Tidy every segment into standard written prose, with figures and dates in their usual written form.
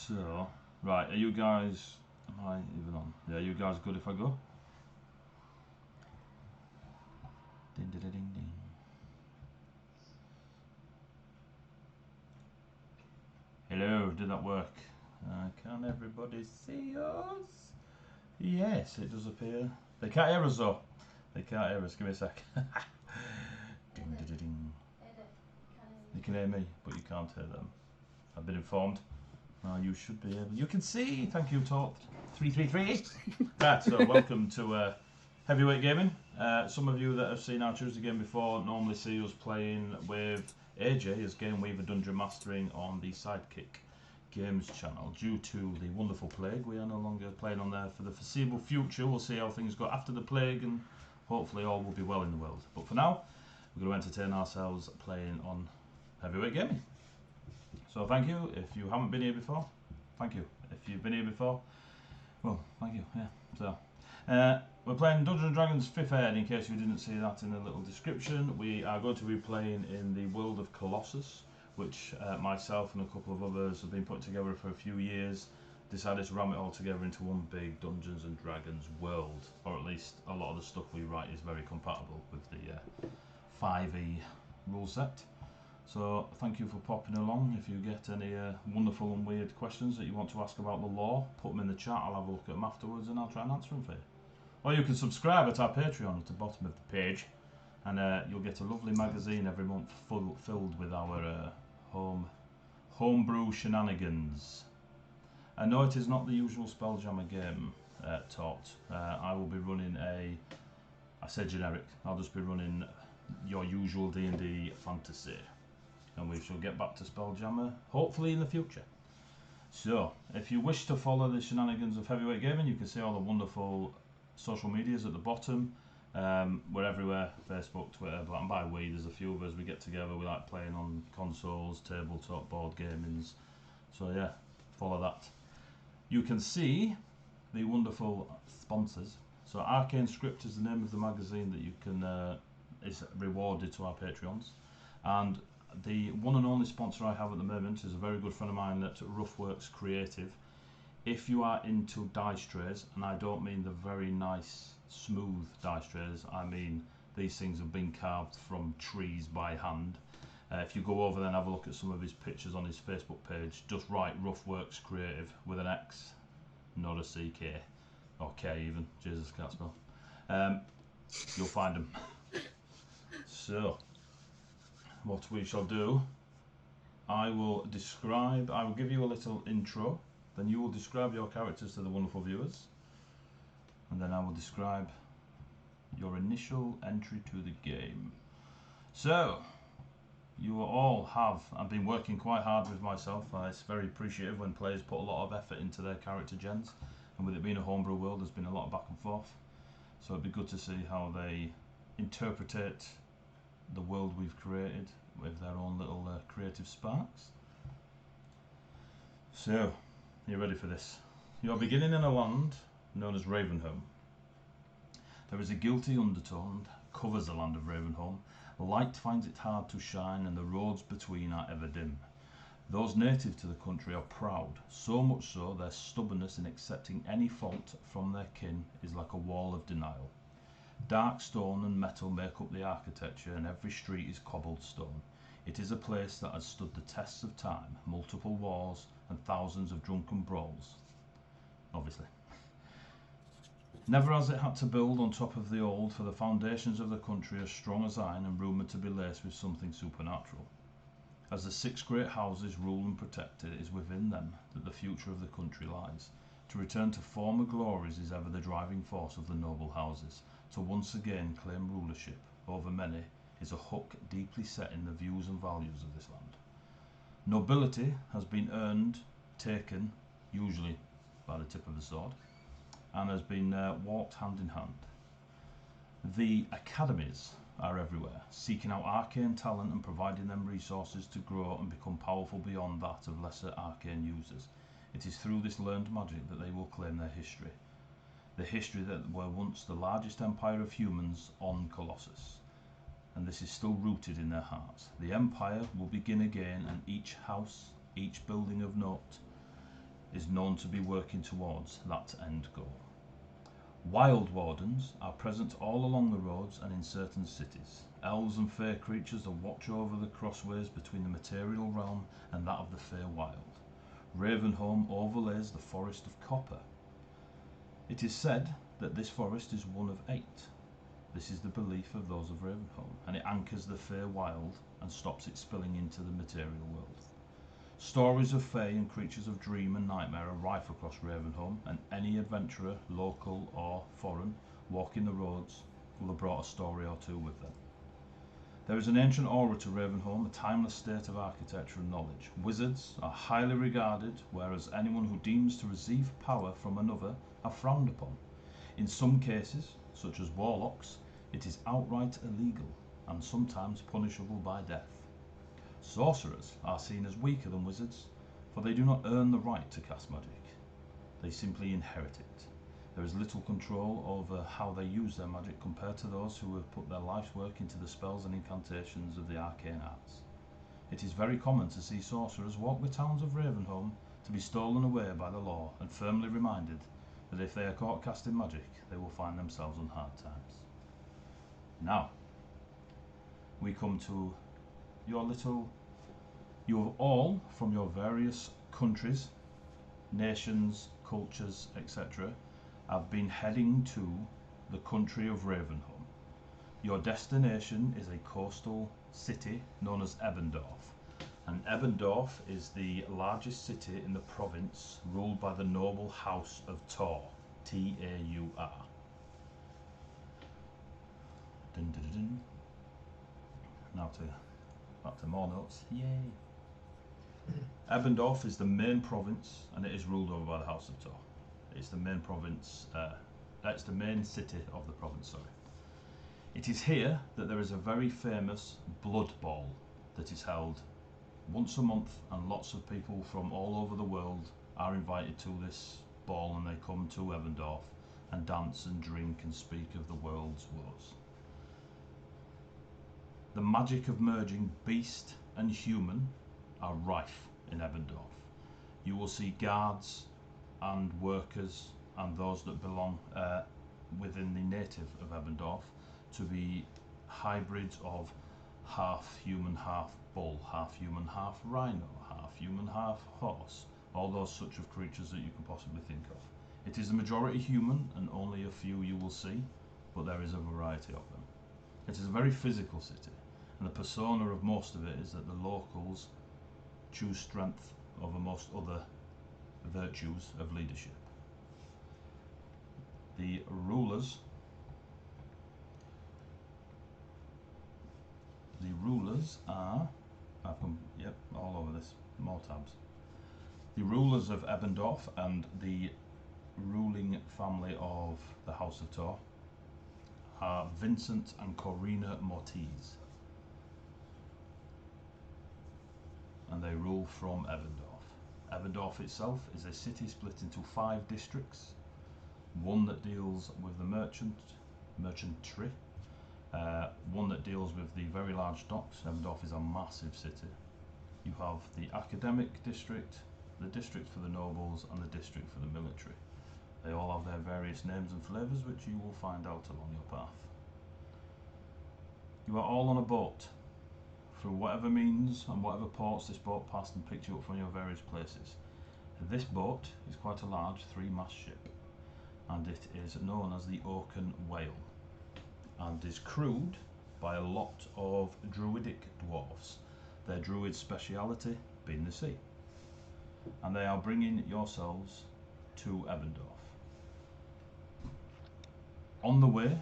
So, right, are you guys, am I even on? Yeah, you guys good if I go? Ding, ding, ding, ding. Hello, did that work? Can everybody see us? Yes, it does appear. They can't hear us though. They can't hear us. Give me a sec. Ding, ding, ding. You can hear me, but you can't hear them. I've been informed. You should be able. You can see. Thank you, Top 333. Right. So welcome to Heavyweight Gaming. Some of you that have seen our Tuesday game before normally see us playing with AJ as Game Weaver Dungeon Mastering on the Sidekick Games channel. Due to the wonderful plague, we are no longer playing on there for the foreseeable future. We'll see how things go after the plague, and hopefully all will be well in the world. But for now, we're going to entertain ourselves playing on Heavyweight Gaming. So thank you. If you haven't been here before, thank you. If you've been here before, well, thank you. Yeah. So we're playing Dungeons & Dragons 5th Ed, in case you didn't see that in the little description. We are going to be playing in the world of Colossus, which myself and a couple of others have been putting together for a few years. Decided to ram it all together into one big Dungeons & Dragons world, or at least a lot of the stuff we write is very compatible with the 5e rule set. So thank you for popping along. If you get any wonderful and weird questions that you want to ask about the lore, put them in the chat. I'll have a look at them afterwards and I'll try and answer them for you. Or you can subscribe at our Patreon at the bottom of the page, and you'll get a lovely magazine every month filled with our homebrew shenanigans. I know it is not the usual Spelljammer game taught. I will be running I say generic, I'll just be running your usual D&D fantasy. And we shall get back to Spelljammer, hopefully in the future. So, if you wish to follow the shenanigans of Heavyweight Gaming, you can see all the wonderful social medias at the bottom. We're everywhere, Facebook, Twitter, and by we, there's a few of us. We get together, we like playing on consoles, tabletop, board gamings. So yeah, follow that. You can see the wonderful sponsors. So Arcane Script is the name of the magazine that you can is rewarded to our Patreons. And the one and only sponsor I have at the moment is a very good friend of mine at Roughworks Creative. If you are into dice trays, and I don't mean the very nice, smooth dice trays, I mean these things have been carved from trees by hand. If you go over there and have a look at some of his pictures on his Facebook page, just write Roughworks Creative with an X, not a CK, or K even, Jesus, can't spell. You'll find them. So, what we shall do, I will give you a little intro, then you will describe your characters to the wonderful viewers, and then I will describe your initial entry to the game. So, you all have, I've been working quite hard with myself. It's very appreciative when players put a lot of effort into their character gens, and with it being a homebrew world, there's been a lot of back and forth. So it'd be good to see how they interpret the world we've created with their own little creative sparks. So, are you ready for this? You're beginning in a land known as Ravenholm. There is a guilty undertone that covers the land of Ravenholm. Light finds it hard to shine, and the roads between are ever dim. Those native to the country are proud, so much so their stubbornness in accepting any fault from their kin is like a wall of denial. Dark stone and metal make up the architecture, and every street is cobbled stone. It is a place that has stood the tests of time, multiple wars, and thousands of drunken brawls. Obviously. Never has it had to build on top of the old, for the foundations of the country are strong as iron and rumoured to be laced with something supernatural. As the 6 great houses rule and protect it, it is within them that the future of the country lies. To return to former glories is ever the driving force of the noble houses. To once again claim rulership over many is a hook deeply set in the views and values of this land. Nobility has been earned, taken, usually by the tip of the sword, and has been walked hand in hand. The academies are everywhere, seeking out arcane talent and providing them resources to grow and become powerful beyond that of lesser arcane users. It is through this learned magic that they will claim their history. The history that were once the largest empire of humans on Colossus. And this is still rooted in their hearts. The empire will begin again, and each house, each building of note, is known to be working towards that end goal. Wild wardens are present all along the roads and in certain cities. Elves and fae creatures that watch over the crossways between the material realm and that of the fae wild. Ravenholm overlays the forest of copper. It is said that this forest is one of 8. This is the belief of those of Ravenholm, and it anchors the fae wild and stops it spilling into the material world. Stories of fae and creatures of dream and nightmare are rife across Ravenholm, and any adventurer, local or foreign, walking the roads will have brought a story or two with them. There is an ancient aura to Ravenholm, a timeless state of architecture and knowledge. Wizards are highly regarded, whereas anyone who deems to receive power from another are frowned upon. In some cases, such as warlocks, it is outright illegal and sometimes punishable by death. Sorcerers are seen as weaker than wizards, for they do not earn the right to cast magic. They simply inherit it. There is little control over how they use their magic compared to those who have put their life's work into the spells and incantations of the arcane arts. It is very common to see sorcerers walk the towns of Ravenholm to be stolen away by the law and firmly reminded that if they are caught casting magic, they will find themselves on hard times. Now, we come to you have all, from your various countries, nations, cultures, etc., have been heading to the country of Ravenholm. Your destination is a coastal city known as Ebendorf, and Ebendorf is the largest city in the province, ruled by the noble house of Tor, T-A-U-R. Dun, dun, dun, dun. Now back to more notes. Yay! Ebendorf is the main province, and it is ruled over by the House of Tor. It's the main province. That's the main city of the province. Sorry. It is here that there is a very famous blood ball that is held once a month, and lots of people from all over the world are invited to this ball, and they come to Ebendorf and dance and drink and speak of the world's woes. The magic of merging beast and human are rife in Ebendorf. You will see guards and workers and those that belong within the native of Ebendorf to be hybrids of half human, half bull, half human, half rhino, half human, half horse, all those such of creatures that you can possibly think of. It is a majority human, and only a few you will see, but there is a variety of them. It is a very physical city, and the persona of most of it is that the locals choose strength over most other virtues of leadership. The rulers are, all over this, more tabs. The rulers of Ebendorf and the ruling family of the House of Tor are Vincent and Corina Mortiz, and they rule from Ebendorf. Ebendorf itself is a city split into 5 districts, one that deals with the merchantry, one that deals with the very large docks. Ebendorf is a massive city. You have the academic district, the district for the nobles, and the district for the military. They all have their various names and flavours, which you will find out along your path. You are all on a boat. Through whatever means and whatever ports this boat passed and picked you up from your various places. This boat is quite a large 3-mast ship, and it is known as the Oaken Whale, and is crewed by a lot of druidic dwarves, their druid speciality being the sea. And they are bringing yourselves to Ebendorf. On the way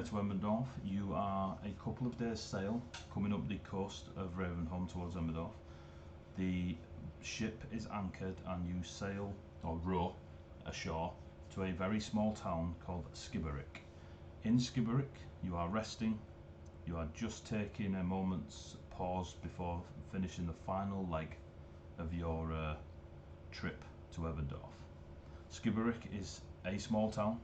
to Ebendorf, you are a couple of days sail coming up the coast of Ravenholm towards Ebendorf. The ship is anchored and you sail or row ashore to a very small town called Skibberwick. In Skibberwick, you are resting. You are just taking a moment's pause before finishing the final leg of your trip to Ebendorf. Skibberwick is a small town.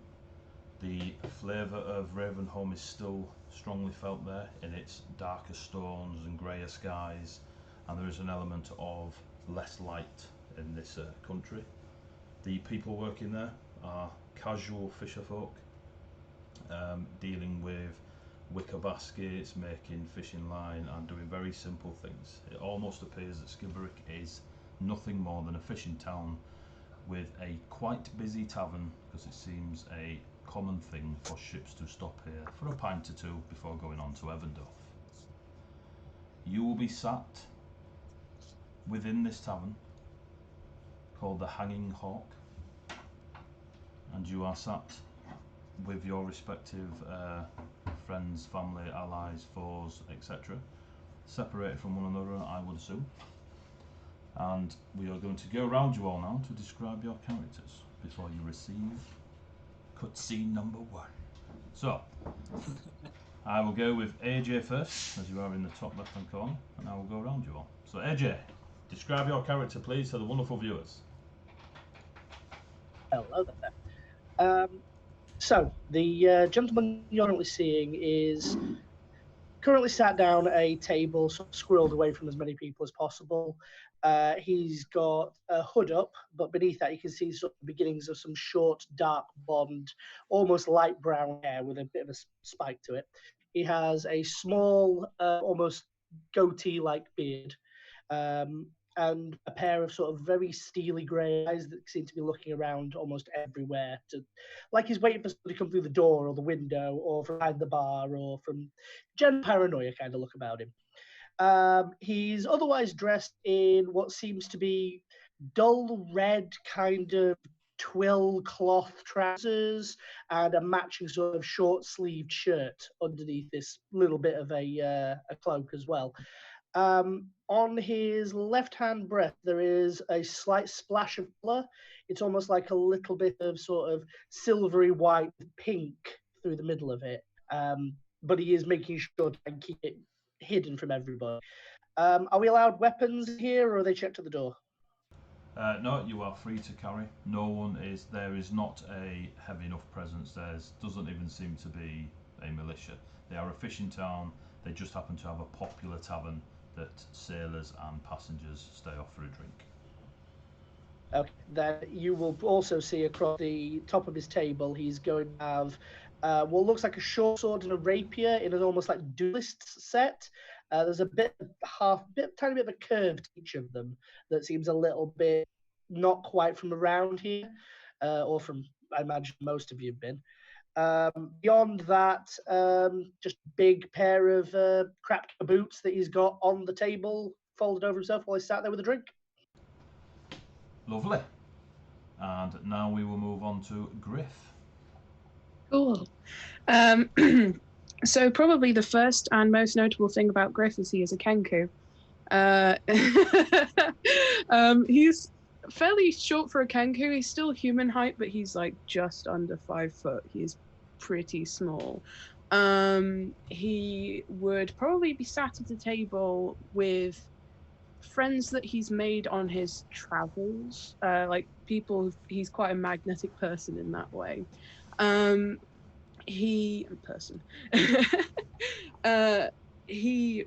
The flavour of Ravenholm is still strongly felt there in its darker stones and greyer skies and there is an element of less light in this country. The people working there are casual fisherfolk, dealing with wicker baskets, making fishing line, and doing very simple things. It almost appears that Skibberwick is nothing more than a fishing town with a quite busy tavern, because it seems a common thing for ships to stop here for a pint or two before going on to Evandorf. You will be sat within this tavern called the Hanging Hawk, and you are sat with your respective friends, family, allies, foes, etc., separated from one another, I would assume. And we are going to go around you all now to describe your characters before you receive cutscene number 1. So, I will go with AJ first, as you are in the top left hand corner, and I will go around you all. So AJ, describe your character please to the wonderful viewers. Hello there. So, the gentleman you're currently seeing is currently sat down at a table, sort of squirreled away from as many people as possible. He's got a hood up, but beneath that you can see sort of beginnings of some short, dark blonde, almost light brown hair with a bit of a spike to it. He has a small, almost goatee-like beard, and a pair of sort of very steely grey eyes that seem to be looking around almost everywhere, like he's waiting for somebody to come through the door or the window or from behind the bar, or from general paranoia kind of look about him. He's otherwise dressed in what seems to be dull red kind of twill cloth trousers and a matching sort of short-sleeved shirt underneath this little bit of a cloak as well. On his left-hand breast, there is a slight splash of colour. It's almost like a little bit of sort of silvery white pink through the middle of it. But he is making sure to keep it hidden from everybody. Are we allowed weapons here, or are they checked at the door? No, you are free to carry. No one is. There is not a heavy enough presence. There doesn't even seem to be a militia. They are a fishing town. They just happen to have a popular tavern that sailors and passengers stay off for a drink. Okay, then you will also see across the top of his table, he's going to have what looks like a short sword and a rapier in an almost like duelist set. There's a tiny bit of a curve to each of them that seems a little bit not quite from around here, or from, I imagine, most of you have been. Beyond that, just a big pair of crap boots that he's got on the table, folded over himself while he's sat there with a drink. Lovely. And now we will move on to Griff. Cool. So probably the first and most notable thing about Griff is he is a Kenku. He's fairly short for a Kenku. He's still human height, but he's like just under 5 foot. He's pretty small. He would probably be sat at a table with friends that he's made on his travels, like people. He's quite a magnetic person in that way. He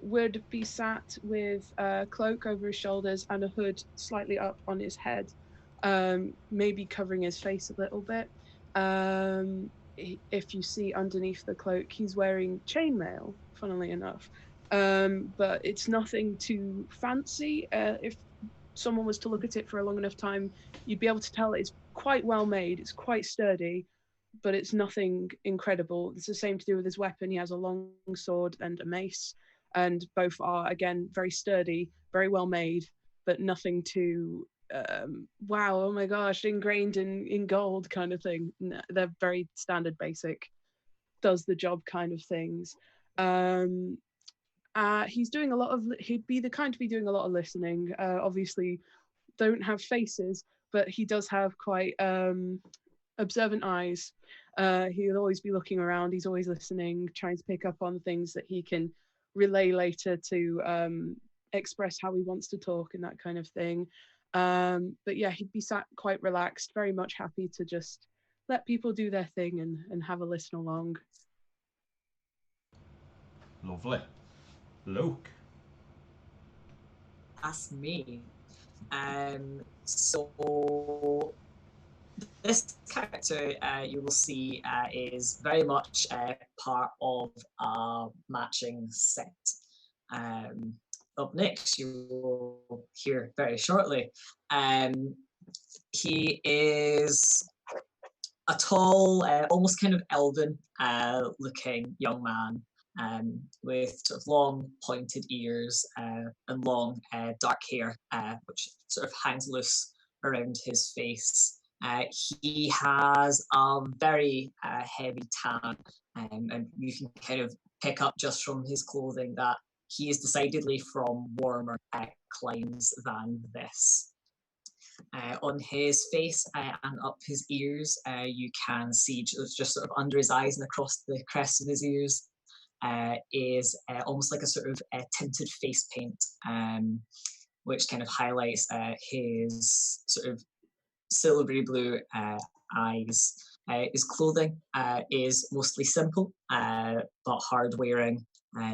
would be sat with a cloak over his shoulders and a hood slightly up on his head, maybe covering his face a little bit. If you see underneath the cloak, he's wearing chainmail, funnily enough, but it's nothing too fancy. If someone was to look at it for a long enough time, you'd be able to tell it's quite well made, it's quite sturdy, but it's nothing incredible. It's the same to do with his weapon. He has a long sword and a mace, and both are, again, very sturdy, very well made, but nothing too, wow, oh my gosh, ingrained in gold kind of thing. No, they're very standard, basic, does the job kind of things. He's doing a lot of, he'd be the kind to be doing a lot of listening. Obviously, don't have faces, but he does have quite observant eyes. He'll always be looking around. He's always listening, trying to pick up on things that he can relay later to express how he wants to talk and that kind of thing. But yeah, he'd be sat quite relaxed, very much happy to just let people do their thing and have a listen along. Lovely. Luke. ask me. So this character you will see is very much part of a matching set. Up next, you will hear very shortly. He is a tall, almost kind of elven looking young man with sort of long pointed ears and long dark hair, which sort of hangs loose around his face. He has a very heavy tan, and you can kind of pick up just from his clothing that he is decidedly from warmer climes than this. On his face and up his ears, you can see just sort of under his eyes and across the crest of his ears is almost like a sort of tinted face paint, which kind of highlights his sort of silvery blue eyes. His clothing is mostly simple, but hard-wearing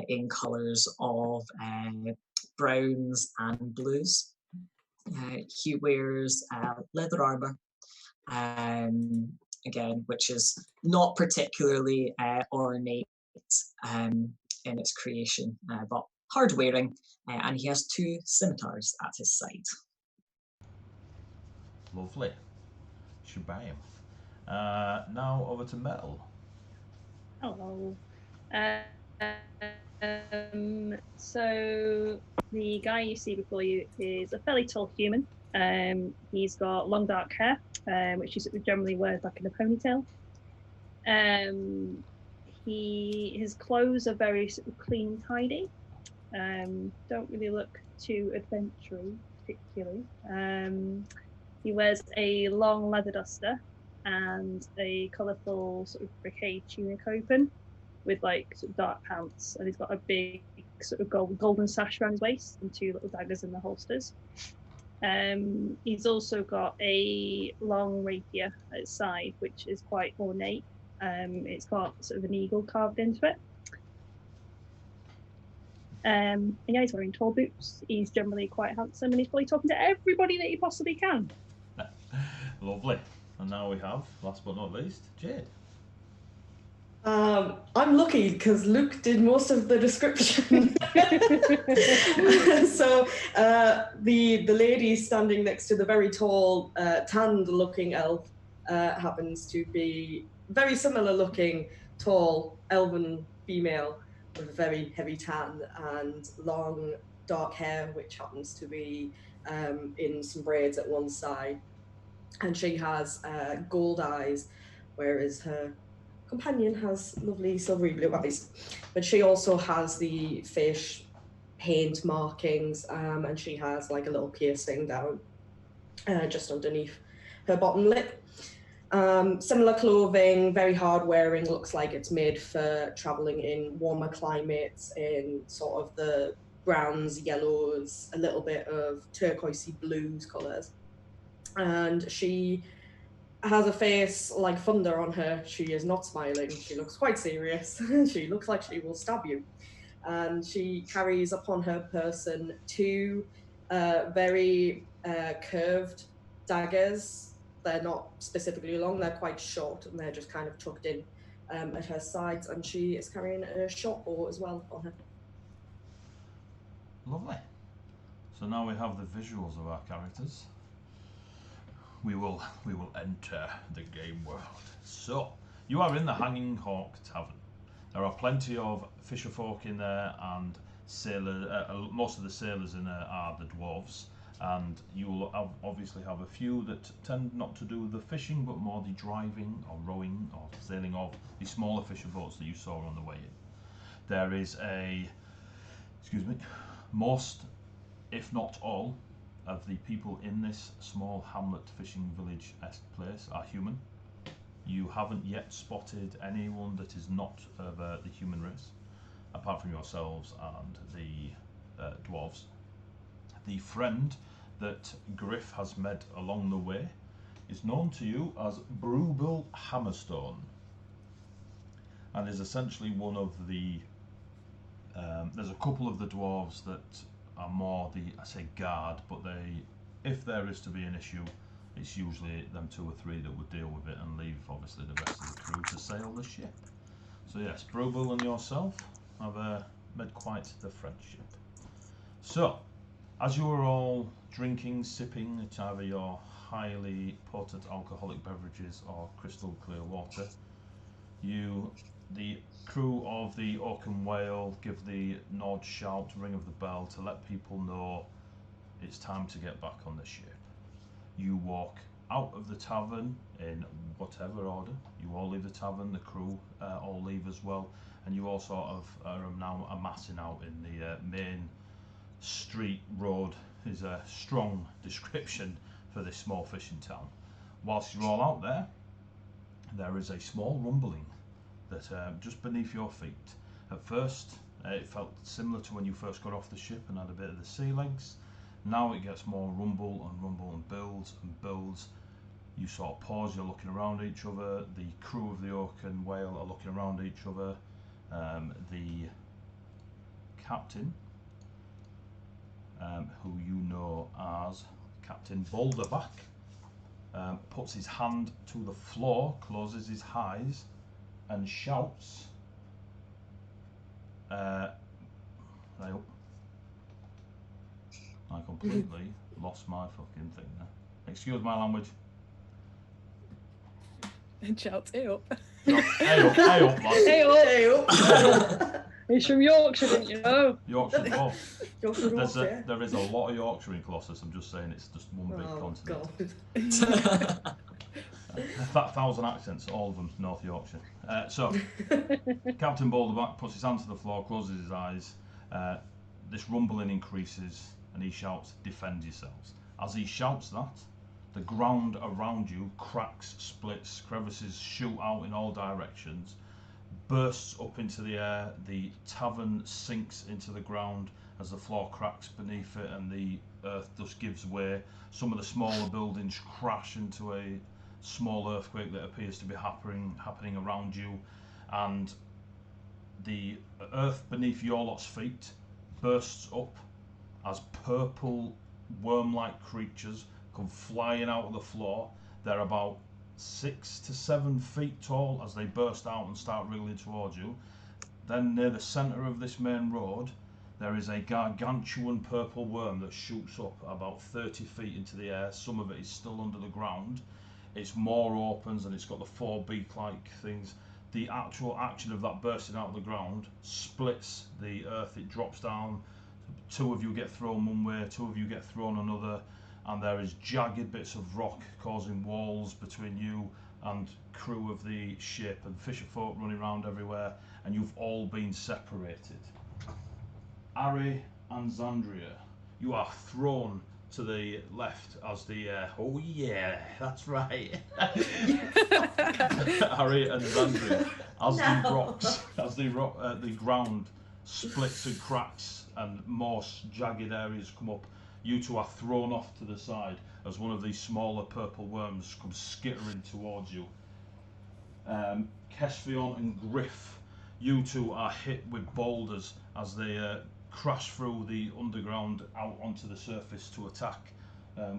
in colours of browns and blues. He wears leather armour, again, which is not particularly ornate in its creation, but hard-wearing, and he has 2 scimitars at his side. Lovely. Shabam. Now over to Mel. Hello. So the guy you see before you is a fairly tall human. He's got long dark hair, which he generally wears like in a ponytail. His clothes are very sort of clean, tidy. Don't really look too adventurous, particularly. He wears a long leather duster and a colourful sort of brocade tunic open with like sort of dark pants, and he's got a big sort of golden sash around his waist and 2 little daggers in the holsters. He's also got a long rapier at his side, which is quite ornate. It's got sort of an eagle carved into it. And yeah, he's wearing tall boots. He's generally quite handsome, and he's probably talking to everybody that he possibly can. Lovely. And now we have, last but not least, Jade. I'm lucky because Luke did most of the description. So the lady standing next to the very tall, tanned-looking elf happens to be very similar-looking, tall, elven female with a very heavy tan and long, dark hair, which happens to be in some braids at one side. And she has gold eyes, whereas her companion has lovely silvery blue eyes. But she also has the face paint markings, and she has like a little piercing down just underneath her bottom lip. Similar clothing, very hard wearing, looks like it's made for traveling in warmer climates in sort of the browns, yellows, a little bit of turquoisey blues colours. And she has a face like thunder on her. She is not smiling. She looks quite serious. She looks like she will stab you. And she carries upon her person 2 very curved daggers. They're not specifically long, they're quite short, and they're just kind of tucked in at her sides. And she is carrying a short bow as well on her. Lovely. So now we have the visuals of our characters. We will enter the game world. So, you are in the Hanging Hawk Tavern. There are plenty of fisher folk in there, and most of the sailors in there are the dwarves. And you will obviously have a few that tend not to do the fishing, but more the driving or rowing or sailing of the smaller fisher boats that you saw on the way in. There is most, if not all, of the people in this small hamlet fishing village-esque place are human. You haven't yet spotted anyone that is not of the human race, apart from yourselves and the dwarves. The friend that Griff has met along the way is known to you as Brubel Hammerstone, and is essentially one of the there's a couple of the dwarves that are more the, I say guard, but if there is to be an issue, it's usually them 2 or 3 that would deal with it and leave obviously the rest of the crew to sail the ship. So yes, Brubel and yourself have made quite the friendship. So, as you are all drinking, sipping, it's either your highly potent alcoholic beverages or crystal clear water, the crew of the Orc and Whale give the nod, shout, ring of the bell to let people know it's time to get back on the ship. You walk out of the tavern in whatever order. You all leave the tavern, the crew all leave as well, and you all sort of are now amassing out in the main street. Road is a strong description for this small fishing town. Whilst you're all out there, there is a small rumbling that just beneath your feet. At first, it felt similar to when you first got off the ship and had a bit of the sea legs. Now it gets more rumble and builds and builds. You sort of pause, you're looking around each other. The crew of the Orc and Whale are looking around each other. The captain, who you know as Captain Boulderback, puts his hand to the floor, closes his eyes, and shouts, I completely lost my fucking thing there. Excuse my language. And shouts, "Hey up!" Hey up, lads. Hey, oh, Hey, oh. he's from Yorkshire, didn't you know? Yorkshire Bob. Yorkshire. There is a lot of Yorkshire in Colossus. I'm just saying, it's just one big Oh, continent. God. 1,000 accents, all of them North Yorkshire. So, Captain Boulderback puts his hand to the floor, closes his eyes. This rumbling increases, and he shouts, "Defend yourselves." As he shouts that, the ground around you cracks, splits, crevices shoot out in all directions, bursts up into the air. The tavern sinks into the ground as the floor cracks beneath it and the earth just gives way. Some of the smaller buildings crash into a small earthquake that appears to be happening around you, and the earth beneath your lot's feet bursts up as purple worm-like creatures come flying out of the floor. They're about 6 to 7 feet tall as they burst out and start wriggling towards you. Then near the centre of this main road, there is a gargantuan purple worm that shoots up about 30 feet into the air. Some of it is still under the ground. Its maw opens and it's got the 4 beak-like things. The actual action of that bursting out of the ground splits the earth. It drops down. 2 of you get thrown one way, 2 of you get thrown another, and there is jagged bits of rock causing walls between you and crew of the ship, and fisher folk running around everywhere, and you've all been separated. Ari and Zandria, you are thrown to the left as the oh yeah, that's right. Ari and Zandria, as the ground splits and cracks and more jagged areas come up, you 2 are thrown off to the side as one of these smaller purple worms comes skittering towards you. Kesvion and Griff, you 2 are hit with boulders as they crash through the underground out onto the surface to attack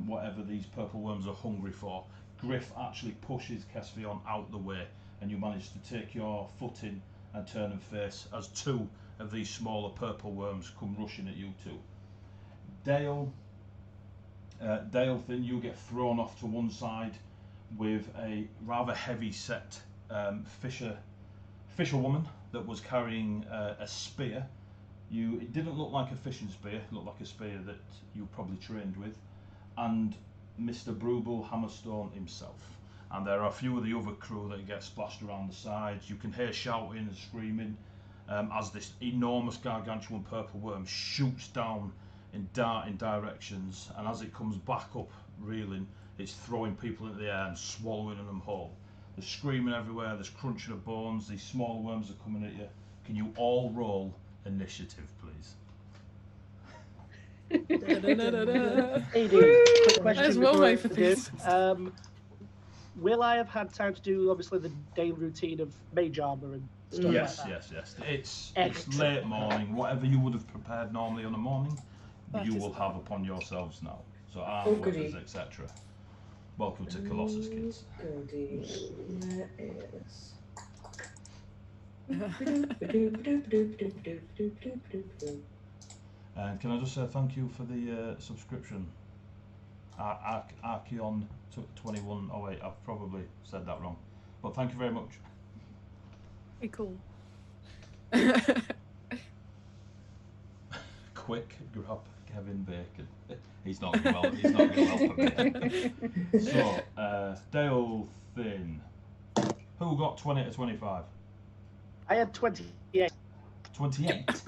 whatever these purple worms are hungry for. Griff actually pushes Kesvion out the way, and you manage to take your footing and turn and face as 2 of these smaller purple worms come rushing at you 2. Dale, Thin, you get thrown off to one side with a rather heavy set fisherwoman that was carrying a spear. It didn't look like a fishing spear, it looked like a spear that you probably trained with, and Mr. Brubel Hammerstone himself. And there are a few of the other crew that get splashed around the sides. You can hear shouting and screaming as this enormous gargantuan purple worm shoots down in darting directions, and as it comes back up reeling, it's throwing people into the air and swallowing them whole. There's screaming everywhere, there's crunching of bones, these small worms are coming at you. Can you all roll initiative, please? Hey, dude, quick question There's one before way I for do. things. Will I have had time to do obviously the daily routine of mage armor and stuff Yes, like that? yes. It's Excellent. late morning. Whatever you would have prepared normally on a morning, you will have upon yourselves now. So arm, weapons, etc. Welcome to Colossus, kids. Goody. There is. And can I just say thank you for the subscription? Archeon 21. Oh wait, I've probably said that wrong. But thank you very much. Very cool. Quick, grab Kevin Bacon. He's not going to help me. So, Dale Finn. Who got 20 to 25? I had 28. 28?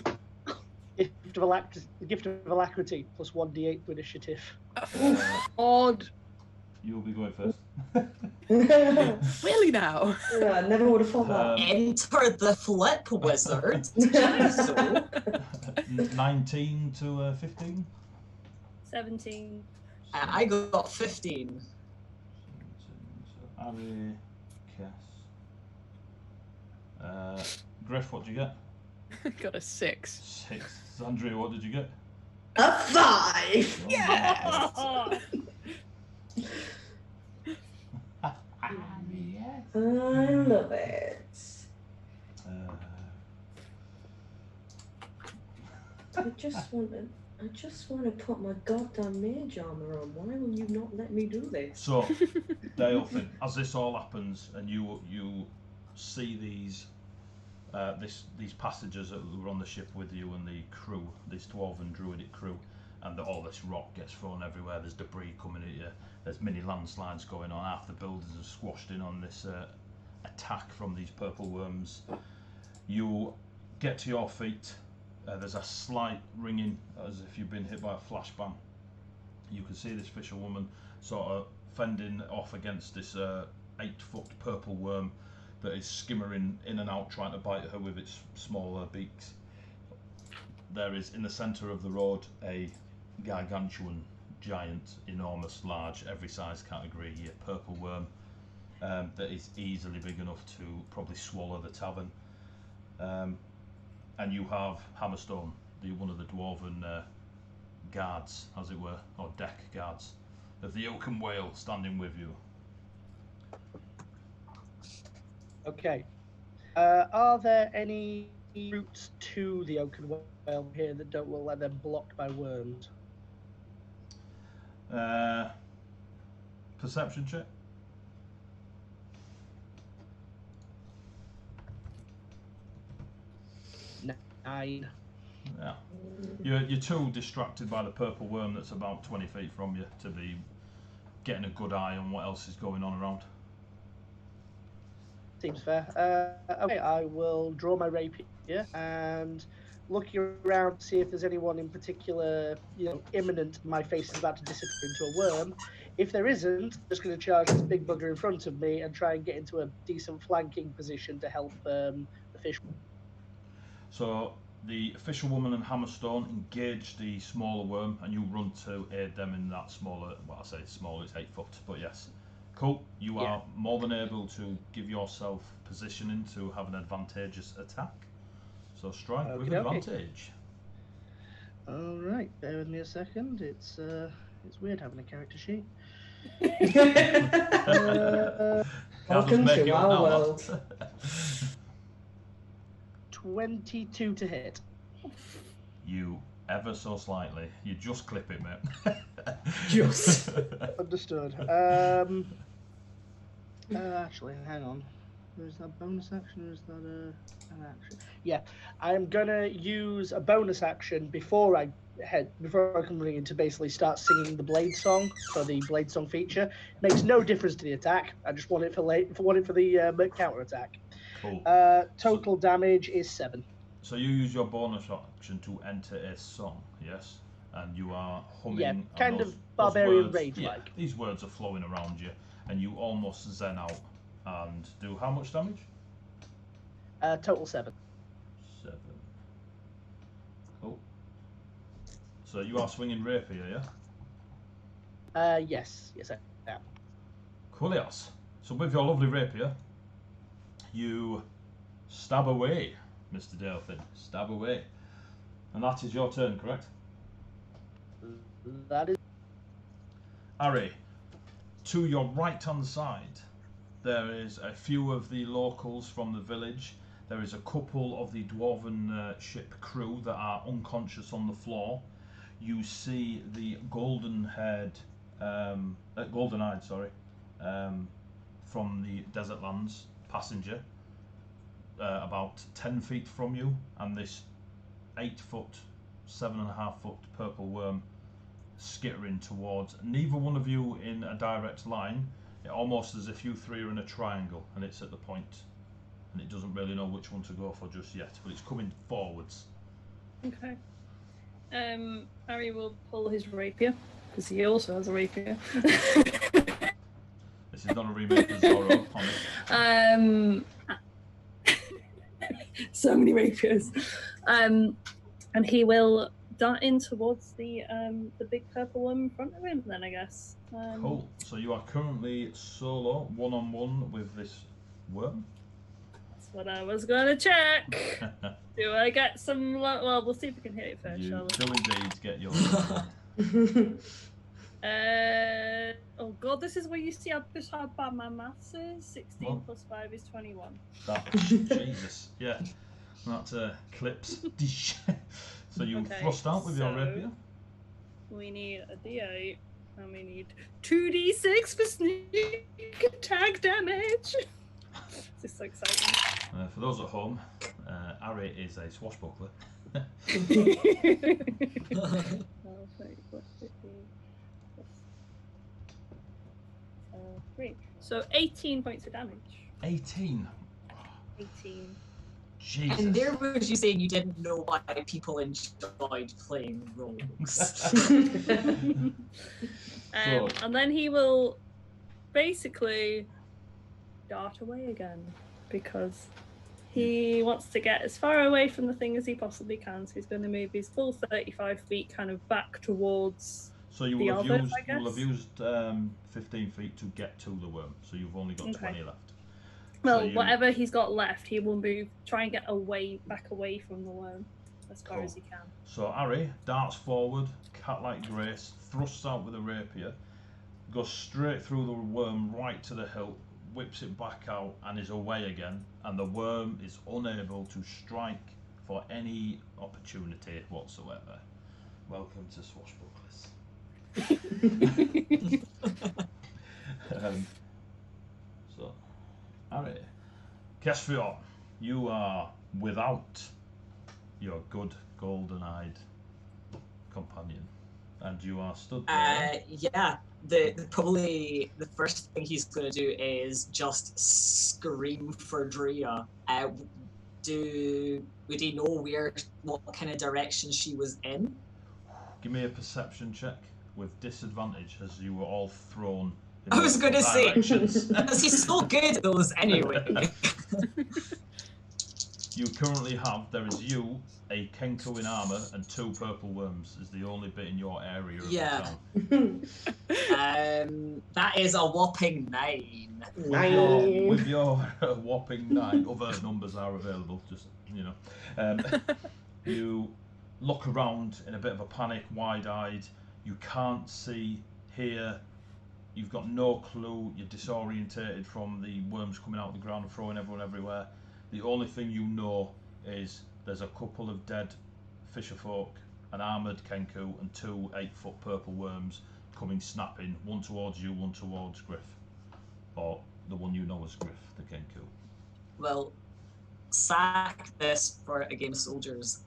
Gift of alacrity plus 1d8 to initiative. Odd. You'll be going first. Really now? Yeah, I never would have thought that. Enter the flip wizard. 19 to 15? 17. I got 15. So Ari, Cass. Griff, what did you get? Got a 6. 6. Andrea, what did you get? A 5! Yeah! I love it. I just want to put my goddamn mage armor on. Why will you not let me do this? So, Dale Finn, as this all happens, and you see these passengers that were on the ship with you and the crew, this dwarven druidic crew, and all this rock gets thrown everywhere. There's debris coming at you. There's mini landslides going on. Half the buildings are squashed in on this attack from these purple worms. You get to your feet. There's a slight ringing as if you've been hit by a flashbang. You can see this fisherwoman sort of fending off against this 8-foot purple worm that is skimmering in and out, trying to bite her with its smaller beaks. There is in the centre of the road a gargantuan, giant, enormous, large, every size category purple worm that is easily big enough to probably swallow the tavern. And you have Hammerstone, one of the dwarven guards, as it were, or deck guards, of the Oaken Whale standing with you. Okay. Are there any routes to the Oaken Whale here that don't look like they're blocked by worms? Perception check. Nine. Yeah. You're too distracted by the purple worm that's about 20 feet from you to be getting a good eye on what else is going on around. Seems fair. Okay, I will draw my rapier and look around to see if there's anyone in particular, imminent. My face is about to disappear into a worm. If there isn't, I'm just going to charge this big bugger in front of me and try and get into a decent flanking position to help the fish. So the fisherwoman and Hammerstone engage the smaller worm, and you run to aid them in that smaller. Well, I say smaller, it's 8 foot, but yes. Cool. You are more than able to give yourself positioning to have an advantageous attack. So strike with advantage. All right, bear with me a second. It's weird having a character sheet. Welcome to our world. 22 to hit. You ever so slightly. You just clip it, mate. Just. Understood. Actually, hang on. Is that a bonus action or is that an action? Yeah, I'm gonna use a bonus action before I come in to basically start singing the Blade Song for the Blade Song feature. Makes no difference to the attack. I just want it for the counter attack. Cool. Total damage is 7. So you use your bonus action to enter a song, yes? And you are humming. Yeah, and kind of barbarian words, rage-like. Yeah, these words are flowing around you, and you almost zen out and do how much damage? Total 7. 7. Cool. So you are swinging rapier, yeah? Yes, I am. Coolios. So with your lovely rapier, you stab away, Mr. Delphin. Stab away. And that is your turn, correct? That is. Ari, to your right-hand side, there is a few of the locals from the village. There is a couple of the dwarven ship crew that are unconscious on the floor. You see the golden-eyed, from the desert lands passenger, about 10 feet from you, and this 8-foot, 7.5-foot purple worm skittering towards neither one of you in a direct line. It almost as if you three are in a triangle, and it's at the point, and it doesn't really know which one to go for just yet, but it's coming forwards. Okay. Harry will pull his rapier, because he also has a rapier. This is not a remake of Zorro, honest. So many rapiers. And he will dart in towards the big purple one in front of him then, I guess. Cool. So you are currently solo, one-on-one with this worm. That's what I was going to check. Do I get some... Well, we'll see if we can hit it first, You shall do indeed get your... oh god, this is where you see just how bad my maths is. 16 plus 5 is 21. Jesus, yeah. That clips. So you thrust out with your rapier. We need a D8, and we need 2d6 for sneak attack damage. This is so exciting. For those at home, Ari is a swashbuckler. 3. So 18 points of damage. 18. 18. Jesus. And there was you saying you didn't know why people enjoyed playing rogues. And then he will basically dart away again because he wants to get as far away from the thing as he possibly can. So he's going to move his full 35 feet kind of back towards. So you will have used 15 feet to get to the worm. So you've only got 20 left. Well, so whatever he's got left, he will move, try and get back away from the worm as far as he can. So Ari darts forward, cat-like grace, thrusts out with a rapier, goes straight through the worm right to the hilt, whips it back out, and is away again. And the worm is unable to strike for any opportunity whatsoever. Welcome to Swashbucklers. So, Ari, Kesfior, you are without your good golden-eyed companion, and you are stood there. Yeah. Probably the first thing he's going to do is just scream for Drea. Would he know what kind of direction she was in? Give me a perception check with disadvantage, as you were all thrown in I was going to say, directions. he's so good at those anyway. You currently have, there is you, a Kenku in armour, and 2 purple worms is the only bit in your area of the town. That is a whopping 9. With your whopping 9, other numbers are available, just, you know. You look around in a bit of a panic, wide-eyed. You can't see, hear. You've got no clue. You're disorientated from the worms coming out of the ground and throwing everyone everywhere. The only thing you know is there's a couple of dead fisherfolk, an armoured Kenku, and 2 8-foot purple worms coming snapping, one towards you, one towards Griff. Or the one you know as Griff, the Kenku. Well, sack this for a game of soldiers.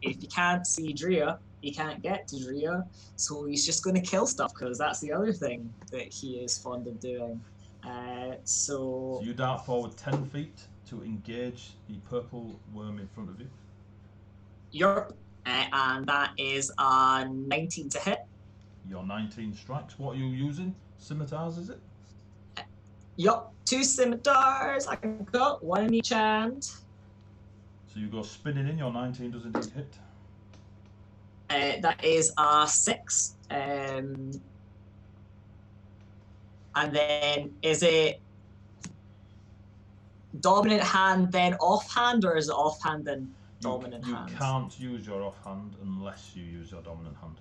If you can't see Drea, you can't get to Drea, so he's just going to kill stuff, because that's the other thing that he is fond of doing. So you dart forward 10 feet to engage the purple worm in front of you. Yup, and that is a 19 to hit. Your 19 strikes. What are you using? Scimitars, is it? Yup, 2 scimitars. I got 1 in each hand. So you go spinning in. Your 19 does indeed hit. That is a 6. And then is it dominant hand then offhand, or is it offhand then dominant hand? You can't use your offhand unless you use your dominant hand.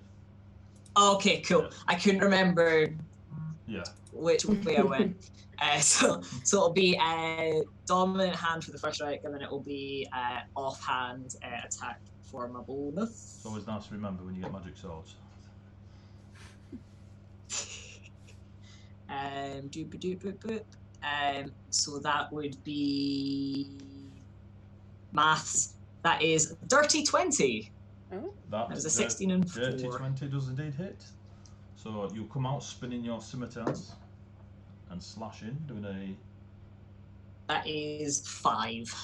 Okay, cool. I couldn't remember Yeah. which way I went. So it'll be dominant hand for the first strike, and then it will be offhand attack for my bonus. It's always nice to remember when you get magic swords. So that would be maths. That is dirty 20. Oh, That was a 16 and 4. Dirty 20 does indeed hit. So you come out spinning your scimitars and slash in, doing a... That is 5.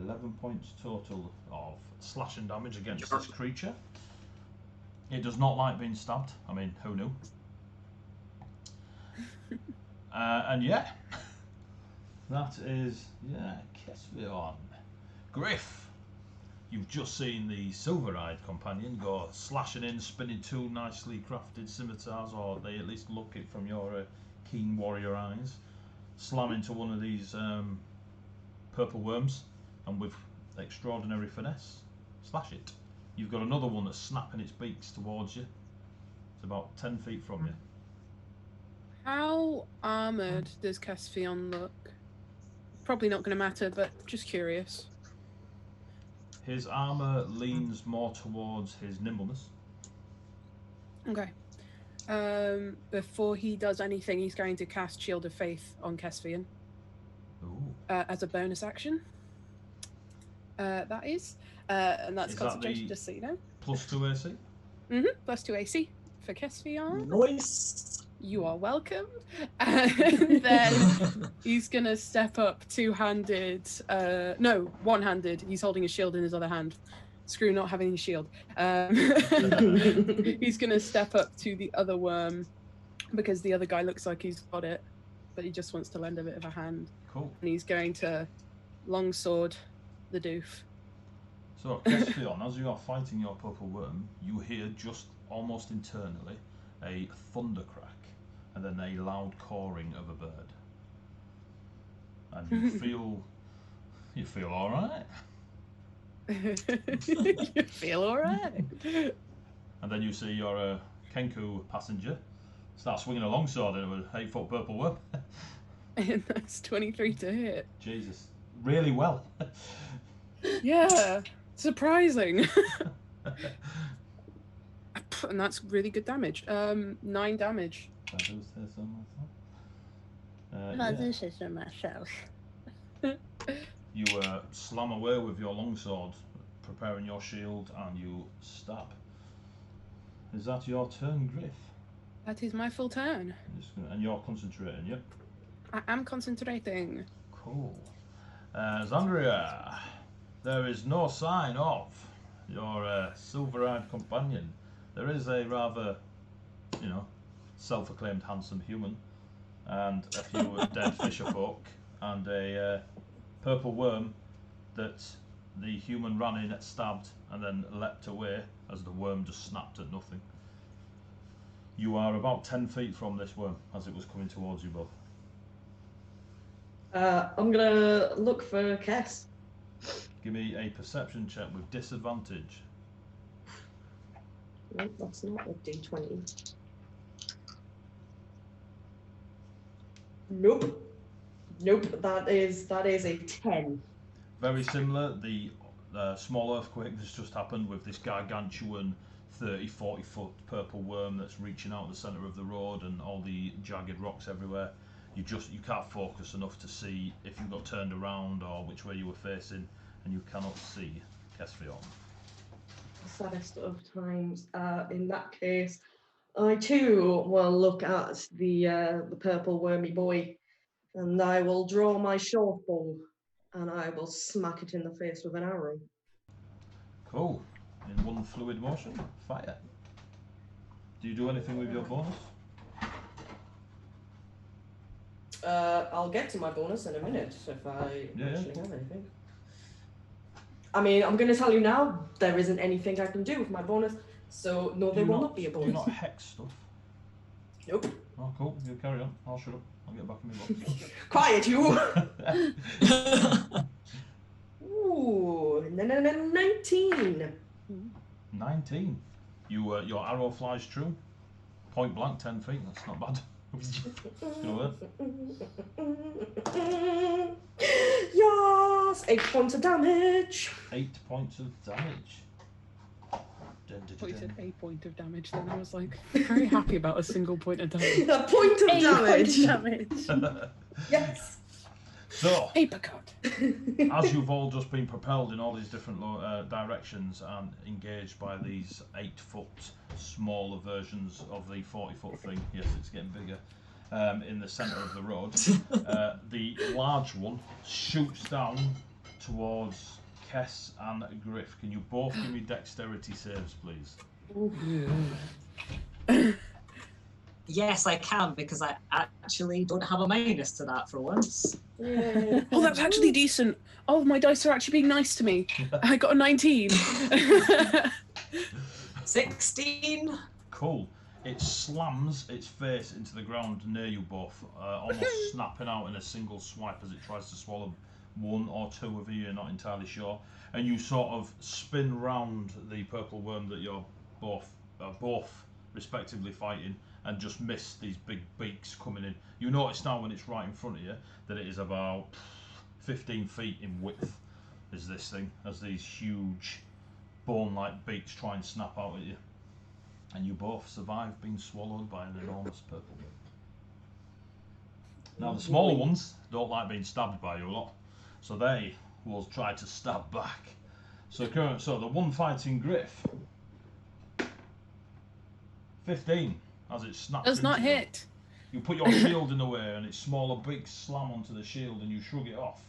11 points total of slashing damage against this creature. It does not like being stabbed. I mean, who knew? And yeah, that is, Kesvion. Griff, you've just seen the silver-eyed companion go slashing in, spinning 2 nicely crafted scimitars, or they at least look it from your keen warrior eyes, slam into one of these purple worms, and with extraordinary finesse, slash it. You've got another one that's snapping its beaks towards you. It's about 10 feet from you. how armored does Kesvion look? Probably not going to matter, but just curious. His armor leans more towards his nimbleness. Okay. Before he does anything, he's going to cast Shield of Faith on Kesvion. Ooh. As a bonus action. That is. And that's Is that concentration, the- just so you know. Plus 2 AC. Plus 2 AC for Kesvion. Nice. You are welcome. And then he's going to step up two-handed. No, one-handed. He's holding a shield in his other hand. Screw not having a shield. He's going to step up to the other worm because the other guy looks like he's got it, but he just wants to lend a bit of a hand. Cool. And he's going to longsword the doof. So, Kesvion, as you are fighting your purple worm, you hear just almost internally a thunder crack and then a loud cawing of a bird. And you feel all right. You feel all right. And then you see your Kenku passenger start swinging a longsword into an 8-foot purple worm. And that's 23 to hit. Jesus, really well. Yeah, surprising. And that's really good damage. 9 damage. I do say so myself. You slam away with your longsword, preparing your shield, and you stab. Is that your turn, Griff? That is my full turn. And you're concentrating, yep? I am concentrating. Cool. Zandria, there is no sign of your silver-eyed companion. There is a rather, self-acclaimed handsome human, and a few dead fisherfolk, and a purple worm that the human ran in, stabbed, and then leapt away as the worm just snapped at nothing. You are about 10 feet from this worm as it was coming towards you both. I'm gonna look for Kes. Give me a perception check with disadvantage. Nope, that's not a D20. Nope. That is a 10. Very similar. The small earthquake that's just happened with this gargantuan 30-40 foot purple worm that's reaching out the centre of the road and all the jagged rocks everywhere. You can't focus enough to see if you got turned around or which way you were facing, and you cannot see Kesvion. Saddest of times. In that case, I too will look at the purple wormy boy, and I will draw my short bow, and I will smack it in the face with an arrow. Cool. In one fluid motion, fire. Do you do anything with your bonus? I'll get to my bonus in a minute if I actually have anything. I mean, I'm going to tell you now, there isn't anything I can do with my bonus, so no, there will not be a bonus. Do not hex stuff? Nope. Oh, cool. You carry on. I'll shut up. I'll get back in my box. Quiet, you! Ooh, 19. 19. Your arrow flies true. point blank, 10 feet. That's not bad. You know that? Yes! 8 points of damage. 8 points of damage. I thought you said a point of damage, then I was like, very happy about a single point of damage. A point of 8 damage. points of damage. Yes. So, Apricot. as you've all just been propelled in all these different directions and engaged by these 8-foot smaller versions of the 40-foot thing, yes, it's getting bigger, in the centre of the road, the large one shoots down towards Kess and Griff. Can you both give me dexterity saves, please? Yes, I can, because I actually don't have a minus to that for once. Yeah. Oh, that's actually decent. Oh, my dice are actually being nice to me. I got a 19. 16. Cool. It slams its face into the ground near you both, almost snapping out in a single swipe as it tries to swallow one or two of you, you're not entirely sure. And you sort of spin round the purple worm that you're both respectively fighting, and just miss these big beaks coming in. You notice now when it's right in front of you that it is about 15 feet in width, is this thing, as these huge bone-like beaks try and snap out at you. And you both survive being swallowed by an enormous purple worm. Now the smaller ones don't like being stabbed by you a lot, so they will try to stab back. So the one fighting Griff, 15. As it snaps Does not into you. hit. You put your shield in the way and its smaller beaks slam onto the shield and you shrug it off.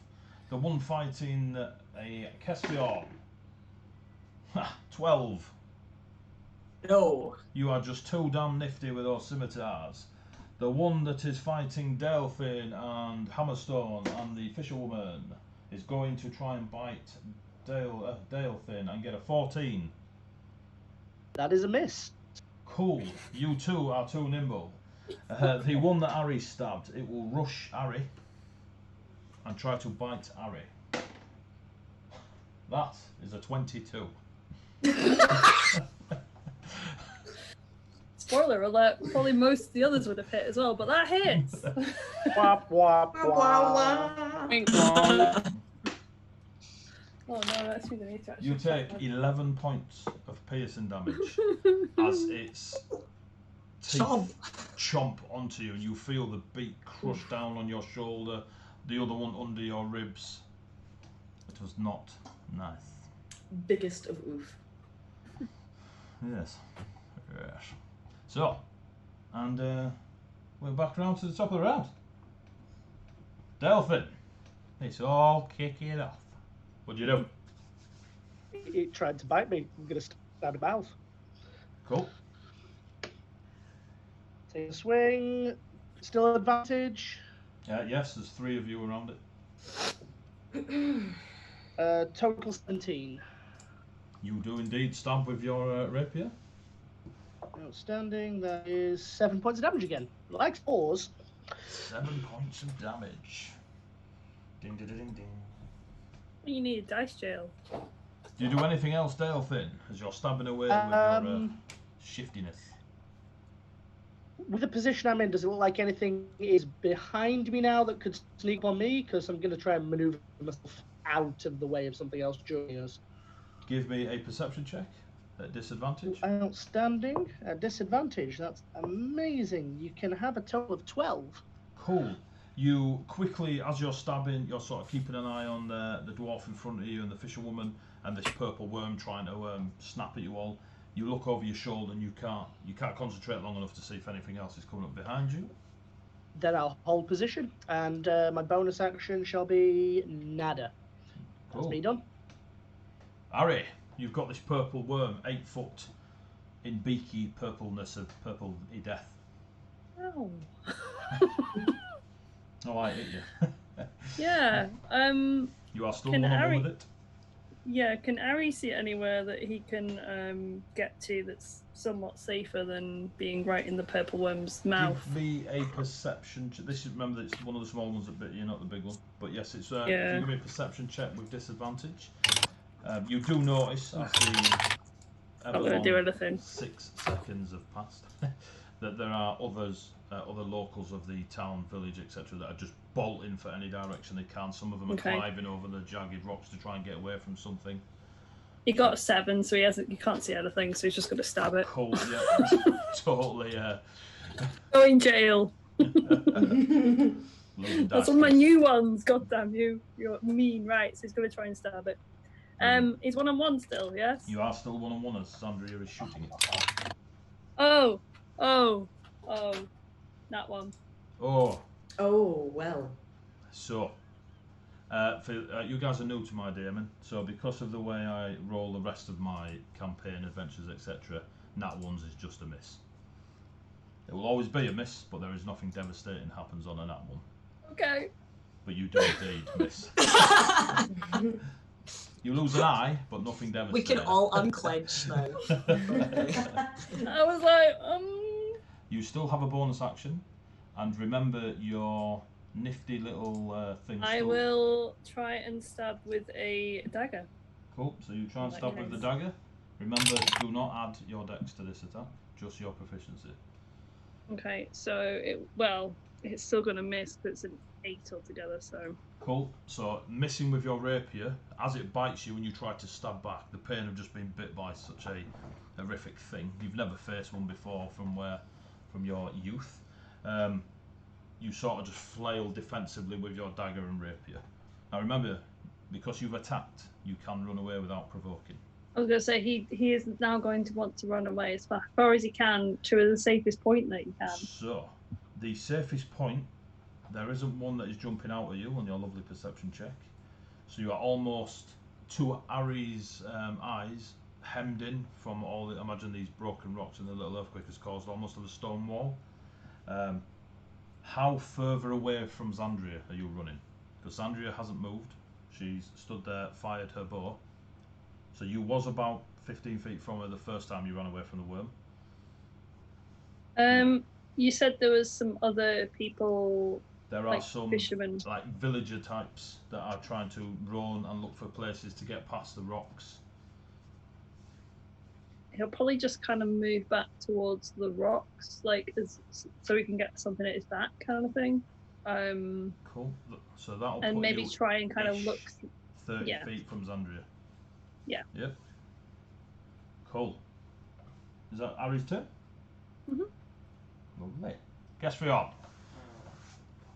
The one fighting a Kespion, 12. No. You are just too damn nifty with those scimitars. The one that is fighting Delphine and Hammerstone and the Fisherwoman is going to try and bite Delphine and get a 14. That is a miss. Cool. You two are too nimble. The one that Ari stabbed, it will rush Ari and try to bite Ari. That is a 22. Spoiler alert, probably most of the others would have hit as well, but that hits. Wop, wop, Wah, wop. wah. Wink, wong. Oh no, that's me. I need to actually You check take that. 11 points of piercing damage as its teeth chomp onto you, and you feel the beak crush down on your shoulder, the other one under your ribs. It was not nice. Biggest of oof. Yes. Yes. So, and we're back around to the top of the round. Delphine, it's all kicking off. What'd you do? It tried to bite me. I'm going to stab it out. Cool. Take a swing. Still advantage. Yes, there's 3 of you around it. Total 17. You do indeed stab with your rapier. Outstanding. That is 7 points of damage again. Like 4s. 7 points of damage. Ding ding ding ding. You need a dice jail. Do you do anything else, Delphine, as you're stabbing away with your shiftiness? With the position I'm in, does it look like anything is behind me now that could sneak on me? Because I'm going to try and maneuver myself out of the way of something else joining us. Give me a perception check at disadvantage. Outstanding. At disadvantage. That's amazing. You can have a total of 12. Cool. You quickly, as you're stabbing, you're sort of keeping an eye on the dwarf in front of you and the fisherwoman and this purple worm trying to snap at you all. You look over your shoulder and you can't concentrate long enough to see if anything else is coming up behind you. Then I'll hold position, and my bonus action shall be nada. That's Cool. me done. Ari, you've got this purple worm, 8 foot, in beaky purpleness of purple death. Oh. Oh, I hit you. Yeah. You are still Can one on Ari- one with it. Yeah. Can Ari see anywhere that he can get to that's somewhat safer than being right in the purple worm's mouth? Give me a perception. This is, remember, it's one of the small ones that bit you, not the big one. But yes, it's. If Yeah. you give me a perception check with disadvantage, you do notice as the Not gonna do anything. 6 seconds have passed that there are others, other locals of the town, village, etc., that are just bolting for any direction they can. Some of them are Okay. climbing over the jagged rocks to try and get away from something. He got a 7, so he can't see anything, so he's just going to stab it. Cool, yeah, totally. Go in jail. Loading That's dice one of my case. new ones. God damn you. You're mean, right? So he's going to try and stab it. He's 1-on-1 still, yes? You are still 1-on-1 as Sandria is shooting it. Oh. That one. Oh, well. so you guys are new to my DMing, so because of the way I roll the rest of my campaign, adventures, etc., nat ones is just a miss. It will always be a miss, but there is nothing devastating happens on a nat one. Okay. But you do indeed miss. You lose an eye, but nothing devastating. We can all unclench now. I was like, You still have a bonus action, and remember your nifty little thing. I will try and stab with a dagger. Cool, so you try and Like stab with the this. dagger. Remember, do not add your dex to this attack, just your proficiency. Okay, so it's still going to miss, but it's an 8 altogether, so. Cool, so missing with your rapier, as it bites you and you try to stab back, the pain of just being bit by such a horrific thing. You've never faced one before from your youth. You sort of just flail defensively with your dagger and rapier. Now remember, because you've attacked, you can run away without provoking. I was going to say, he is now going to want to run away as far as he can to the safest point that he can. So, the safest point, there isn't one that is jumping out at you on your lovely perception check. So you are almost to Ari's eyes, hemmed in from all the, imagine these broken rocks and the little earthquake has caused almost of a stone wall. How further away from Xandria are you running? Because Xandria hasn't moved. She's stood there, fired her bow. So you was about 15 feet from her the first time you ran away from the worm. You said there was some other people. There are like some fishermen. like villager types that are trying to run and look for places to get past the rocks. He'll probably just kind of move back towards the rocks, so he can get something at his back, kind of thing. Cool. So that'll and put maybe you try and kind of ish look. 30 yeah. feet from Xandria. Yeah. Yep. Cool. Is that Ari's turn? Mhm. Lovely. Guess we on.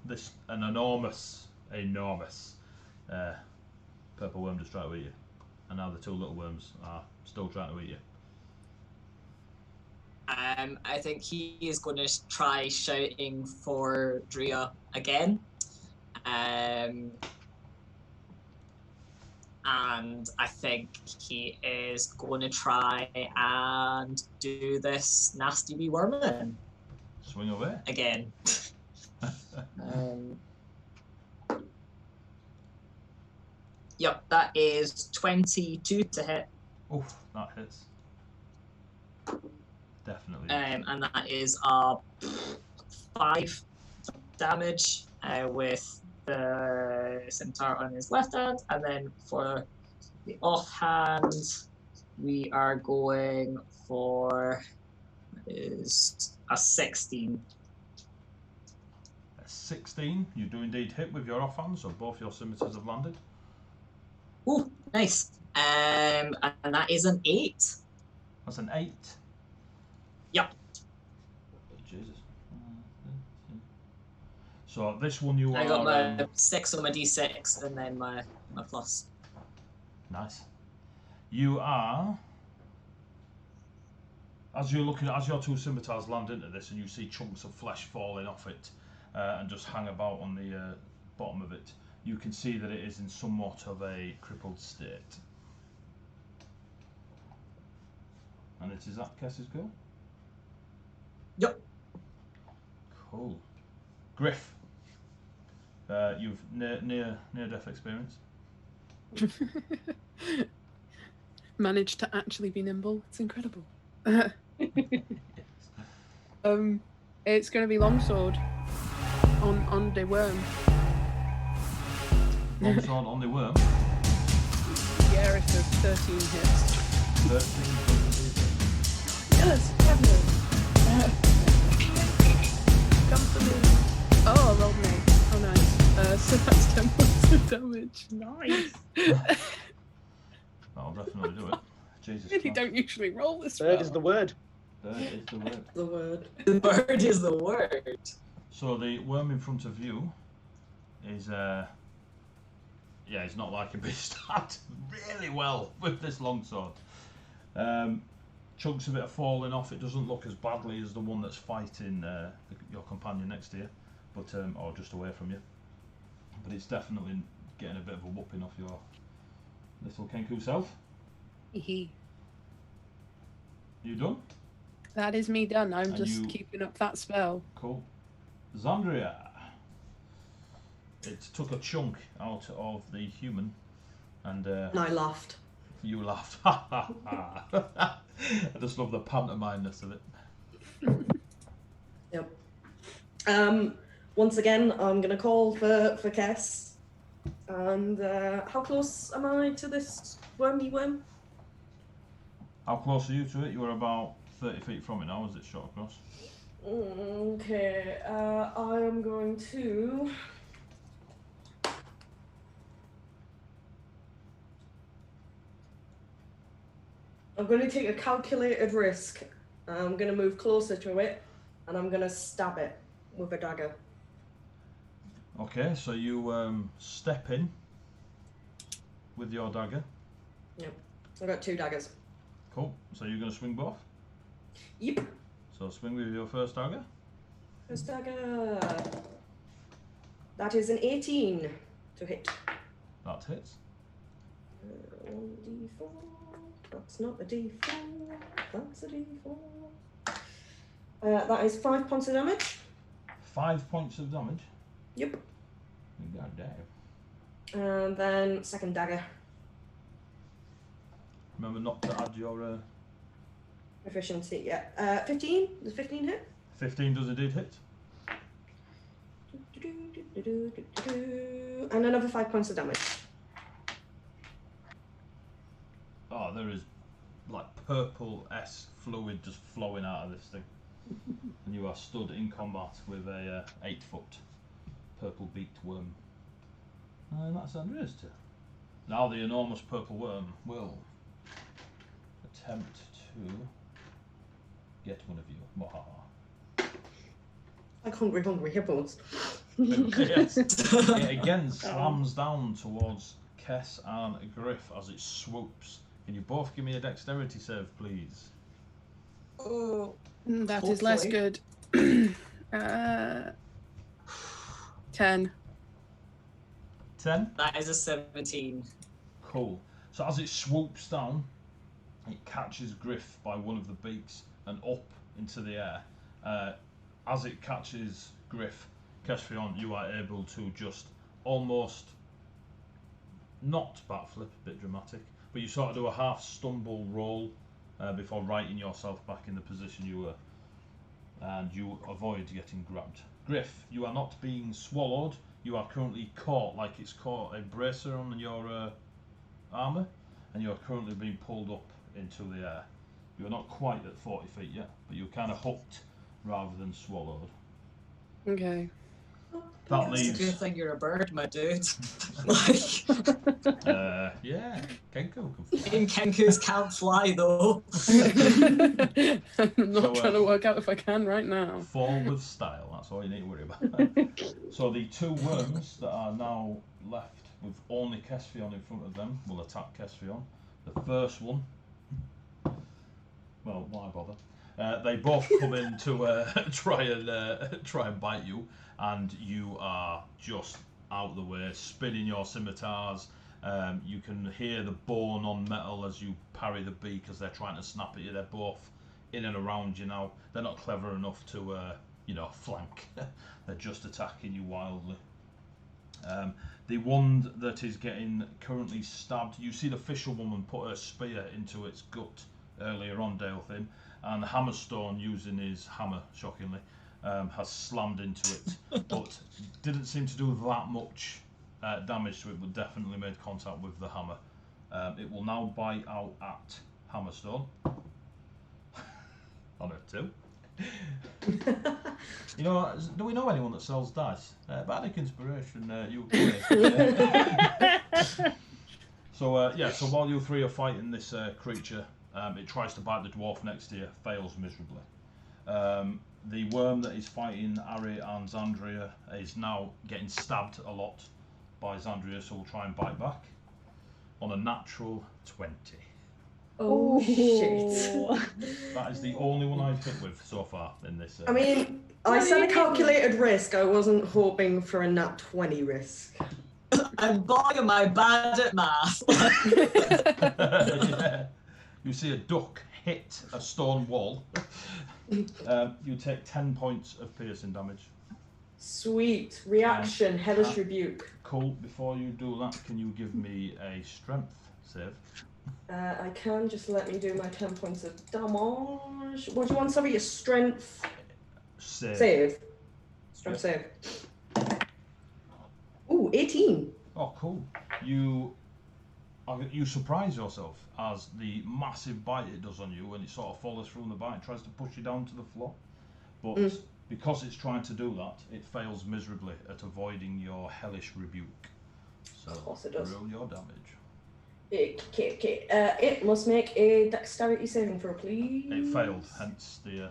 This an enormous purple worm just tried to eat you, and now the two little worms are still trying to eat you. I think he is going to try shouting for Drea again. And I think he is going to try and do this nasty wee worm Swing away. again. Yep, that is 22 to hit. Oof, that hits. Definitely. And that is 5 damage with the scimitar on his left hand, and then for the offhand, we are going for is a 16. A 16. You do indeed hit with your offhand, so both your scimitars have landed. Ooh, nice. And that is an 8. That's an 8. Yep. Jesus. So this one you I are. got my 6 on my d6 and then my plus. Nice. You are. As you're looking, as your two scimitars land into this, and you see chunks of flesh falling off it, and just hang about on the bottom of it, you can see that it is in somewhat of a crippled state. And it is that Kess's go? Yep. Cool. Griff, you've near death experience. Managed to actually be nimble. It's incredible. It's going to be longsword on the worm. Longsword on the worm. Yeah, if the 13 hits. 13. Yes, definitely. damage. Nice. That'll definitely do it. Jesus Really Christ. don't usually roll this Bird well. is the word. There is the word. The word. The bird is the word. So the worm in front of you is, yeah, he's not like a bit stabbed really well with this longsword. Chunks of it are falling off. It doesn't look as badly as the one that's fighting your companion next to you, but or just away from you. But it's definitely getting a bit of a whooping off your little Kenku self. Hee. You done? That is me done. I'm And just you- keeping up that spell. Cool. Zandria. It took a chunk out of the human, and And I laughed. you laughed. Ha ha ha. I just love the pantomime-ness of it. Yep. Once again, I'm gonna call for Kess. And how close am I to this wormy worm? How close are you to it? You were about 30 feet from it now as it shot across. Okay, I am going to. I'm going to take a calculated risk. I'm going to move closer to it, and I'm going to stab it with a dagger. Okay, so you step in with your dagger. Yep. I've got 2 daggers. Cool. So you're going to swing both? Yep. So swing with your first dagger. First dagger. That is an 18 to hit. That hits. 1d4. That's not a d4. That's a d4. That is 5 points of damage. 5 points of damage. Yep. God damn. And then second dagger. Remember not to add your... Efficiency, yeah. 15? Does 15 hit? 15 does indeed hit. And another 5 points of damage. Oh, there is like purple-esque fluid just flowing out of this thing. And you are stood in combat with a 8-foot purple-beaked worm. And that's Andrea's turn. Now the enormous purple worm will attempt to get one of you. Mwahaha. Like hungry hippos. Yes. It again slams down towards Kess and Griff as it swoops. Can you both give me a dexterity save, please? Oh, That is less Hopefully. good. 10. 10? that is a 17. Cool. So as it swoops down, it catches Griff by one of the beaks and up into the air. As it catches Griff, Kesfion, you are able to just almost not backflip, a bit dramatic, but you sort of do a half stumble roll before righting yourself back in the position you were, and you avoid getting grabbed. Griff, you are not being swallowed. You are currently caught, like it's caught a bracer on your armour, and you are currently being pulled up into the air. You are not quite at 40 feet yet, but you're kind of hooked rather than swallowed. Okay. That It's a good leaves... thing you're a bird, my dude. Like, yeah, Kenku can fly. in Kenkus can't fly though. I'm not So, trying to work out if I can right now. Fall with style, that's all you need to worry about. So the 2 worms that are now left with only Kesfion in front of them will attack Kesfion. The first one, well, why bother? They both come in to try and bite you, and you are just out of the way, spinning your scimitars. You can hear the bone on metal as you parry the beak as they're trying to snap at you. They're both in and around you now. They're not clever enough to, flank. They're just attacking you wildly. The one that is getting currently stabbed, you see the fisherwoman put her spear into its gut earlier on, Dalethin, and Hammerstone, using his hammer, shockingly, has slammed into it, but didn't seem to do that much damage to it, but definitely made contact with the hammer. It will now bite out at Hammerstone. On a 2. You know, do we know anyone that sells dice? Bardic Inspiration, you. So yeah, so while you three are fighting this creature, it tries to bite the dwarf next to you, fails miserably. The worm that is fighting Ari and Xandria is now getting stabbed a lot by Xandria, so we'll try and bite back on a natural 20. Oh shit. That is the only one I've hit with so far in this. I mean, I said a calculated risk. I wasn't hoping for a nat 20 risk. And boy, am I bad at math. Yeah. You see a duck hit a stone wall. You take 10 points of piercing damage. Sweet. Reaction, hellish rebuke. Cool. Before you do that, can you give me a strength save? I can, just let me do my 10 points of damage. What do you want? Sorry, your strength save. Strength save. Ooh, 18. Oh, cool. You surprise yourself as the massive bite it does on you, and it sort of follows through the bite, tries to push you down to the floor. But because it's trying to do that, it fails miserably at avoiding your hellish rebuke. So Of course it does. roll your damage. Okay. It must make a dexterity saving throw, please. It failed, hence the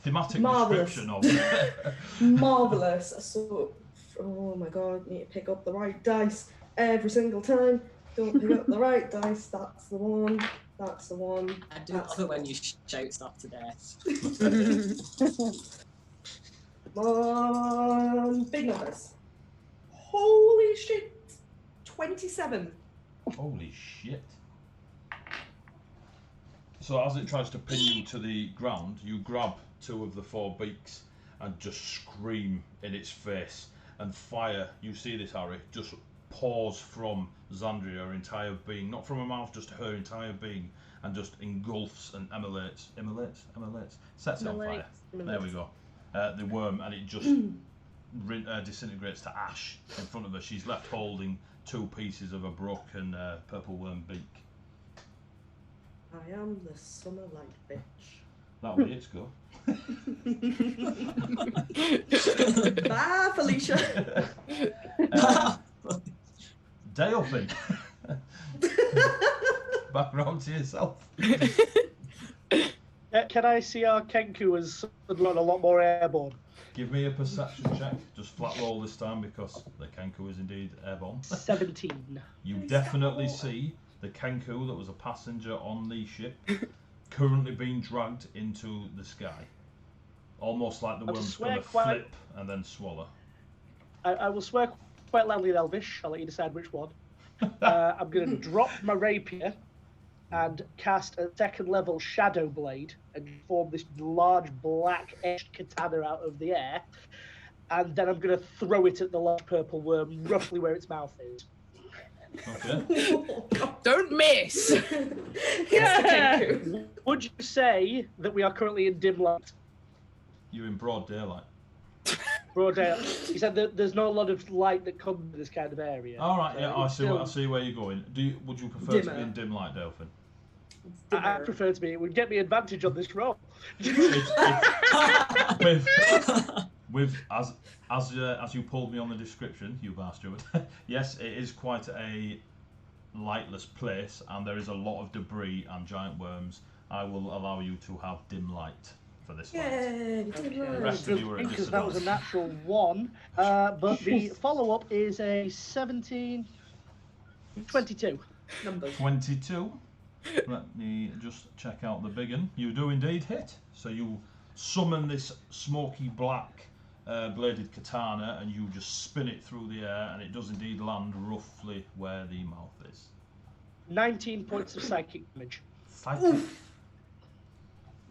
thematic Marvellous. description of it. Marvellous. So, oh my god, need to pick up the right dice every single time. Don't pick up the right dice. That's the one. That's the one. I do love it when you shout stuff to death. Big numbers. Holy shit. 27. Holy shit. So as it tries to pin you to the ground, you grab 2 of the 4 beaks and just scream in its face, and fire, you see this, Harry, just pours from Xandria, her entire being, not from her mouth, just her entire being, and just engulfs and sets it on fire. There we go. The worm, and it just disintegrates to ash in front of her. She's left holding 2 pieces of a broken purple worm beak. I am the summer light bitch. That'll be its go. Bye, Felicia. Dalefin. Back round to yourself. Can I see our Kenku has run a lot more airborne? Give me a perception check. Just flat roll this time because the Kenku is indeed airborne. 17. You definitely see the Kenku that was a passenger on the ship currently being dragged into the sky. Almost like the worm's going to flip and then swallow. I will swear quite loudly in Elvish. I'll let you decide which one. I'm going to drop my rapier and cast a 2nd level Shadow Blade and form this large black edged katana out of the air. And then I'm going to throw it at the large purple worm roughly where its mouth is. Okay. Don't miss! Yeah. Would you say that we are currently in dim light? You're in broad daylight. Broad daylight. He said that there's not a lot of light that comes to this kind of area. All right, So yeah, I it's see. still- I see where you're going. Would you prefer to be Dimmer. in dim light, Delphin? I prefer to be. It would get me advantage on this roll. With as you pulled me on the description, you bastard. Yes, it is quite a lightless place, and there is a lot of debris and giant worms. I will allow you to have dim light for this fight. Yay, The rest of you are at Because that was a disadvantage. natural 1, but the follow-up is a 17, 22. numbers. 22. Let me just check out the big one. You do indeed hit. So you summon this smoky black bladed katana and you just spin it through the air, and it does indeed land roughly where the mouth is. 19 points of psychic damage. Psychic.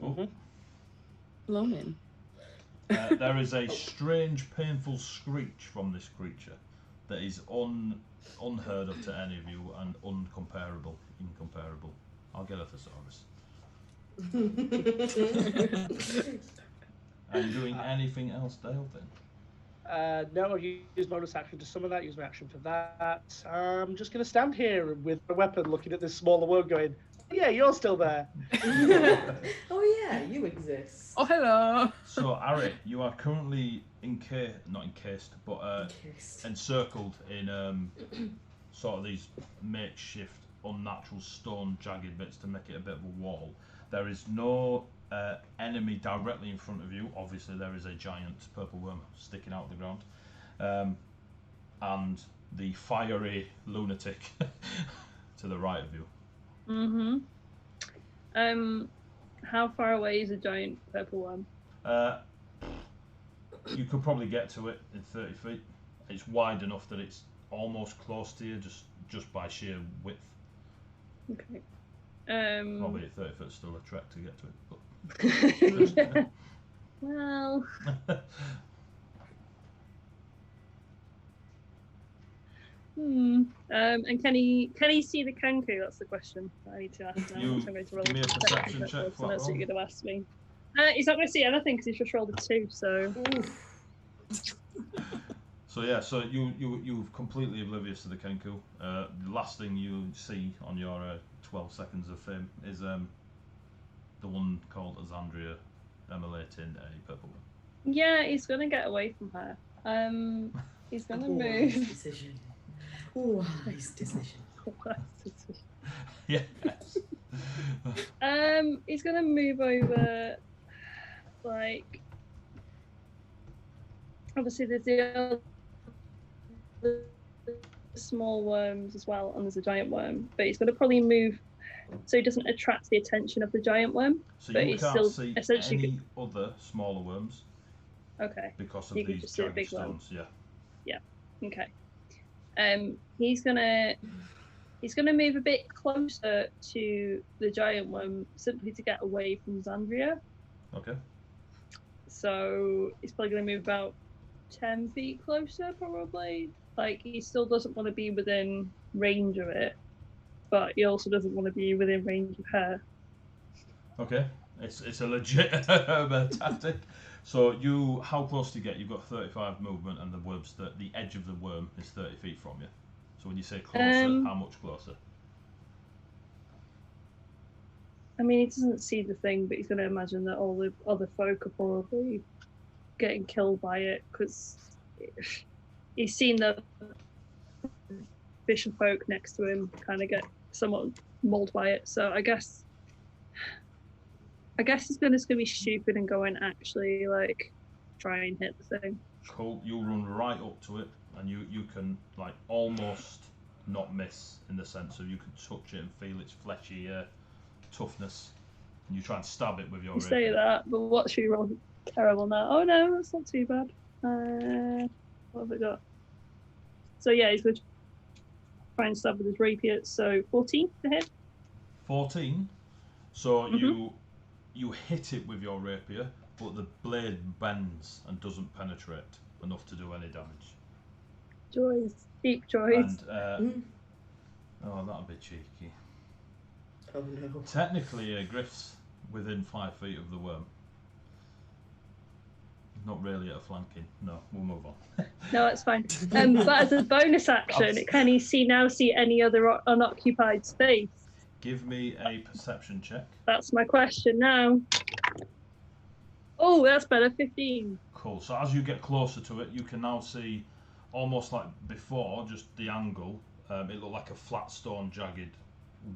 Oh. Blooming. There is a strange, painful screech from this creature that is unheard of to any of you and incomparable. I'll get a thesaurus. Are you doing anything else, Dale, then? No, I've used bonus action to summon that, use my action for that. I'm just going to stand here with my weapon looking at this smaller world going, Yeah, you're still there. Oh yeah, you exist. Oh, hello. So, Ari, you are currently not encased, but Encased. encircled in sort of these makeshift, unnatural stone jagged bits to make it a bit of a wall. There is no enemy directly in front of you. Obviously, there is a giant purple worm sticking out of the ground, and the fiery lunatic to the right of you. Mm-hmm. How far away is a giant purple worm? You could probably get to it in 30 feet. It's wide enough that it's almost close to you, just by sheer width. Okay. Probably at 30 foot still a trek to get to it. But Well. And can he see the Kenku? That's the question I need to ask now. You I'm going to roll give me a perception check. So that's what roll. you're going to ask me. He's not going to see anything because he's just rolled a 2. So. So yeah, so you're completely oblivious to the Kenku. The last thing you see on your 12 seconds of fame is the one called Azandria emulating a purple one. Yeah, he's going to get away from her. He's going to move. Decision. Wise decision. Yeah. He's going to move over, like. Obviously, there's the other small worms as well, and there's a giant worm. But he's going to probably move so he doesn't attract the attention of the giant worm. So but you he's can't still see essentially any other smaller worms. Okay. Because of You can these just see a jagged big worm. stones. Yeah. Yeah. Okay. He's gonna move a bit closer to the giant worm simply to get away from Zandria. Okay. So he's probably gonna move about 10 feet closer, probably. Like, he still doesn't want to be within range of it, but he also doesn't want to be within range of her. Okay. It's a legit tactic. So how close do you get? You've got 35 movement, and the edge of the worm is 30 feet from you. So when you say closer, how much closer? I mean, he doesn't see the thing, but he's going to imagine that all the other folk are probably getting killed by it, because he's seen the fisher folk next to him kind of get somewhat mauled by it. So I guess he's going to be stupid and go and actually, like, try and hit the thing. Cool. You run right up to it, and you can, like, almost not miss, in the sense of you can touch it and feel its fleshy toughness, and you try and stab it with your You say that, but what's your roll? Terrible now. Oh no, that's not too bad. What have I got? So yeah, he's going to try and stab with his rapier. So 14 to hit. 14. So you hit it with your rapier, but the blade bends and doesn't penetrate enough to do any damage. Joys, deep joys. And oh, that'd be cheeky. Oh no. Technically, Griff's within 5 feet of the worm. Not really at a flanking. No, we'll move on. No, it's fine. But as a bonus action, can he see any other unoccupied space? Give me a perception check. That's my question now. Oh, that's better. 15. Cool. So as you get closer to it, you can now see, almost like before, just the angle. It looked like a flat stone jagged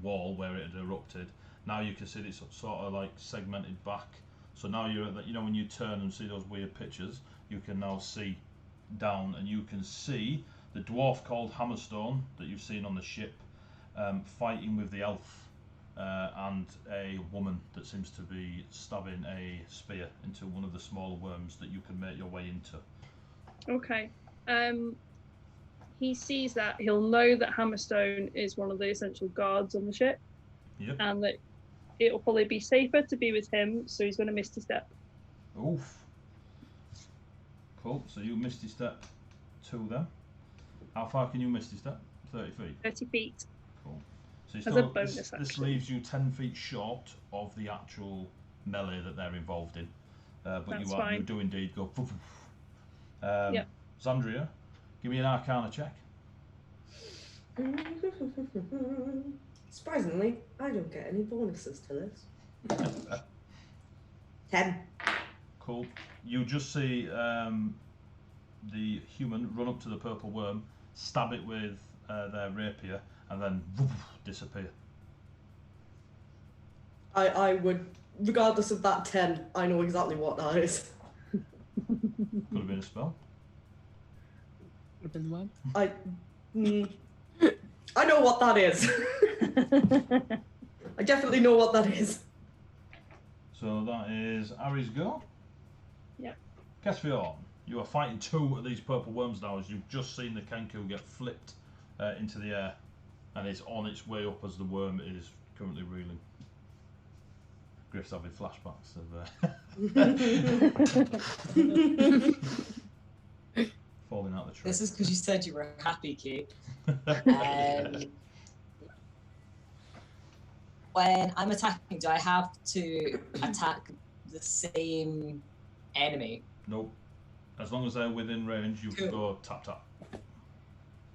wall where it had erupted. Now you can see it's sort of like segmented back. So now you're at the, when you turn and see those weird pictures, you can now see down, and you can see the dwarf called Hammerstone that you've seen on the ship, fighting with the elf, and a woman that seems to be stabbing a spear into one of the smaller worms that you can make your way into. Okay. He sees that. He'll know that Hammerstone is one of the essential guards on the ship. Yep. And that it'll probably be safer to be with him, so he's going to Misty Step. Oof. Cool. So you Misty Step to them. How far can you Misty Step? 30 feet? 30 feet. Cool. So As a bonus this action. leaves you 10 feet short of the actual melee that they're involved in. But That's you fine. do indeed go. Yep. Zandria, give me an Arcana check. Surprisingly, I don't get any bonuses to this. 10. Cool. You just see the human run up to the purple worm, stab it with their rapier, and then disappear. I would, regardless of that 10, I know exactly what that is. Could have been a spell. Would have been the one. I know what that is. I definitely know what that is. So that is Ari's go. Yep. Kesvion, you are fighting 2 of these purple worms now as you've just seen the Kenku get flipped into the air, and it's on its way up as the worm is currently reeling. Griff's having flashbacks of falling out the tree. This is because you said you were happy, Kate. When I'm attacking, do I have to attack the same enemy? Nope. As long as they're within range, you can go tap tap.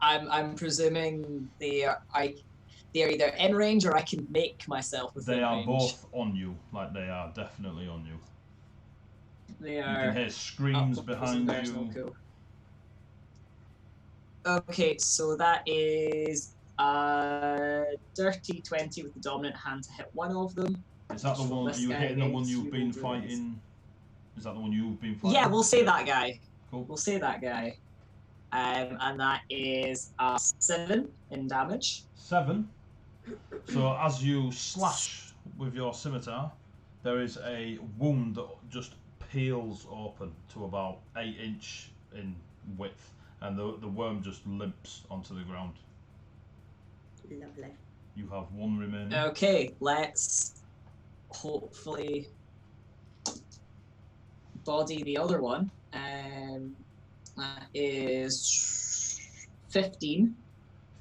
I'm presuming they are either in range or I can make myself within They are range. both on you, like they are definitely on you. They You are. can hear screams up, behind there's no you. cool. Okay, so that is dirty 20 with the dominant hand to hit one of them. Is that the one? Are you hitting the one you've been fighting? Is that the one you've been fighting? Yeah, we'll say that guy. Cool. We'll say that guy. And that is 7 in damage. 7. So as you slash with your scimitar, there is a wound that just peels open to about 8 inch in width, and the worm just limps onto the ground. Lovely. You have 1 remaining. Okay, let's hopefully body the other one. That is 15.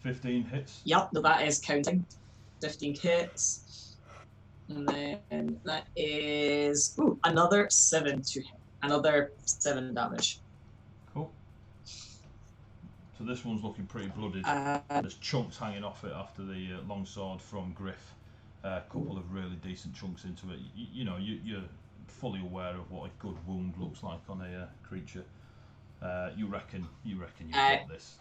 15 hits. Yep, no, that is counting. 15 hits. And then that is another 7 to hit. Another 7 damage. Cool. So this one's looking pretty blooded. There's chunks hanging off it after the long sword from Griff. A couple of really decent chunks into it. You know, you're fully aware of what a good wound looks like on a creature. You reckon you've got this.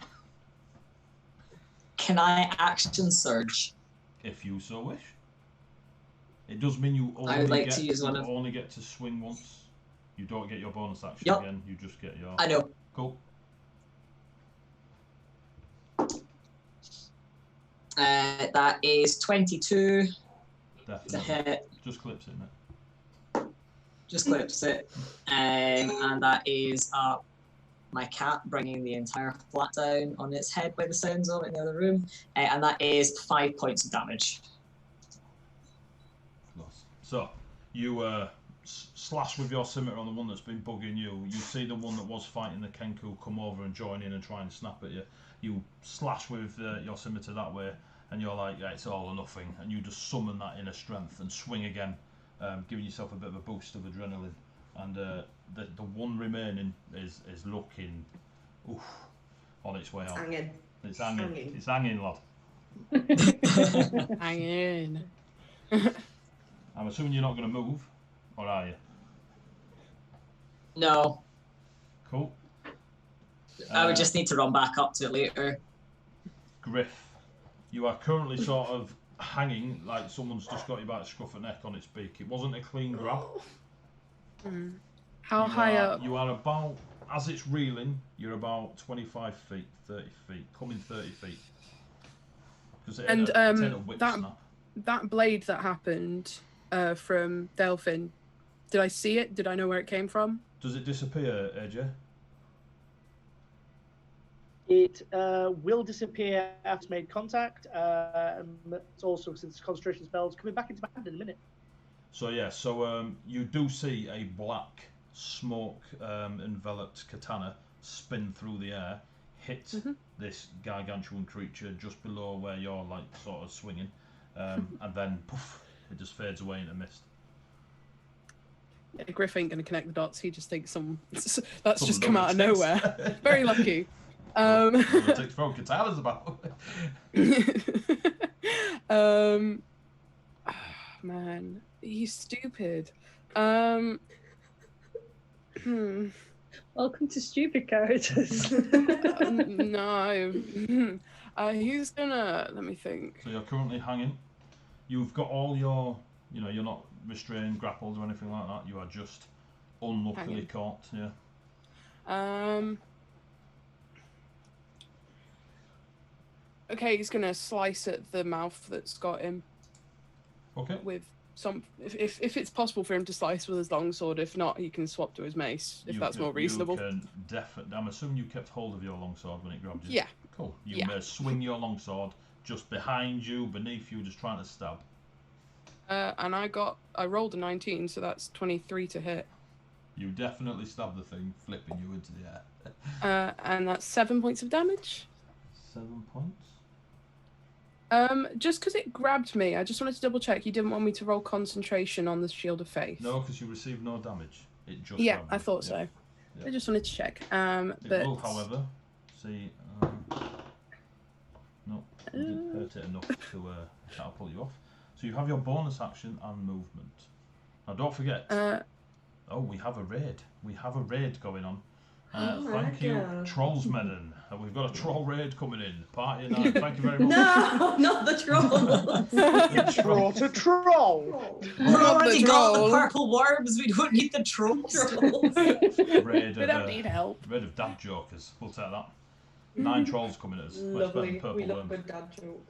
Can I action surge? If you so wish. It does mean you only, I would like to use one of... only get to swing once. You don't get your bonus action Yep. again. You just get your... I know. Cool. That is 22 Definitely. to hit. Just clips it, mate. Just clips it. And that is my cat bringing the entire flat down on its head by the sounds of it in the other room. And that is 5 points of damage. So, you slash with your scimitar on the one that's been bugging you. You see the one that was fighting the Kenku come over and join in and try and snap at you. You slash with your scimitar that way, and you're like, yeah, it's all or nothing. And you just summon that inner strength and swing again, giving yourself a bit of a boost of adrenaline. And the one remaining is looking on its way out. Hanging. It's hanging. It's hanging, lad. Hanging. I'm assuming you're not going to move, or are you? No. Cool. I would just need to run back up to it later. Griff, you are currently sort of hanging like someone's just got you by the scruff of the neck on its beak. It wasn't a clean grab. How high up? You are about, as it's reeling, you're about 25 feet, 30 feet, coming 30 feet. And that that blade that happened from Delphin, did I see it? Did I know where it came from? Does it disappear, AJ? It will disappear after made contact. It's also, since concentration spells, coming back into my hand in a minute. So yeah, you do see a black smoke enveloped katana spin through the air, hit this gargantuan creature just below where you're like sort of swinging, and then poof, it just fades away into mist. Yeah, Griff ain't going to connect the dots. He just thinks that's just come out of nowhere. Very lucky. Throwing katanas about. Man, he's stupid. Welcome to stupid characters. No. He's gonna. Let me think. So you're currently hanging. You've got all your, you're not restrained, grappled, or anything like that. You are just unluckily Hanging. caught. Yeah. Okay, he's gonna slice at the mouth that's got him Okay. with some. If it's possible for him to slice with his longsword, if not, he can swap to his mace. If that's more reasonable. You can I'm assuming you kept hold of your longsword when it grabbed you. Yeah. Cool. You may swing your longsword just behind you, beneath you, just trying to stab. And I rolled a 19, so that's 23 to hit. You definitely stab the thing, flipping you into the air. And that's 7 points of damage. 7 points. Just because it grabbed me, I just wanted to double check. You didn't want me to roll concentration on the Shield of Faith. No, because you received no damage. It just yeah, grabbed you. I thought so. Yeah. I just wanted to check. It but will, however, see. No, you didn't hurt it enough to catapult you off. So you have your bonus action and movement. Now, don't forget. Oh, we have a raid. We have a raid going on. Thank you, Trollsmedden. We've got a troll raid coming in. Party night. Thank you very much. No, not the troll. Troll to troll. We've already got the purple worms. We don't need the trolls. Raid we don't need help. Raid of dad jokers. We'll take that. 9 trolls coming at us. Lovely. Purple We love worms. a dad joke.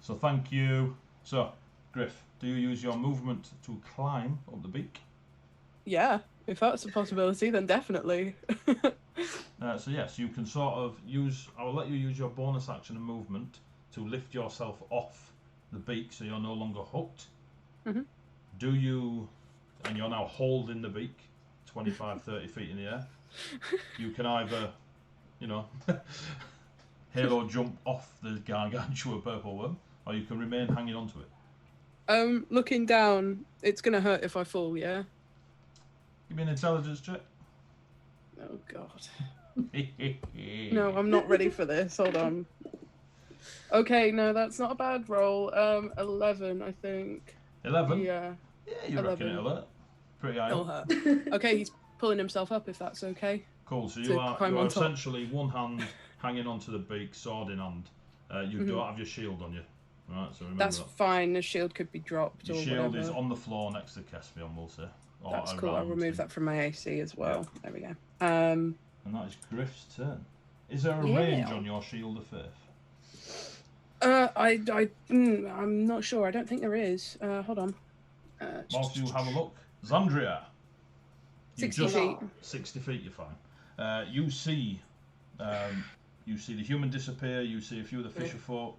So thank you. So, Griff, do you use your movement to climb up the beak? Yeah, if that's a possibility, then definitely. So yes, you can sort of use. I will let you use your bonus action and movement to lift yourself off the beak, so you're no longer hooked. Mm-hmm. Do you? And you're now holding the beak, 25, 30 feet in the air. You can either, halo jump off the gargantua purple worm, or you can remain hanging onto it. Looking down, it's gonna hurt if I fall. Yeah. Give me an intelligence check. Oh God. No, I'm not ready for this. Hold on. Okay, no, that's not a bad roll. 11, I think. 11? Yeah. Yeah, you reckon it'll hurt. Pretty high It'll up. hurt. Okay, he's pulling himself up, if that's okay. Cool, so To you are climb on top. essentially one hand hanging onto the beak, sword in hand. You don't have your shield on you. Right, so remember That's that. fine, the shield could be dropped Your or shield whatever. is on the floor next to Kespion, we'll say. Or That's cool, I'll around remove him. that from my AC as well. There we go. And that is Griff's turn. Is there a Yeah. range on your Shield of Faith? I'm not sure. I don't think there is. Hold on. Whilst you have a look, Zandria. 60 feet. 60 feet, you're fine. You see the human disappear. You see a few of the fisher folk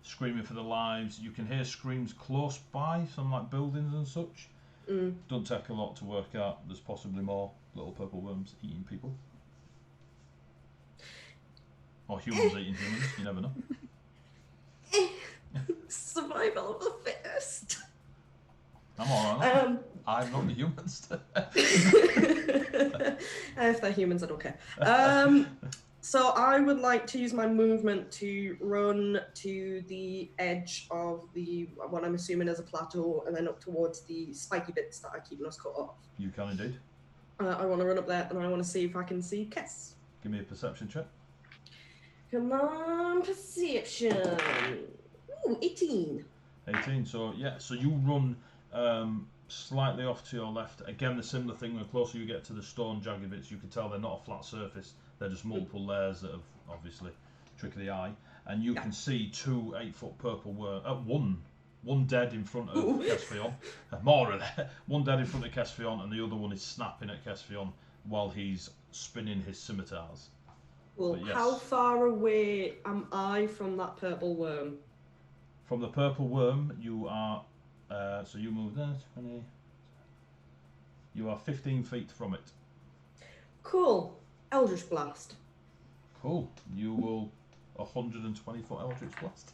screaming for their lives. You can hear screams close by, some like buildings and such. Don't take a lot to work out. There's possibly more little purple worms eating people. Or humans eating humans, you never know. Survival of the fittest. I'm alright. I'm not the humans. If they're humans, I don't care. So I would like to use my movement to run to the edge of what I'm assuming is a plateau, and then up towards the spiky bits that are keeping us cut off. You can indeed. I want to run up there, and I want to see if I can see Kess. Give me a perception check. Come on, perception. Ooh, 18. 18. So yeah, so you run slightly off to your left. Again, the similar thing. The closer you get to the stone jagged bits, you can tell they're not a flat surface. They're just multiple layers that have obviously trick of the eye. And you can see 2 8-foot purple worms. One dead in front of Kespion. More of that. One dead in front of Kespion, and the other one is snapping at Kespion while he's spinning his scimitars. Well, yes. How far away am I from that purple worm? From the purple worm, you are. So you move there, 20. You are 15 feet from it. Cool. Eldritch Blast. Cool. You will 120 foot Eldritch Blast.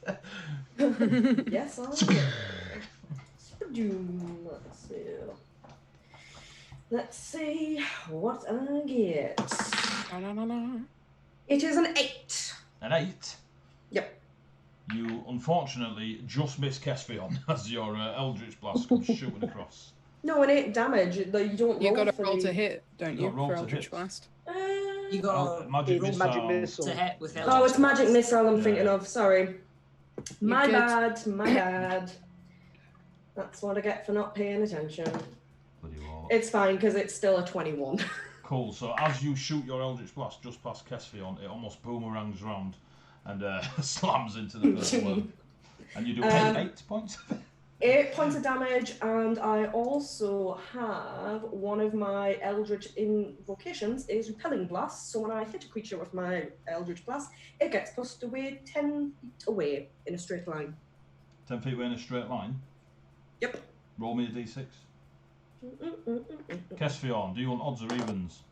Yes, I will. Let's see what I get. It is an 8. An 8. Yep. You unfortunately just miss Kespion as your Eldritch Blast comes shooting across. No, it ain't damage. You don't roll You got to for roll the... to hit, don't You you, got roll for to Eldritch hit. Blast? You got It's magic missile. to hit with Yeah. Eldritch Oh, it's magic Blast. missile I'm Yeah. thinking of. Sorry. My good. bad. My bad. That's what I get for not paying attention. Bloody well. It's fine because it's still a 21. Cool. So as you shoot your Eldritch Blast just past Kespion, it almost boomerangs round and slams into the first one. And you do 8 points of it. 8 points of damage, and I also have one of my Eldritch invocations is Repelling Blast. So when I hit a creature with my Eldritch Blast, it gets pushed away 10 feet away in a straight line. 10 feet away in a straight line. Yep. Roll me a d6. Kespion, do you want odds or evens?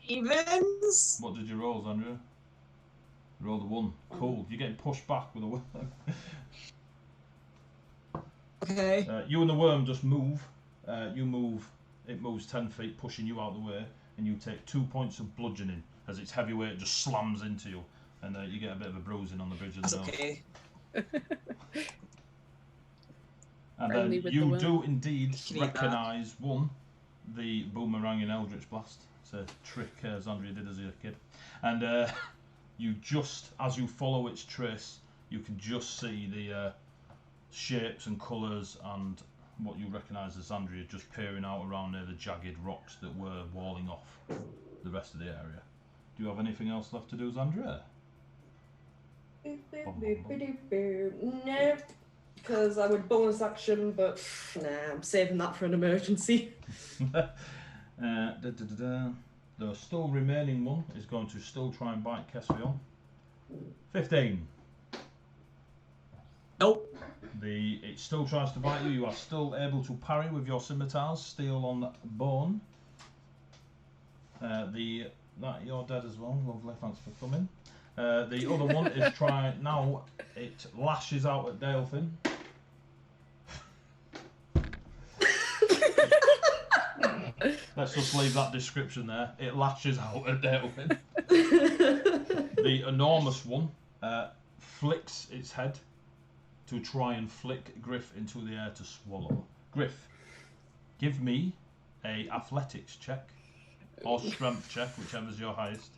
Evens? What did you roll, Zandria? You rolled a 1. Cool. You're getting pushed back with a worm. Okay. You and the worm just move. You move. It moves 10 feet, pushing you out the way, and you take 2 points of bludgeoning as its heavy weight just slams into you, and you get a bit of a bruising on the bridge of the nose. That's okay. And Friendly then with you the do indeed Can you eat that? recognise the boomerang in Eldritch Blast. It's a trick Zandria did as a kid, and you just, as you follow its trace, you can just see the shapes and colours and what you recognise as Zandria just peering out around near the jagged rocks that were walling off the rest of the area. Do you have anything else left to do, Zandria? No, because I would bonus action, but nah, I'm saving that for an emergency. The still remaining one is going to still try and bite Kespion. 15. Nope. It still tries to bite you. You are still able to parry with your scimitars. Steel on bone. You're dead as well. Lovely, thanks for coming. The other one is trying now. It lashes out at Dalefin. Let's just leave that description there. It lashes out at Dalefin. The enormous one flicks its head to try and flick Griff into the air to swallow. Griff, give me a athletics check or strength check, whichever's your highest.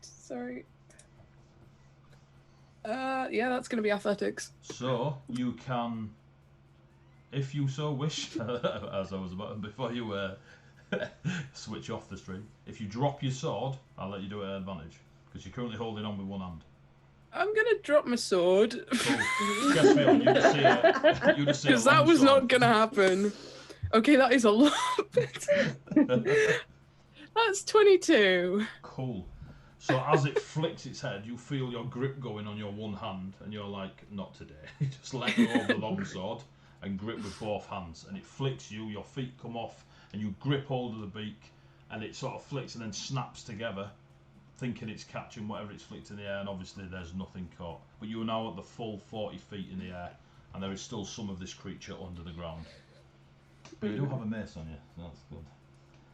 Sorry. Yeah, that's going to be athletics. So you can, if you so wish, as I was about before you switch off the stream. If you drop your sword, I'll let you do it at advantage because you're currently holding on with one hand. I'm going to drop my sword. Cool. Guess me on, you just see a Because that was not going to happen. Okay, that is a lot better. That's 22. Cool. So as it flicks its head, you feel your grip going on your one hand, and you're like, not today. You just let go of the long sword and grip with both hands, and it flicks you, your feet come off, and you grip hold of the beak, and it sort of flicks and then snaps together, thinking it's catching whatever it's flicked in the air, and obviously there's nothing caught. But you are now at the full 40 feet in the air, and there is still some of this creature under the ground. But you do have a mace on you, so that's good.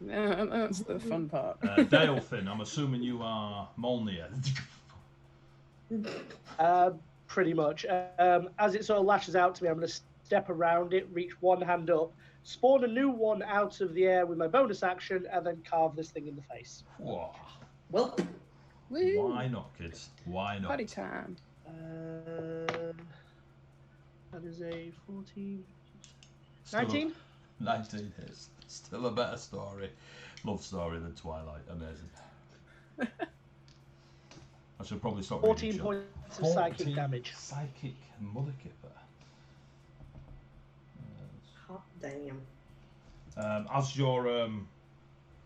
Yeah, that's the fun part. Dalefin, I'm assuming you are Molnir. Pretty much. As it sort of lashes out to me, I'm going to step around it, reach one hand up, spawn a new one out of the air with my bonus action, and then carve this thing in the face. Whoa. Well, Woo. Why not, kids? Why not? Party time. That is a 14... 19? 19 hits. Still a better story. Love story than Twilight. Amazing. I should probably stop 14 reading. points of psychic damage. Psychic mother kipper. hot damn. As your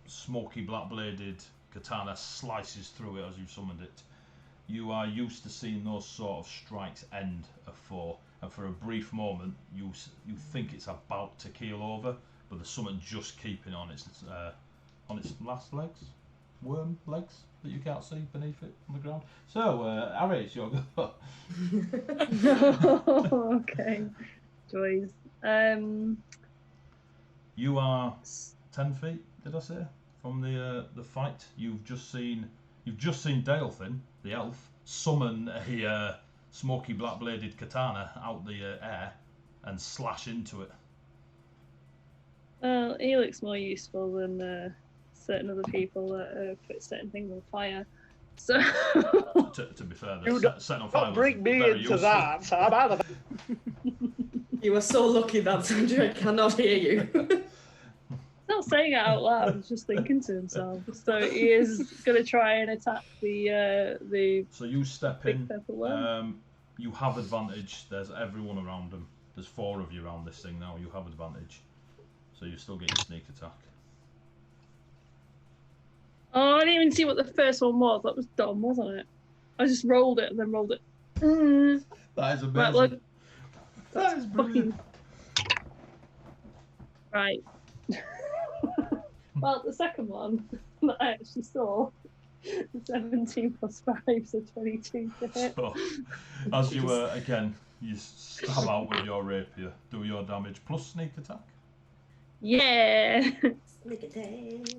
smoky black-bladed katana slices through it as you summoned it, you are used to seeing those sort of strikes end a foe, and for a brief moment you think it's about to keel over, but there's something just keeping on its last legs, worm legs that you can't see beneath it on the ground. So, Harry, it's your go. Okay, joys. You are 10 feet, did I say? from the fight. You've just seen Dalefin, the elf, summon a smoky black bladed katana out the air and slash into it. Well, he looks more useful than certain other people that put certain things on fire. So. To be fair, You setting on fire Don't bring was me very into useful. that. I'm out of You are so lucky that Sandra cannot hear you. He's not saying it out loud, he's just thinking to himself. So he is going to try and attack the So you step big in. purple worm. You have advantage. There's everyone around them. There's 4 of you around this thing now. You have advantage. So you still get your sneak attack. Oh, I didn't even see what the first one was. That was dumb, wasn't it? I just rolled it and then rolled it. That is amazing. Right, look. That is brilliant. Right. Well, the second one that I actually saw, 17 plus 5, so 22 to hit. So, as you again, you stab out with your rapier, do your damage plus sneak attack. Yeah. Sneak attack.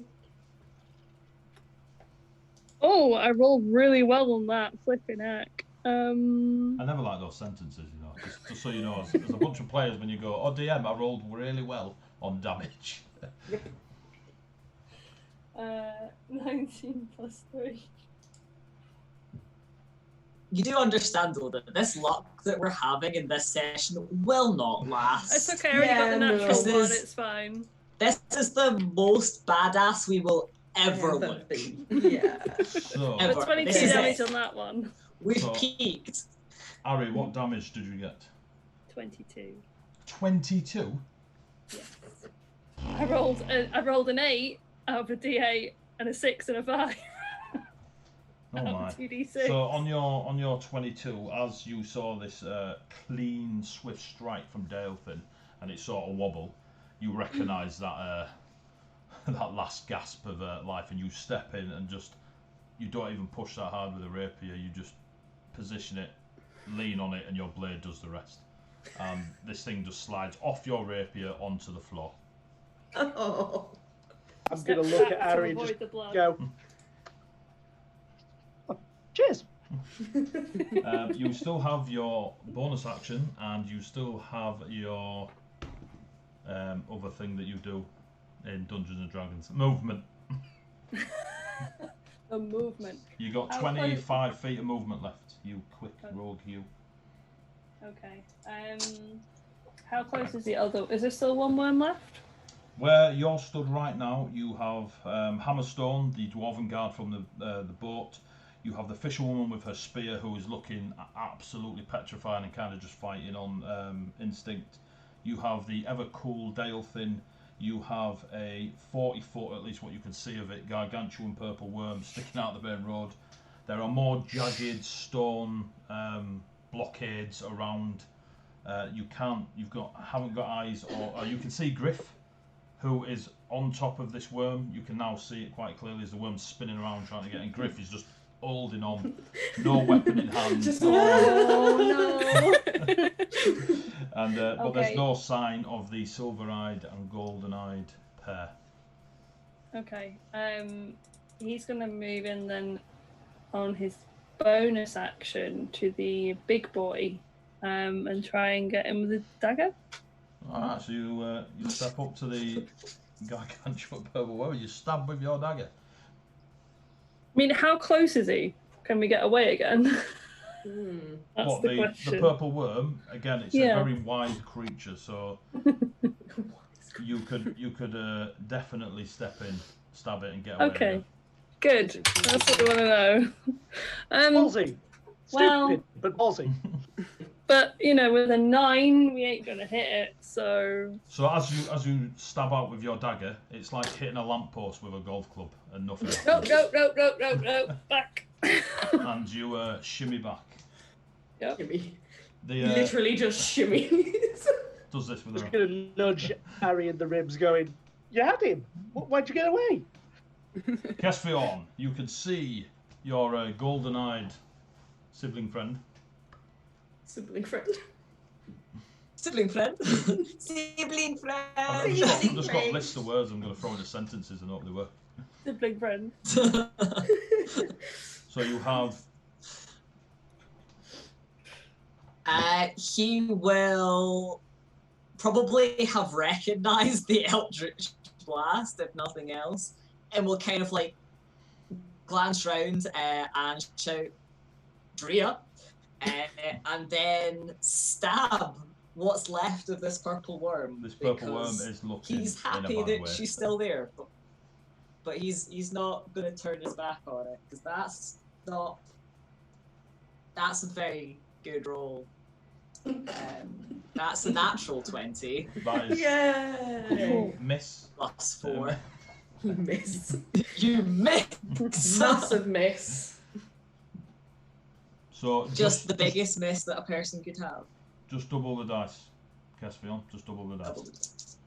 Oh, I rolled really well on that flipping heck. I never like those sentences, you know. Just so you know, there's a bunch of players when you go, "Oh, DM, I rolled really well on damage." 19 plus 3. You do understand though that this luck that we're having in this session will not last. It's okay, I already got the Yeah, no. natural This one, is- it's fine. This is the most badass we will ever look. Yeah. So, Ever. But 22 This is damage it. on that one. We've So- peaked. Ari, what damage did you get? 22. 22. I rolled an 8 out of a D8 and a 6 and a 5. Oh out my. of 2D6. So on your 22, as you saw this clean, swift strike from Dalefin, and it sort of wobble, you recognise that that last gasp of life, and you step in and you don't even push that hard with a rapier. You just position it, lean on it, and your blade does the rest. This thing just slides off your rapier onto the floor. Oh. I'm Step going to look back at to Ari and avoid just the blood. go, cheers. You still have your bonus action, and you still have your other thing that you do in Dungeons and Dragons, movement. A movement. You got How 25 feet of movement left. You quick rogue, you. Okay. How close is the other? Is there still one worm left? Where you're stood right now, you have Hammerstone, the dwarven guard from the boat. You have the fisherwoman with her spear, who is looking absolutely petrified and kind of just fighting on instinct. You have the ever cool Dalefin. You have a 40-foot, at least what you can see of it, gargantuan purple worm sticking out the main road. There are more jagged stone blockades around. Haven't got eyes, or you can see Griff, who is on top of this worm. You can now see it quite clearly as the worm's spinning around trying to get in. Griff is just holding on, no weapon in hand. Just Oh no! And but Okay. there's no sign of the silver-eyed and golden-eyed pair. Okay. He's gonna move in then on his bonus action to the big boy, and try and get him with a dagger. Alright, so you step up to the gargantuan purple worm. You stab with your dagger. I mean, how close is he? Can we get away again? Hmm. That's What, the question. the purple worm? Again, it's Yeah. a very wide creature, so you could definitely step in, stab it, and get away. Okay. Again. Good. That's what we want to know. Ballsy. well- Stupid, but ballsy. But you know, with a 9, we ain't gonna hit it. So So as you stab out with your dagger, it's like hitting a lamppost with a golf club and nothing no, happens. no, back. And you shimmy back. Shimmy. The Literally just shimmy. does this with Just her. going to nudge Harry in the ribs, going, "You had him. Why'd you get away?" Kesfion, you can see your golden-eyed sibling friend. Sibling friend. Sibling friend. Sibling friend. I've just got a list of words I'm going to throw into sentences and hope they work. Sibling friend. So you have... He will probably have recognised the Eldritch Blast, if nothing else, and will kind of like glance round and shout, Drea, and then stab what's left of this purple worm. This purple worm is looking He's in a happy bad that way. she's still there, but he's not going to turn his back on it, because that's a very good roll. That's a natural 20. That is... Yeah. Miss. Plus 4. You miss. You miss! Massive miss. So Just the biggest miss that a person could have. Just double the dice. Caspian, just double the dice.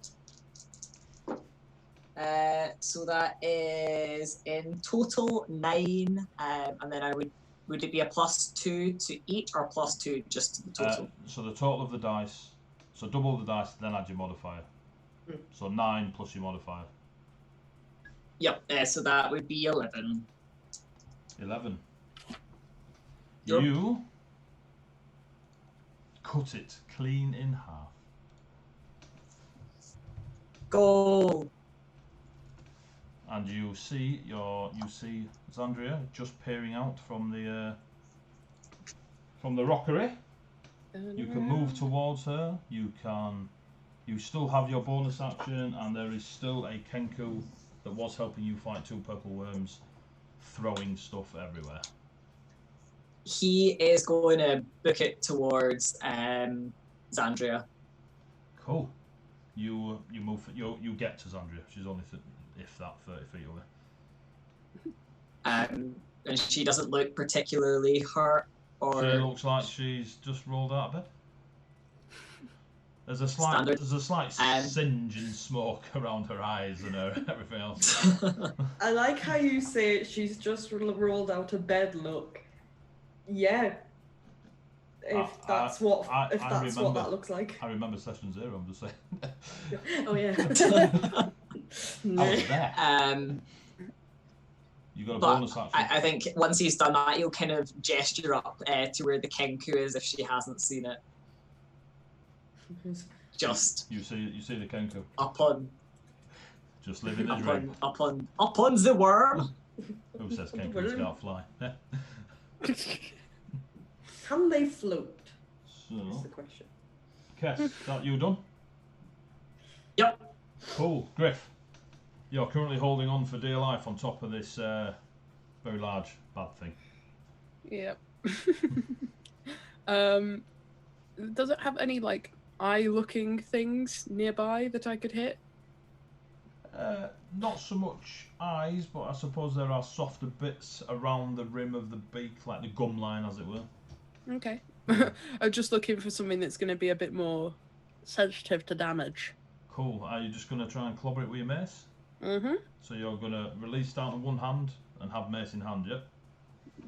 So that is in total 9, and then would it be a +2 to each or +2 just to the total? So the total of the dice, so double the dice, then add your modifier. So 9 plus your modifier. Yep, so that would be 11. 11. Yep. You cut it clean in half. Go! And you see Zandria just peering out from the rockery. You can move towards her. You still have your bonus action, and there is still a Kenku that was helping you fight 2 purple worms, throwing stuff everywhere. He is going to book it towards Zandria. Cool. You move. You get to Zandria. She's only if that 30 feet away. And she doesn't look particularly hurt, or she looks like she's just rolled out of bed. There's a slight singe and smoke around her eyes and everything else. I like how you say she's just rolled out of bed. Look, yeah. If that's what that looks like. I remember session 0. I'm just saying. Oh yeah. I was there. You got a bonus action. I think once he's done that, he'll kind of gesture up to where the Kenku is if she hasn't seen it. Just you see the Kenku up on. Just living the dream. Up on the worm. Who says Kenkus can't fly? Can they float? So, that's the question. Kess, that you done? Yep. Cool, Griff. You're currently holding on for dear life on top of this very large bad thing. Yep. Does it have any like eye-looking things nearby that I could hit? Not so much eyes, but I suppose there are softer bits around the rim of the beak, like the gum line, as it were. Okay. I'm just looking for something that's going to be a bit more sensitive to damage. Cool. Are you just going to try and clobber it with your mace? Mm-hmm. So you're going to release down to one hand and have mace in hand, yeah?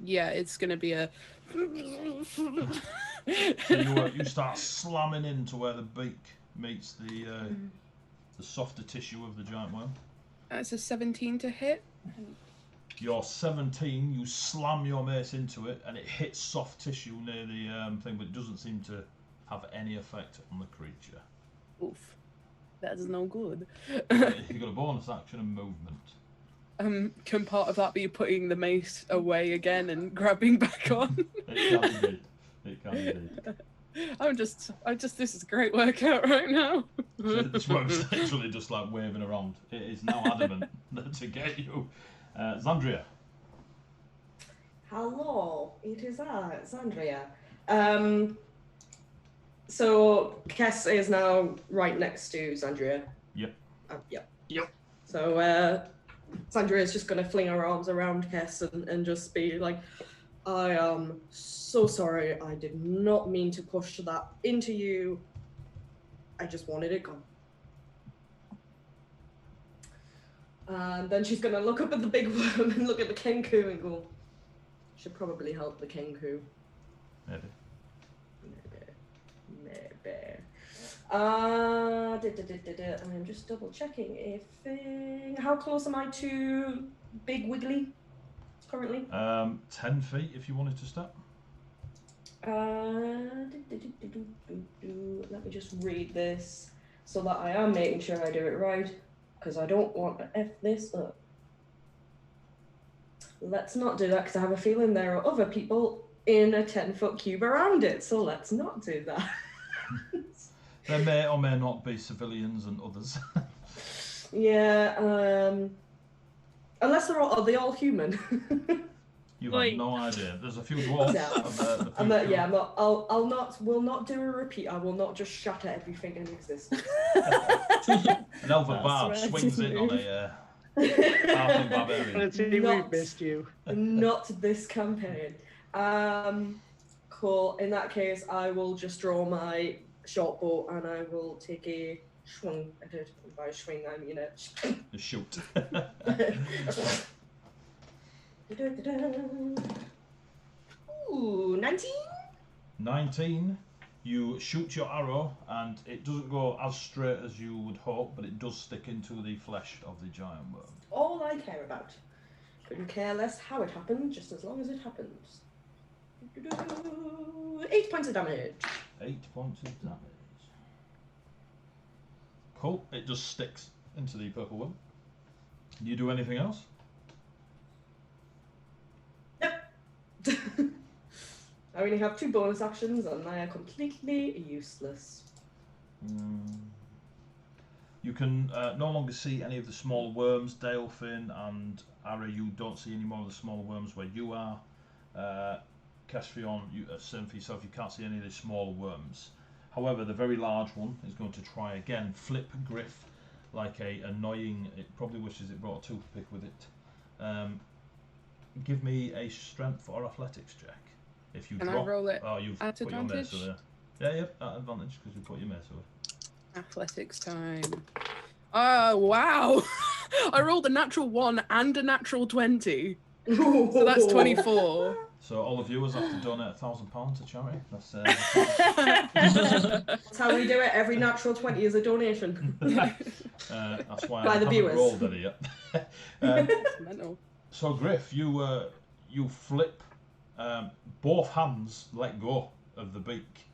Yeah, it's going to be a... So you start slamming into where the beak meets the softer tissue of the giant worm. That's a 17 to hit. You're 17, you slam your mace into it, and it hits soft tissue near the thing, but it doesn't seem to have any effect on the creature. Oof. That's no good. You've got a bonus action and movement. Can part of that be putting the mace away again and grabbing back on? It can indeed. It can indeed. I'm just, this is a great workout right now. This worm's literally just like waving around. It is now adamant to get you. Zandria. Hello, it is Zandria. So Kess is now right next to Zandria. Yep. Yep. So Zandria is just going to fling her arms around Kess and just be like, I am so sorry. I did not mean to push that into you. I just wanted it gone. And then she's going to look up at the big worm and look at the Kenku and go, should probably help the Kenku. Maybe. I'm just double checking if. How close am I to Big Wiggly currently? 10 feet if you wanted to step. Let me just read this so that I am making sure I do it right, because I don't want to F this up. Let's not do that, because I have a feeling there are other people in a 10-foot cube around it, so let's not do that. There may or may not be civilians and others. Yeah, unless are they all human? You have no idea. There's a few dwarves. Will not do a repeat. I will not just shatter everything in existence. An elven bard swings in on a halfling barbarian. We've missed you. Not this campaign. Cool. In that case, I will just draw my short bow and I will take a swing. By swing, I mean a shoot. Ooh, 19? 19. You shoot your arrow and it doesn't go as straight as you would hope, but it does stick into the flesh of the giant worm. All I care about. Couldn't care less how it happened, just as long as it happens. 8 points of damage. 8 points of damage. Cool. It just sticks into the purple worm. Do you do anything else? I only have 2 bonus actions and they are completely useless. You can no longer see any of the small worms. Dalefin and Ari, you don't see any more of the small worms where you are. Castrion, same for yourself, you can't see any of the smaller worms. However, the very large one is going to try again, flip Griff like a annoying, it probably wishes it brought a toothpick with it. Give me a strength or athletics check. If you Can drop, I roll it you've at put your advantage? mace there. Yeah, at advantage because you put your mace over. Athletics time. Oh, wow. I rolled a natural 1 and a natural 20. So that's 24. So all of viewers have to donate £1,000 to charity. That's That's how we do it. Every natural 20 is a donation. that's why By I the haven't viewers. rolled any yet. Mental. So Griff, you flip, both hands let go of the beak,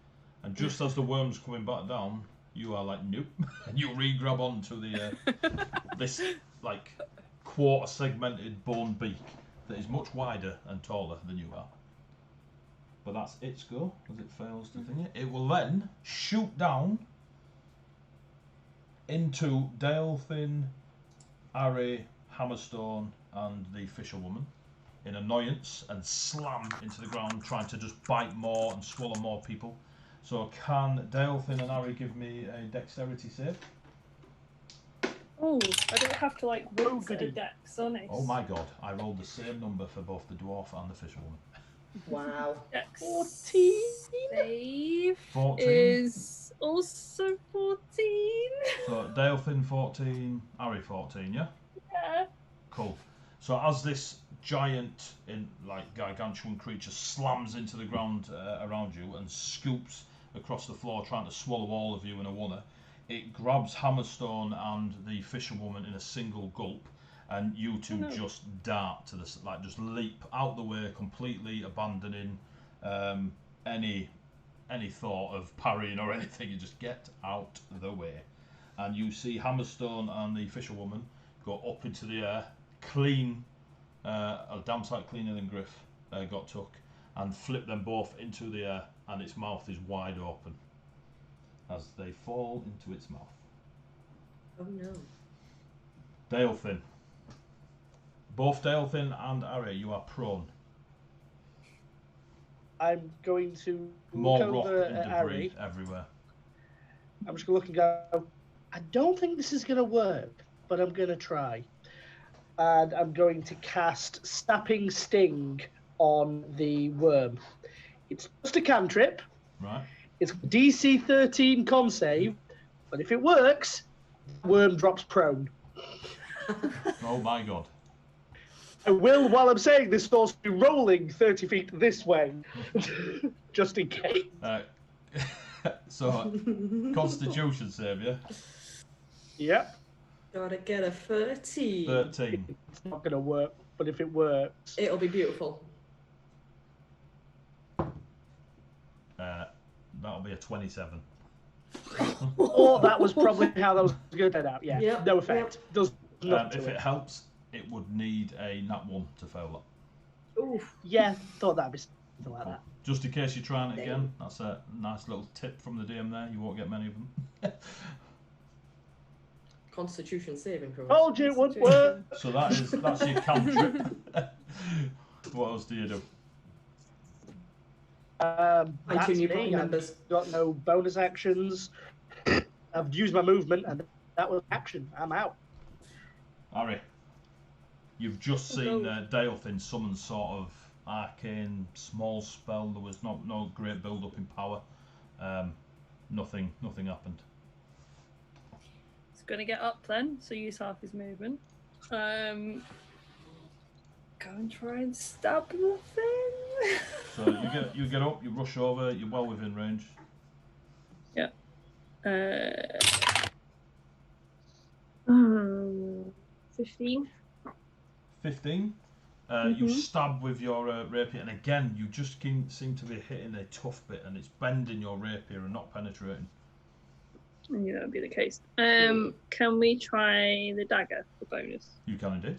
and just as the worm's coming back down, you are like nope, and you re-grab onto the this like quarter segmented bone beak that is much wider and taller than you are. But that's its go, as it fails to thing it. It will then shoot down into Dalefin, Ari, Hammerstone, and the fisherwoman in annoyance and slam into the ground, trying to just bite more and swallow more people. So can Dalefin and Ari give me a dexterity save? Oh, I don't have to like roll for goody. a dex, so nice. Oh my god, I rolled the same number for both the dwarf and the fisherwoman. Wow. Dex 14 save 14. is also 14. So Dalefin 14, Ari 14, yeah? Yeah. Cool. So as this giant, gargantuan creature slams into the ground around you and scoops across the floor, trying to swallow all of you in a wunner, it grabs Hammerstone and the fisherwoman in a single gulp, and you two just dart to this, just leap out the way, completely abandoning any thought of parrying or anything. You just get out the way, and you see Hammerstone and the fisherwoman go up into the air, clean, a damn sight cleaner than Griff got took, and flip them both into the air, and its mouth is wide open as they fall into its mouth. Oh no. Dalefin. Both Dalefin and Ari, you are prone. I'm going to More look rock over and at debris Ari. everywhere. I'm just going to look and go, I don't think this is going to work, but I'm going to try. And I'm going to cast Snapping Sting on the worm. It's just a cantrip. Right. It's DC 13 con save, but if it works, the worm drops prone. Oh my god. I will, while I'm saying this, also be rolling 30 feet this way, just in case. So, Constitution save, yeah? Yep. Gotta get a 13. 13. It's not going to work, but if it works. It'll be beautiful. That'll be a 27. Oh, that was probably how that was going to turn out. Yeah, Yep, no effect. Does nothing If to it it. helps, it would need a nat 1 to fail that. Oof. Yeah, thought that'd be something like that. Just in case you're trying it again, that's a nice little tip from the DM there. You won't get many of them. Constitution saving throw. Told you it would work. So that's your cantrip. What else do you do? My That's two new me. party I've members. got no bonus actions. I've used my movement, and that was action. I'm out. Harry, you've just seen Dalefin summon sort of arcane small spell. There was no great build up in power. Nothing happened. He's going to get up then, so use half his movement. Go and try and stab the thing. So you get up, you rush over, you're well within range. Yeah. 15. 15. You stab with your rapier, and again you just seem to be hitting a tough bit, and it's bending your rapier and not penetrating. I knew that would be the case. Can we try the dagger for bonus? You can indeed.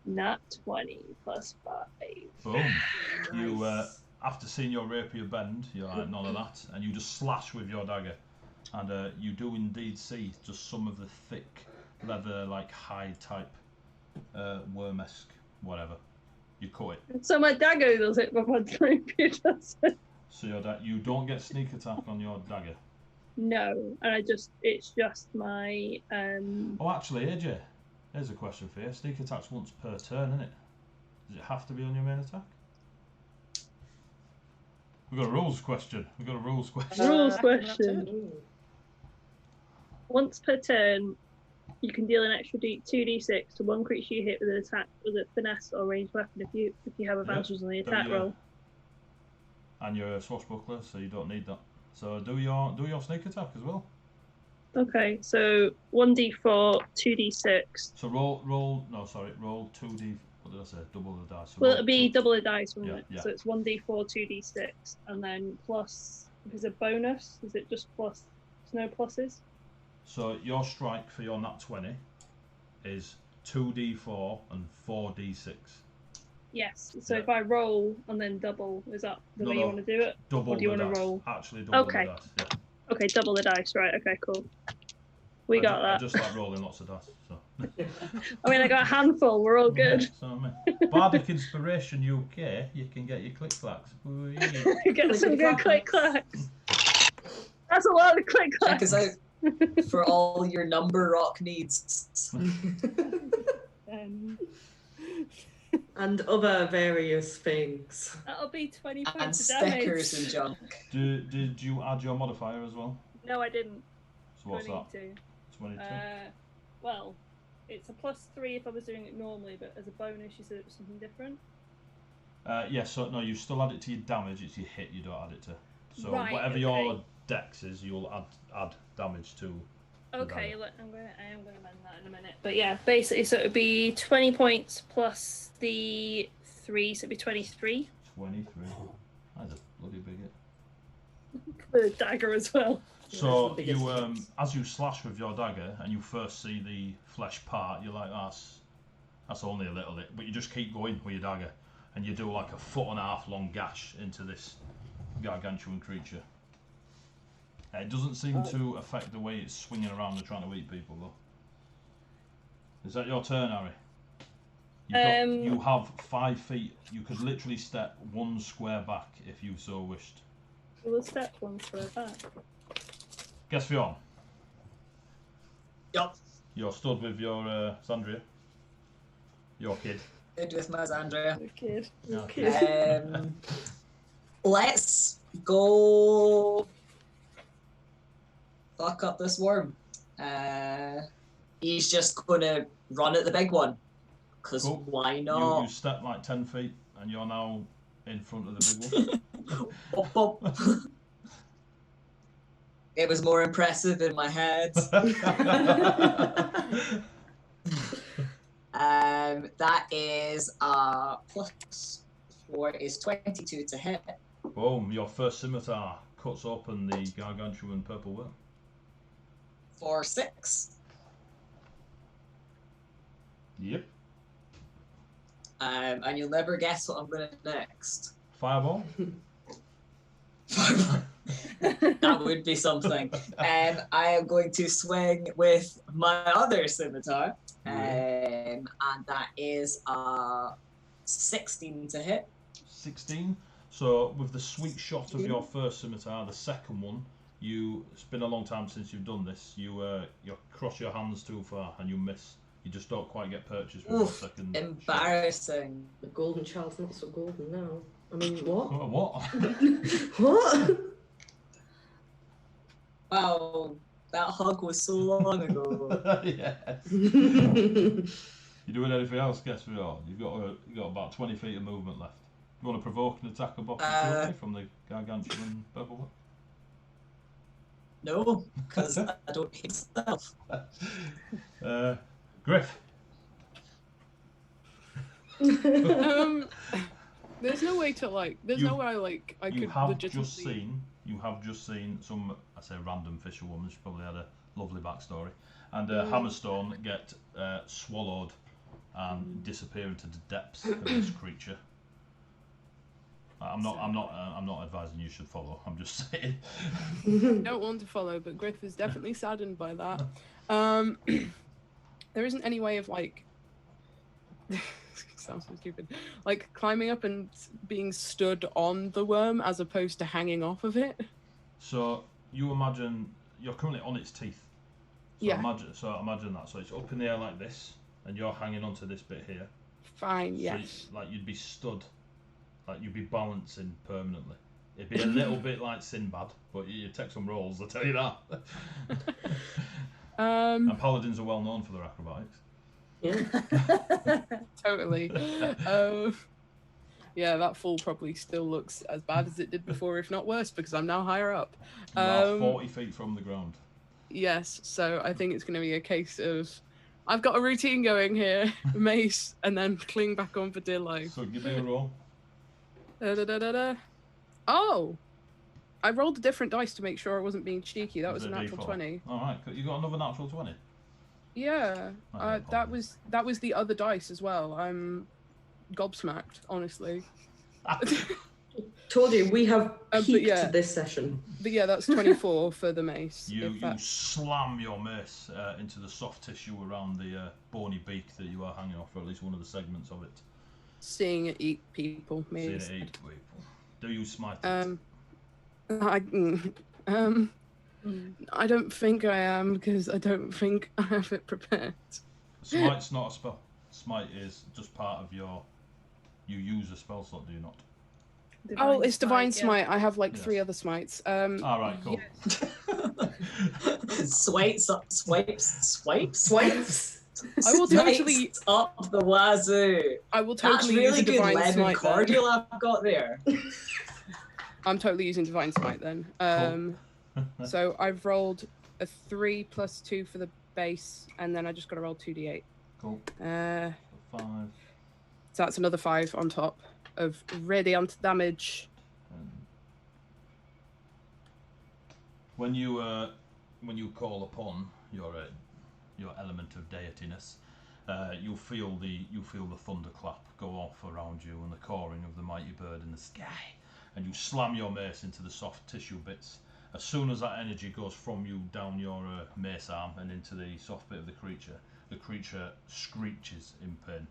Nat 20 plus 5. Boom. You after seeing your rapier bend, you're like none of that, and you just slash with your dagger, and you do indeed see just some of the thick leather, like hide type, worm-esque, whatever. You cut it. So my dagger does it, but my rapier doesn't. So you don't get sneak attack on your dagger. No, and it's just my Oh, actually, AJ, here's a question for you. Sneak attack's once per turn, isn't it? Does it have to be on your main attack? We've got a rules question. rules question. Ooh. Once per turn, you can deal an extra 2d6 to one creature you hit with an attack with a finesse or ranged weapon if you have advantage on the attack roll. And you're a swashbuckler, so you don't need that. So do your sneak attack as well. Okay, so 1d4, 2d6. So roll 2d. What did I say? Double the dice. So Well, roll it'll be double the dice, won't Yeah, it? yeah. So it's 1d4, 2d6, and then plus. If it's a bonus, is it just plus? There's no pluses. So your strike for your nat 20 is 2d4 and 4d6. Yes. So Yeah. if I roll and then double, is that the way you want to do it? Double Or do you the want to dice. roll? Actually, double Okay. the dice. Yeah. Okay, double the dice. Right. Okay. Cool. We got I that. just like rolling lots of dice. So. I mean, I got a handful. We're all good. So, I mean, Bardic Inspiration UK, you can get your click clacks. Get some good click clacks. That's a lot of click Check clacks. us out for all your number rock needs. And other various things. That'll be 20 And points of damage. stickers and junk. Did you add your modifier as well? No, I didn't. So what's that? 22. 22. Well, it's a +3 if I was doing it normally, but as a bonus, you said it was something different. Yeah, so no, you still add it to your damage. It's your hit you don't add it to. So Right, whatever okay. your dex is, you'll add damage to. Okay, Right. I am gonna amend that in a minute. But yeah, basically, so it would be 20 points plus the 3, so it'd be 23. 23. That's a bloody big hit. The dagger as well. So that's the biggest you, hit. as you slash with your dagger and you first see the flesh part, you're like, that's only a little bit, but you just keep going with your dagger, and you do like a 1.5 foot long gash into this gargantuan creature. It doesn't seem to affect the way it's swinging around and trying to eat people, though. Is that your turn, Harry? You have 5 feet. You could literally step 1 square back if you so wished. We'll step 1 square back. Guess Fionn. Yup. You're stood with your Sandria. Your kid. Good with my Andrea. The kid. Yeah. Let's go fuck up this worm. He's just gonna run at the big one. Because Cool. why You not? step like 10 feet and you're now in front of the big one. Bop, bop. It was more impressive in my head. That is +4 is 22 to hit. Boom! Your first scimitar cuts open the gargantuan purple worm. For 6. Yep. And you'll never guess what I'm going to do next. Fireball. That would be something. I am going to swing with my other scimitar. And that is 16 to hit. 16. So with the sweet shot of your first scimitar, the second one, it's been a long time since you've done this. You cross your hands too far and you miss. You just don't quite get purchased with your second. Embarrassing. The golden child's not so golden now. I mean, what? What? What? Wow, that hug was so long ago. Yes. You doing anything else, guess we are? You've got about 20 feet of movement left. You want to provoke an attack of opportunity from the gargantuan purple one? No, because I don't hate stuff. Griff. There's no way to there's no way I could legitimately. You have just seen some, I say, random fisherwoman. She probably had a lovely backstory, and Hammerstone get swallowed and disappear into the depths of this creature. I'm not advising you should follow. I'm just saying. Don't want to follow, but Griff is definitely saddened by that. There isn't any way of sounds so stupid. Climbing up and being stood on the worm as opposed to hanging off of it. So you imagine you're currently on its teeth. So Yeah. Imagine that. So it's up in the air like this, and you're hanging onto this bit here. Fine. So Yes. you'd be stood, you'd be balancing permanently. It'd be a little bit like Sinbad, but you take some rolls. I tell you that. And paladins are well known for their acrobatics. Yeah. Totally. Yeah, that fall probably still looks as bad as it did before, if not worse, because I'm now higher up. About 40 feet from the ground. Yes, so I think it's going to be a case of I've got a routine going here, mace, and then cling back on for dear life. So give me a roll. Oh! I rolled a different dice to make sure I wasn't being cheeky. That was a a natural D4. 20. Alright, you got another natural 20? Yeah, Oh, that was the other dice as well. I'm gobsmacked, honestly. Told you, we have peaked yeah. this session. But yeah, that's 24 for the mace. You slam your mace into the soft tissue around the bony beak that you are hanging off, or at least one of the segments of it. Seeing it eat people, Seeing mace. it eat people. Do you smite it? I don't think I am, because I don't think I have it prepared. Smite's not a spell. Smite is just part of your... You use a spell slot, do you not? It's Divine Smite. Yeah. I have Yes. 3 other smites. Alright, cool. Swipes. I will totally up the wazoo. I will That's totally use really a good Divine lemon Smite then. cordial I've got there. I'm totally using Divine Smite then. So I've rolled a 3 plus 2 for the base, and then I just got to roll 2d8. Cool. 5. 5. So that's another 5 on top of radiant damage. When you call upon your element of deityness, you'll feel the thunderclap go off around you and the cawing of the mighty bird in the sky, and you slam your mace into the soft tissue bits. As soon as that energy goes from you down your mace arm and into the soft bit of the creature screeches in pain.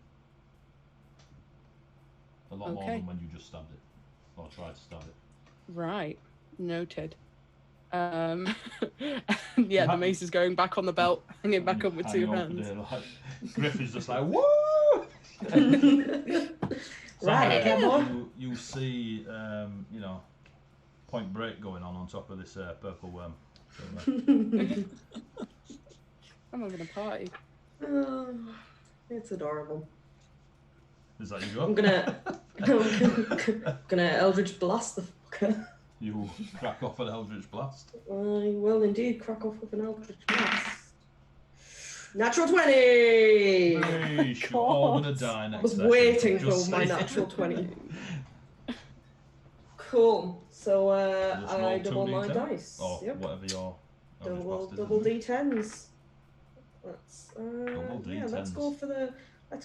A lot more than when you just stabbed it, or tried to stab it. Right, noted. Yeah, the mace is going back on the belt, hanging back up with 2 hands. Griff is just like, woo! Right, you see, Point Break going on top of this purple worm. I'm having a party. Oh, it's adorable. Is that you go? I'm gonna Gonna Eldritch Blast the fucker. You crack off an Eldritch Blast. I will indeed crack off with an Eldritch Blast. Natural 20! Hey, you're all gonna die next I was session, waiting for just my saying. natural 20. Cool. So Just roll I two double my D10, dice. or Yep. whatever your Eldritch Blast is, Double isn't it? D10s. Let's Double yeah, let's D10s.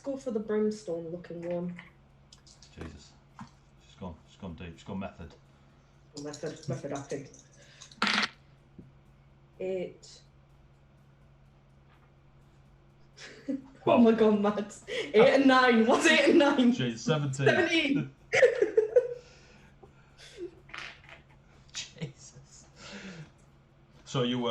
go for the brimstone looking one. Jesus. She's gone deep. She's gone method. Method acting. 8. Oh my god, Matt. 8 and 9. What's 8 and 9? Jeez, 17. 17. Jesus. So you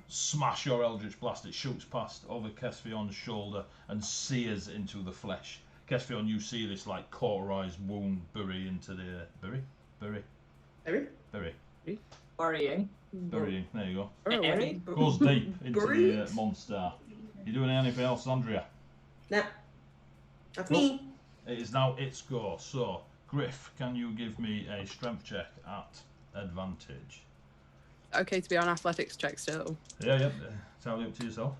smash your Eldritch Blast. It shoots past over Kesfion's shoulder and sears into the flesh. Kesfion, you see this like cauterized wound bury into the Worrying. burying. There you go. Airy? Goes deep into Buried? the monster. You doing anything else, Andrea? Nah. That's me. It is now its go. So, Griff, can you give me a strength check at advantage? Okay, to be on athletics check still. Yeah. Tell up to yourself.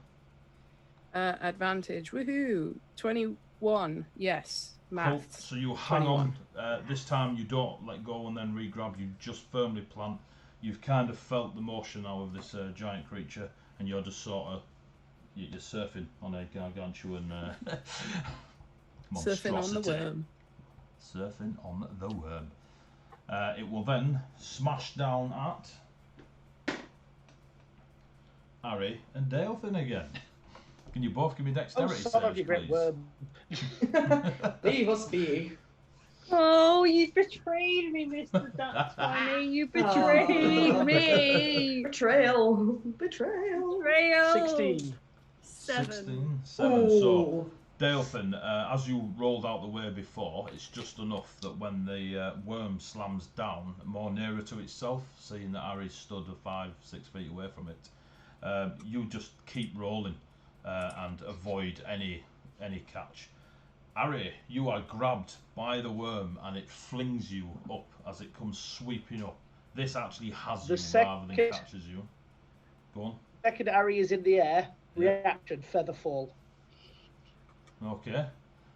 Advantage. Woohoo! 21. Yes. Maths. Cool. So you hang 21. on. This time you don't let go and then re-grab. You just firmly plant. You've kind of felt the motion now of this giant creature, and you're just sort of you're surfing on a gargantuan Surfing on the monstrosity. worm. Surfing on the worm. It will then smash down at Harry and Dalefin again. Can you both give me dexterity son of saves, you great please? worm. Leave us be. Oh, you betrayed me, Mr. That's funny. You betrayed me. Betrayal. Betrayal. 16. 7. 7. So, Ooh. Dalefin, as you rolled out the way before, it's just enough that when the worm slams down more nearer to itself, seeing that Harry stood 5-6 feet away from it, you just keep rolling and avoid any catch. Harry, you are grabbed by the worm and it flings you up as it comes sweeping up. This actually has The you rather than second- catches you. Go on. Second Harry is in the air. Yeah. Reaction, feather fall. Okay.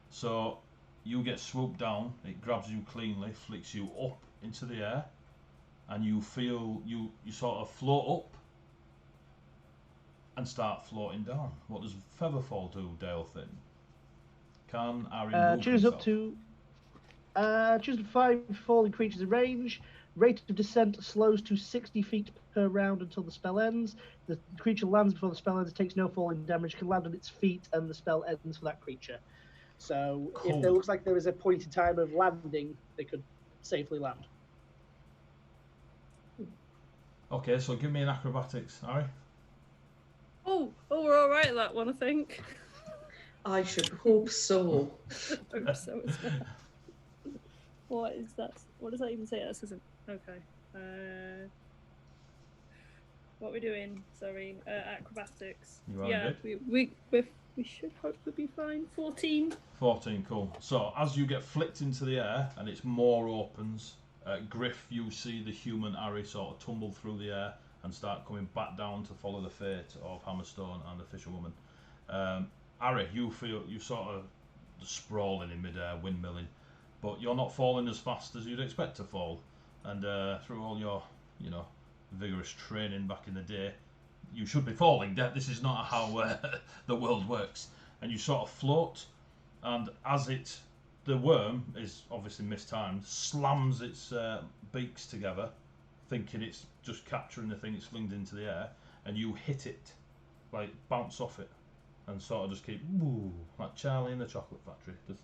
So you get swooped down, it grabs you cleanly, flicks you up into the air, and you feel you sort of float up and start floating down. What does Featherfall do, Dalefin? Can Harry move Choose himself? up to choose 5 falling creatures in range. Rate of descent slows to 60 feet per round until the spell ends. The creature lands before the spell ends. It takes no falling damage. Can land on its feet, and the spell ends for that creature. So if Cool. there looks like there is a point in time of landing, they could safely land. Okay, so give me an acrobatics, Harry. Oh, we're all right at that one, I think. I should hope so. I hope so as well. What is that? What does that even say? That isn't okay. What are we doing? Sorry, acrobatics. You are Yeah, good. we should hopefully be fine. 14. 14, cool. So as you get flicked into the air and it's more opens, Griff, you see the human Harry sort of tumble through the air and start coming back down to follow the fate of Hammerstone and the fisherwoman. Harry, you feel you sort of sprawling in midair, windmilling, but you're not falling as fast as you'd expect to fall. And through all your, vigorous training back in the day, you should be falling. This is not how the world works. And you sort of float, and as the worm is obviously mistimed, slams its beaks together, thinking it's just capturing the thing it's flinged into the air, and you hit it, like bounce off it, and sort of just keep, ooh, like Charlie in the Chocolate Factory, just,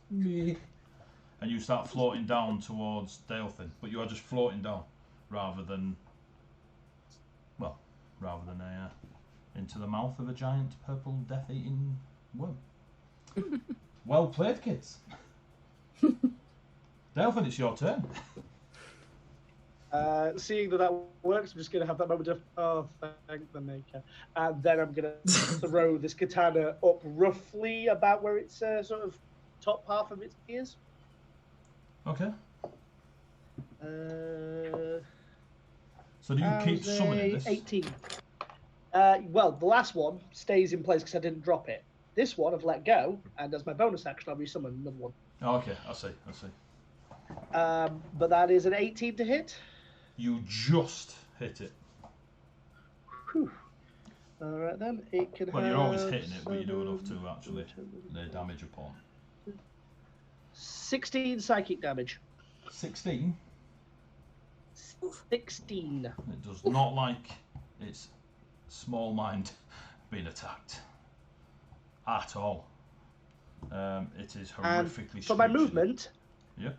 and you start floating down towards Dalefin, but you are just floating down, rather than into the mouth of a giant purple death-eating worm. Well played, kids. Dalefin, it's your turn. Seeing that works, I'm just going to have that moment of, oh, thank the maker. And then I'm going to throw this katana up roughly about where it's sort of top half of its ears. Okay. So do you How's keep summoning this? 18. Well, the last one stays in place because I didn't drop it. This one I've let go, and as my bonus action, I'll resummon another one. Oh, okay, I see. But that is an 18 to hit. You just hit it. Whew. All right then, it can. Well, you're always hitting it, but you do 7, enough to actually lay damage upon. 16 psychic damage. 16. 16. It does not like its small mind being attacked at all. It is horrifically. For my movement, yep.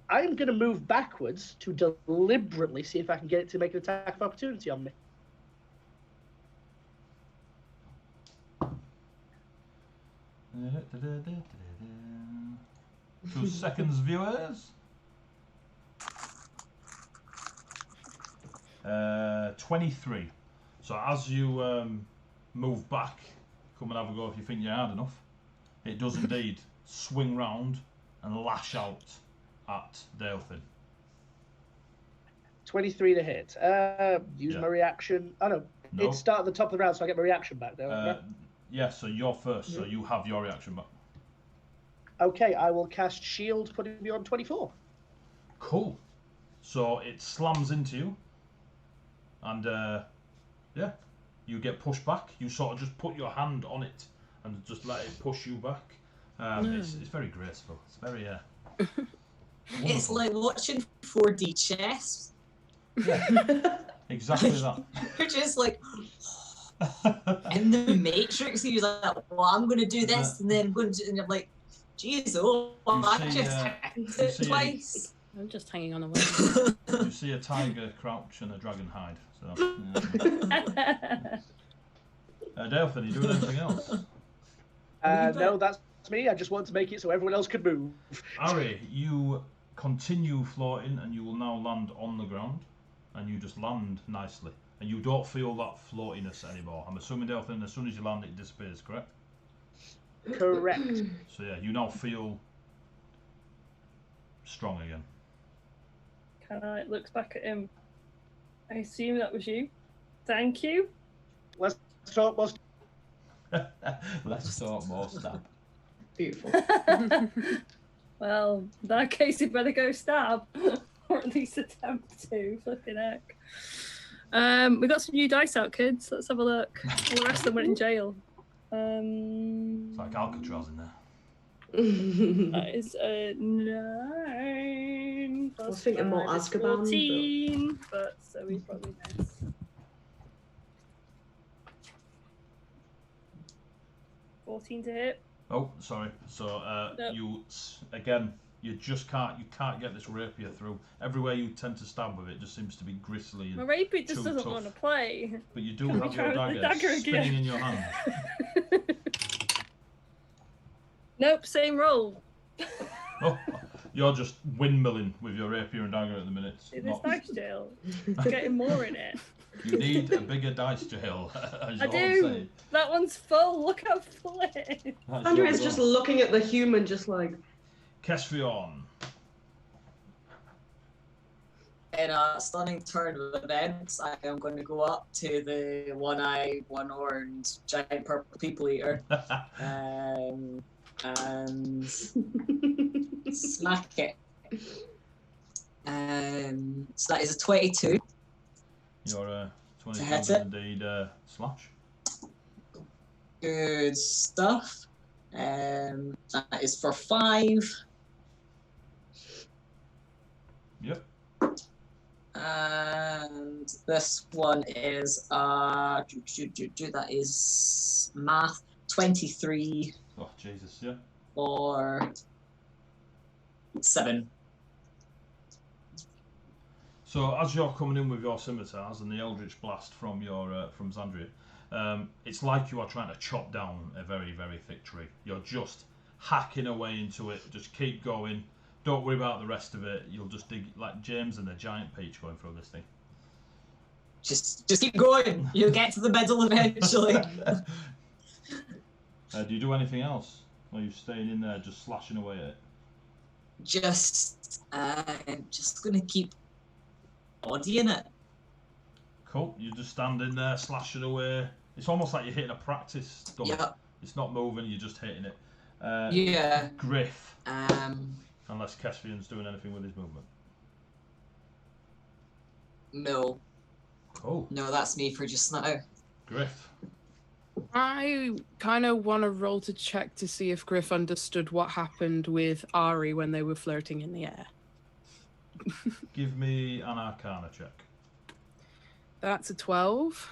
I'm going to move backwards to deliberately see if I can get it to make an attack of opportunity on me. 2 seconds, viewers. 23. So as you move back, come and have a go if you think you're hard enough. It does indeed swing round and lash out at Dalefin. 23 to hit. Use my reaction. Oh no, No. it started at the top of the round, so I get my reaction back there. Yeah, so you're first, so you have your reaction back. Okay, I will cast Shield, putting me on 24. Cool. So it slams into you, and yeah, you get pushed back. You sort of just put your hand on it and just let it push you back. It's very graceful. It's very It's like watching 4D chess. Yeah, exactly that. You're just like in the Matrix. You're like, well, I'm going to do this, and then I'm going to, and you're like, geez, oh, I just hacked it twice. I'm just hanging on a wall. You see a tiger crouch and a dragon hide. So, Delphin, are you doing anything else? No, that's me. I just want to make it so everyone else could move. Ari, you continue floating, and you will now land on the ground, and you just land nicely, and you don't feel that floatiness anymore. I'm assuming, Delphin, as soon as you land, it disappears, correct? Correct. So yeah, you now feel strong again. Kind of looks back at him. I assume that was you. Thank you. Let's talk more. Let's talk more stab. Beautiful. Well, in that case, you better go stab, or at least attempt to. Flipping heck. We got some new dice out, kids. Let's have a look. All the rest of them went in jail. It's like Alcatraz in there. That is a 9. I was thinking more Azkaban, 14, but so we probably miss. $14 to hit. Oh, sorry. So Nope. you just can't get this rapier through. Everywhere you tend to stab with it just seems to be gristly My and rapier just too doesn't tough. want to play. But you do Can we have try your with the dagger, dagger spinning again? in your hand. Nope, same roll. Oh, you're just windmilling with your rapier and dagger at the minute. See this dice jail? It's getting more in it. You need a bigger dice jail. I do. That one's full. Look how full it is. Andrea's just looking at the human, just like. Kesvion. In a stunning turn of events, I am going to go up to the one-eyed, one-horned, giant purple people eater, and smack it. So that is a 22. Your 22 hit is it. indeed slash. Good stuff. That is for 5. Yep. And this one is that is math 23 Oh Jesus, yeah. for 7. So as you're coming in with your scimitars and the Eldritch Blast from your from Xandria, it's like you are trying to chop down a very, very thick tree. You're just hacking away into it. Just keep going. Don't worry about the rest of it. You'll just dig like James and the giant peach going through this thing. Just keep going. You'll get to the middle eventually. Do you do anything else? Or are you staying in there just slashing away at it? just gonna keep bodying it. Cool. You're just standing there, slashing away. It's almost like you're hitting a practice gun. Yeah. It's not moving. You're just hitting it. Yeah. Griff. Unless Caspian's doing anything with his movement. No. Cool. No, that's me for just now. Griff. I kind of want to roll to check to see if Griff understood what happened with Ari when they were flirting in the air. Give me an Arcana check. That's a 12.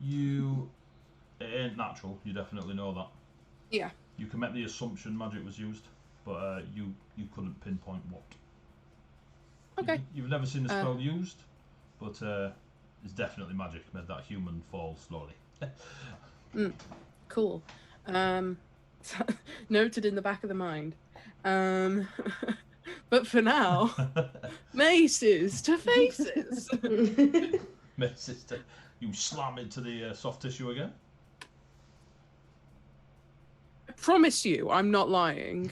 It ain't natural. You definitely know that. Yeah. You can make the assumption magic was used, but you couldn't pinpoint what. Okay. You've never seen the spell used, but it's definitely magic. Made that human fall slowly. Cool. Noted in the back of the mind. But for now, maces to faces. Maces to... You slam into the soft tissue again? I promise you, I'm not lying.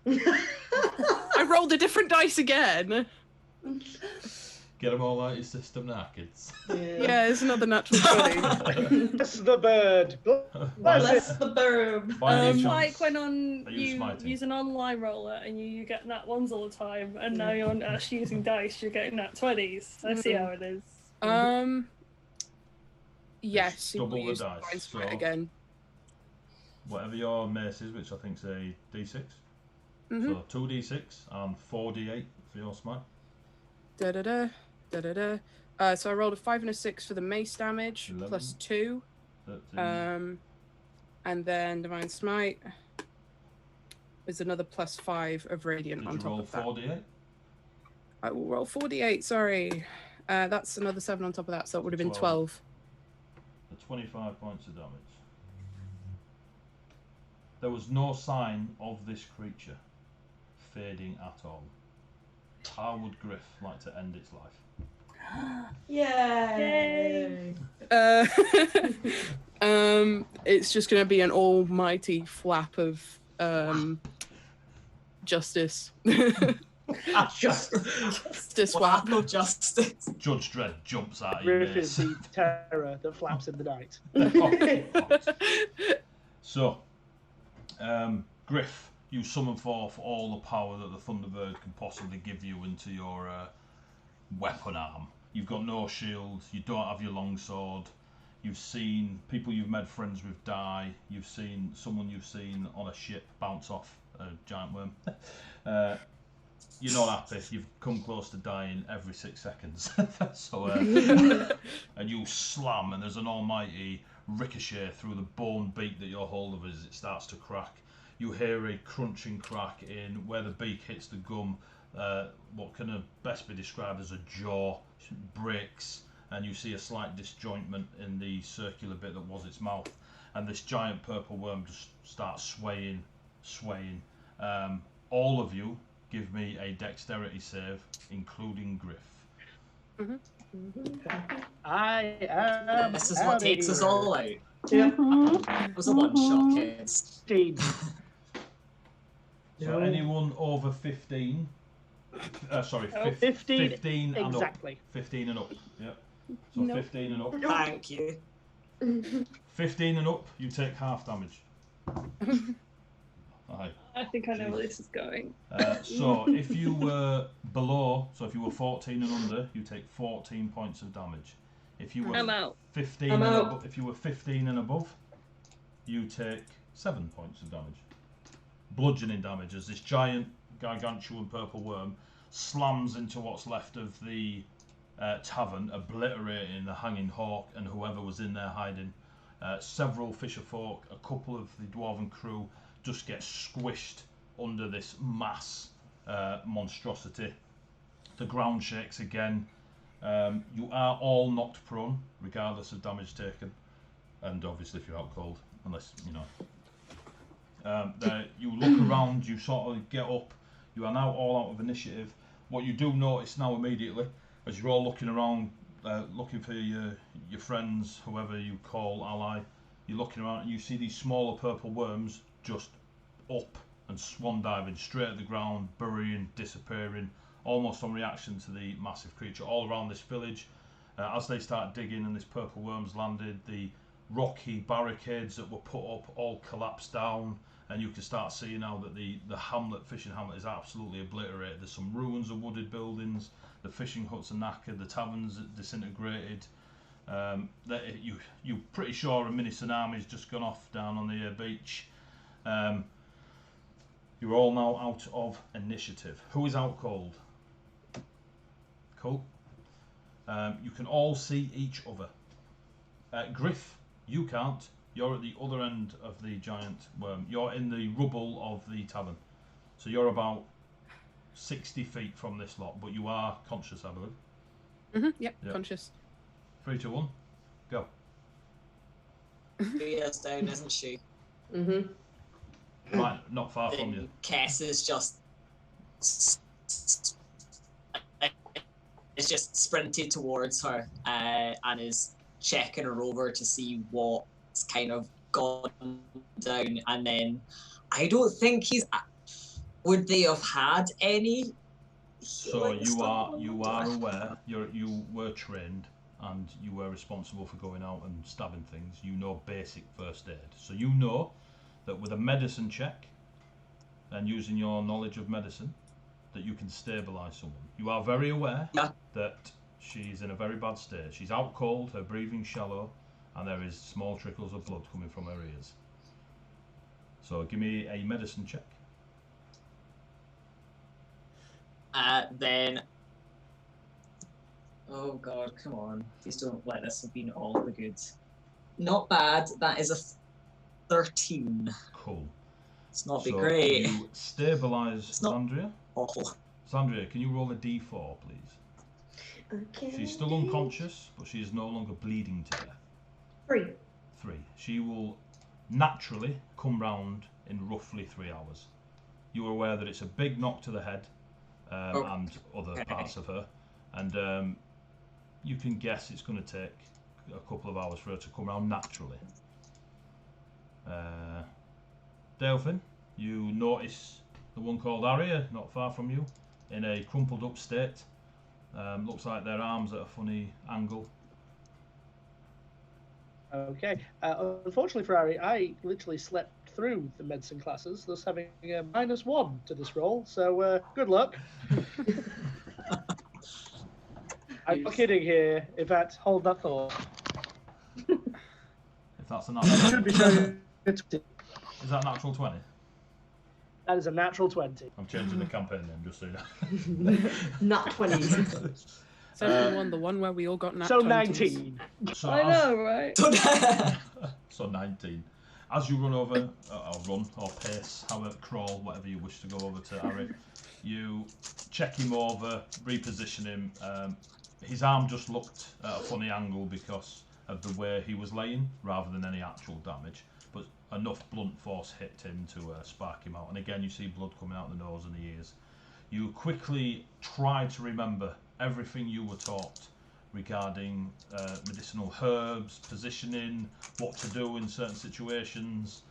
I rolled a different dice again. Get them all out of your system now, kids. Yeah, it's another natural 20. Bless the bird. Bless the bird. It's like when you smiting? use an online roller and you get nat ones all the time, and now you're actually using dice, you're getting nat 20s. I see how it is. Yes, Double we'll the use dice, Divine Smite so- again. Whatever your mace is, which I think is a D6. Mm-hmm. So 2d6 and 4d8 for your smite. Da-da-da, da-da-da. So I rolled a 5 and a 6 for the mace damage, 11. plus 2. 13. And then Divine Smite is another plus 5 of Radiant Did on you top roll of that. 4d8? I will roll 48, sorry. That's another 7 on top of that, so it would have been 12. The 25 points of damage. There was no sign of this creature fading at all. How would Griff like to end its life? Yay! It's just going to be an almighty flap of justice. Justice Flap flap. of justice. Judge Dredd jumps out of your Griff is mace. the terror that flaps in the night. So, Griff, you summon forth all the power that the Thunderbird can possibly give you into your weapon arm. You've got no shield, you don't have your longsword, you've seen people you've made friends with die, you've seen someone you've seen on a ship bounce off a giant worm. You're not happy, you've come close to dying every 6 seconds. So, and you slam, and there's an almighty ricochet through the bone beak that you're hold of as it starts to crack. You hear a crunching crack in where the beak hits the gum. What can best be described as a jaw breaks, and you see a slight disjointment in the circular bit that was its mouth, and this giant purple worm just starts swaying. All of you give me a dexterity save, including Griff. I am. This is what takes us all out. Yep. It was a one-shot, kids. So anyone over 15? Sorry, 15 and exactly. up. 15 and up. Yep. So Nope. 15 and up. Thank you. 15 and up, you take half damage. Aye. I think I know where this is going. So if you were below, so if you were 14 and under, you take 14 points of damage. If you were I'm out. 15 I'm and out. above, if you were 15 and above, you take 7 points of damage. Bludgeoning damage as this giant gargantuan purple worm slams into what's left of the tavern, obliterating the hanging hawk and whoever was in there hiding. Several fisher folk, a couple of the dwarven crew just get squished under this mass monstrosity. The ground shakes again. You are all knocked prone, regardless of damage taken, and obviously if you're out cold, unless you know. You look around, you sort of get up. You are now all out of initiative. What you do notice now immediately, as you're all looking around, looking for your friends, whoever you call ally, you're looking around and you see these smaller purple worms just up and swan diving straight at the ground, burying, disappearing, almost on reaction to the massive creature all around this village. As they start digging and this purple worms landed, the rocky barricades that were put up all collapsed down, and you can start seeing now that the hamlet, fishing hamlet, is absolutely obliterated. There's some ruins of wooded buildings, the fishing huts are knackered, the taverns disintegrated. You're pretty sure a mini tsunami's just gone off down on the beach. You're all now out of initiative. Who is out cold? Cool. You can all see each other. Griff, you can't. You're at the other end of the giant worm. You're in the rubble of the tavern. So you're about 60 feet from this lot, but you are conscious, I believe. Yep, conscious. 3, 2, 1, go. Rhea's down, isn't she? Right, not far from you. Kess is just sprinted towards her and is checking her over to see what's kind of gone down. And then I don't think would they have had any? So you are aware. You were trained and you were responsible for going out and stabbing things. You know basic first aid. So you know that with a medicine check and using your knowledge of medicine, that you can stabilise someone. You are very aware that she's in a very bad state. She's out cold, her breathing shallow, and there is small trickles of blood coming from her ears. So give me a medicine check. Then, oh god, come on. Please don't let this have been all the goods. Not bad. That is a 13. Cool. It's not be great. You stabilise Sandria. Awful. Sandria, can you roll a d4, please? Okay. She's still unconscious, but she is no longer bleeding to death. 3. 3. She will naturally come round in roughly 3 hours. You are aware that it's a big knock to the head and other parts of her, and you can guess it's going to take a couple of hours for her to come round naturally. Delphin, you notice the one called Aria, not far from you, in a crumpled up state. Looks like their arms at a funny angle. Okay. Unfortunately for Ari, I literally slept through the medicine classes, thus having a -1 to this roll. So good luck. I'm not kidding here. In fact, hold that thought. If that's a natural, Should be showing is that a natural 20? That is a natural 20. I'm changing the campaign name just so you know. Not 20. Second one, the one where we all got nat 20s. 19. So I know, right? So 19. As you run over, or run, or pace, however, crawl, whatever you wish to go over to Harry, you check him over, reposition him. His arm just looked at a funny angle because of the way he was laying, rather than any actual damage. But enough blunt force hit him to spark him out. And again, you see blood coming out the nose and the ears. You quickly try to remember everything you were taught regarding medicinal herbs, positioning, what to do in certain situations.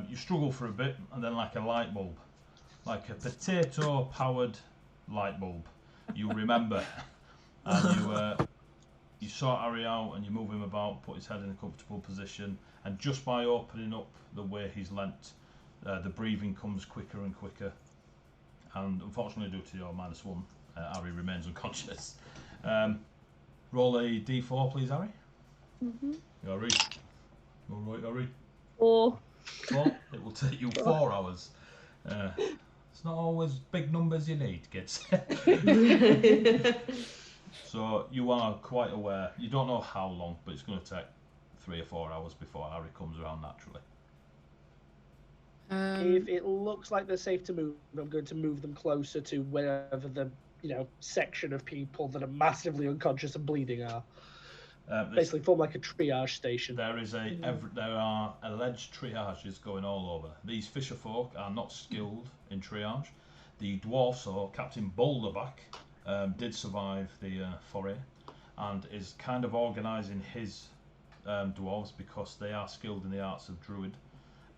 You struggle for a bit, and then like a light bulb, like a potato-powered light bulb, you remember, and you sort Harry out and you move him about, put his head in a comfortable position, and just by opening up the way he's leant, the breathing comes quicker and quicker. And unfortunately, due to your -1, Harry remains unconscious. Roll a d4, please, Harry. Harry. All right, Harry. 4. 4. It will take you 4 hours. It's not always big numbers you need, kids. So you are quite aware. You don't know how long, but it's going to take 3 or 4 hours before Harry comes around naturally. If it looks like they're safe to move, I'm going to move them closer to wherever the section of people that are massively unconscious and bleeding are. Basically form like a triage station. There is there are alleged triages going all over. These fisher folk are not skilled in triage. The dwarfs, or Captain Boulderback, did survive the foray and is kind of organising his dwarves because they are skilled in the arts of druid,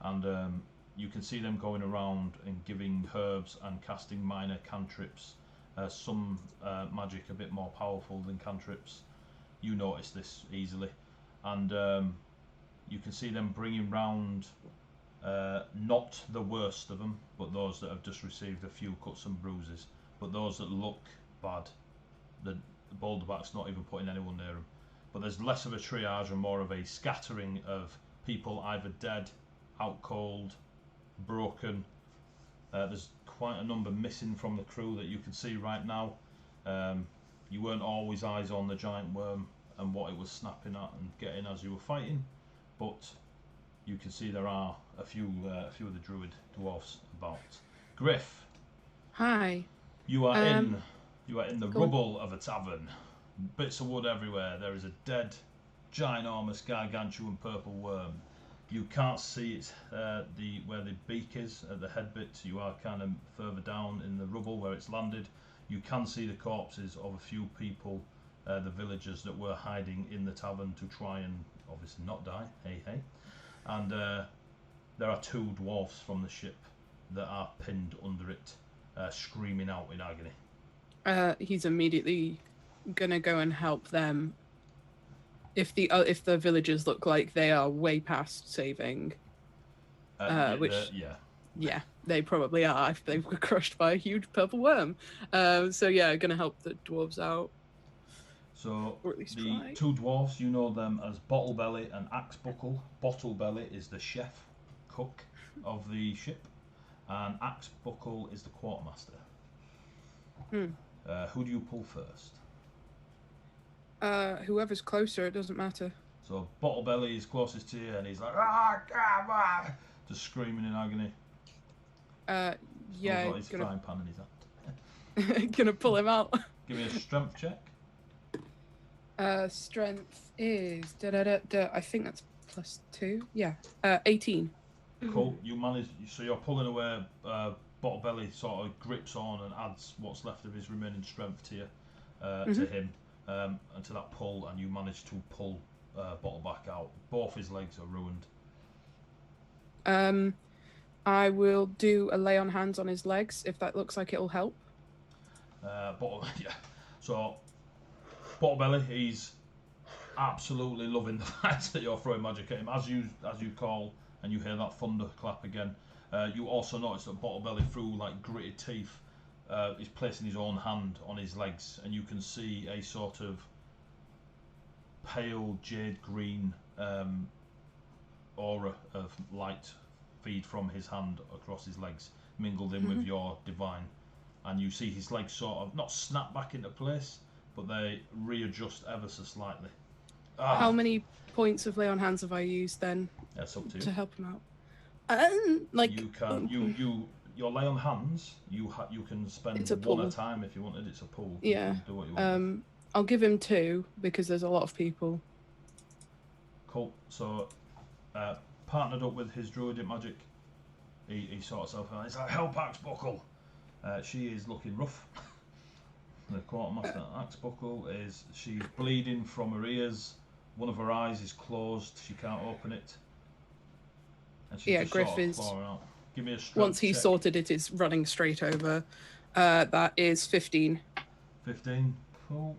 and you can see them going around and giving herbs and casting minor cantrips. Some magic a bit more powerful than cantrips. You notice this easily, and you can see them bringing round not the worst of them, but those that have just received a few cuts and bruises. But those that look bad, the boulderback's not even putting anyone near them. But there's less of a triage and more of a scattering of people either dead, out cold, broken. There's quite a number missing from the crew that you can see right now. You weren't always eyes on the giant worm and what it was snapping at and getting as you were fighting, but you can see there are a few of the druid dwarfs about. Griff. Hi. You are in the rubble of a tavern. Bits of wood everywhere. There is a dead, ginormous, gargantuan purple worm. You can't see it where the beak is at the head bit. You are kind of further down in the rubble where it's landed. You can see the corpses of a few people, the villagers that were hiding in the tavern to try and obviously not die. Hey hey. And there are 2 dwarfs from the ship that are pinned under it, screaming out in agony. He's immediately gonna go and help them. If the villagers look like they are way past saving, yeah, they probably are if they were crushed by a huge purple worm. So yeah, gonna help the dwarves out. So or at least the try. 2 dwarfs, you know them as Bottlebelly and Axebuckle. Bottlebelly is the chef cook of the ship, and Axebuckle is the quartermaster. Who do you pull first? Whoever's closer, it doesn't matter. So Bottlebelly is closest to you, and he's like, just screaming in agony. Yeah, got his frying pan in his hand. gonna pull him out. Give me a strength check. Strength is I think that's +2. Yeah, 18. Cool. You manage. So you're pulling away. Bottlebelly sort of grips on and adds what's left of his remaining strength to you, to him, and to that pull, and you manage to pull Bottleback out. Both his legs are ruined. I will do a lay on hands on his legs if that looks like it'll help. Yeah. So Bottlebelly, he's absolutely loving the fact that you're throwing magic at him. As you call and you hear that thunderclap again, you also notice that Bottlebelly, through like gritted teeth, is placing his own hand on his legs, and you can see a sort of pale jade green aura of light feed from his hand across his legs, mingled in with your divine, and you see his legs sort of not snap back into place, but they readjust ever so slightly. How many points of lay on hands have I used then? That's up to you. To help him out. You can your lay on hands. You can spend one at a time if you wanted. It's a pool. Yeah. You can do what you want. I'll give him 2 because there's a lot of people. Cool. So, partnered up with his druidic magic, he sorts herself out. He's like, help Axebuckle. She is looking rough. The quartermaster Axebuckle she's bleeding from her ears. One of her eyes is closed. She can't open it. And she's just Griff sort of is. clawing out. Give me a strength Once he's check. sorted it, is running straight over. That is 15. 15. Cool.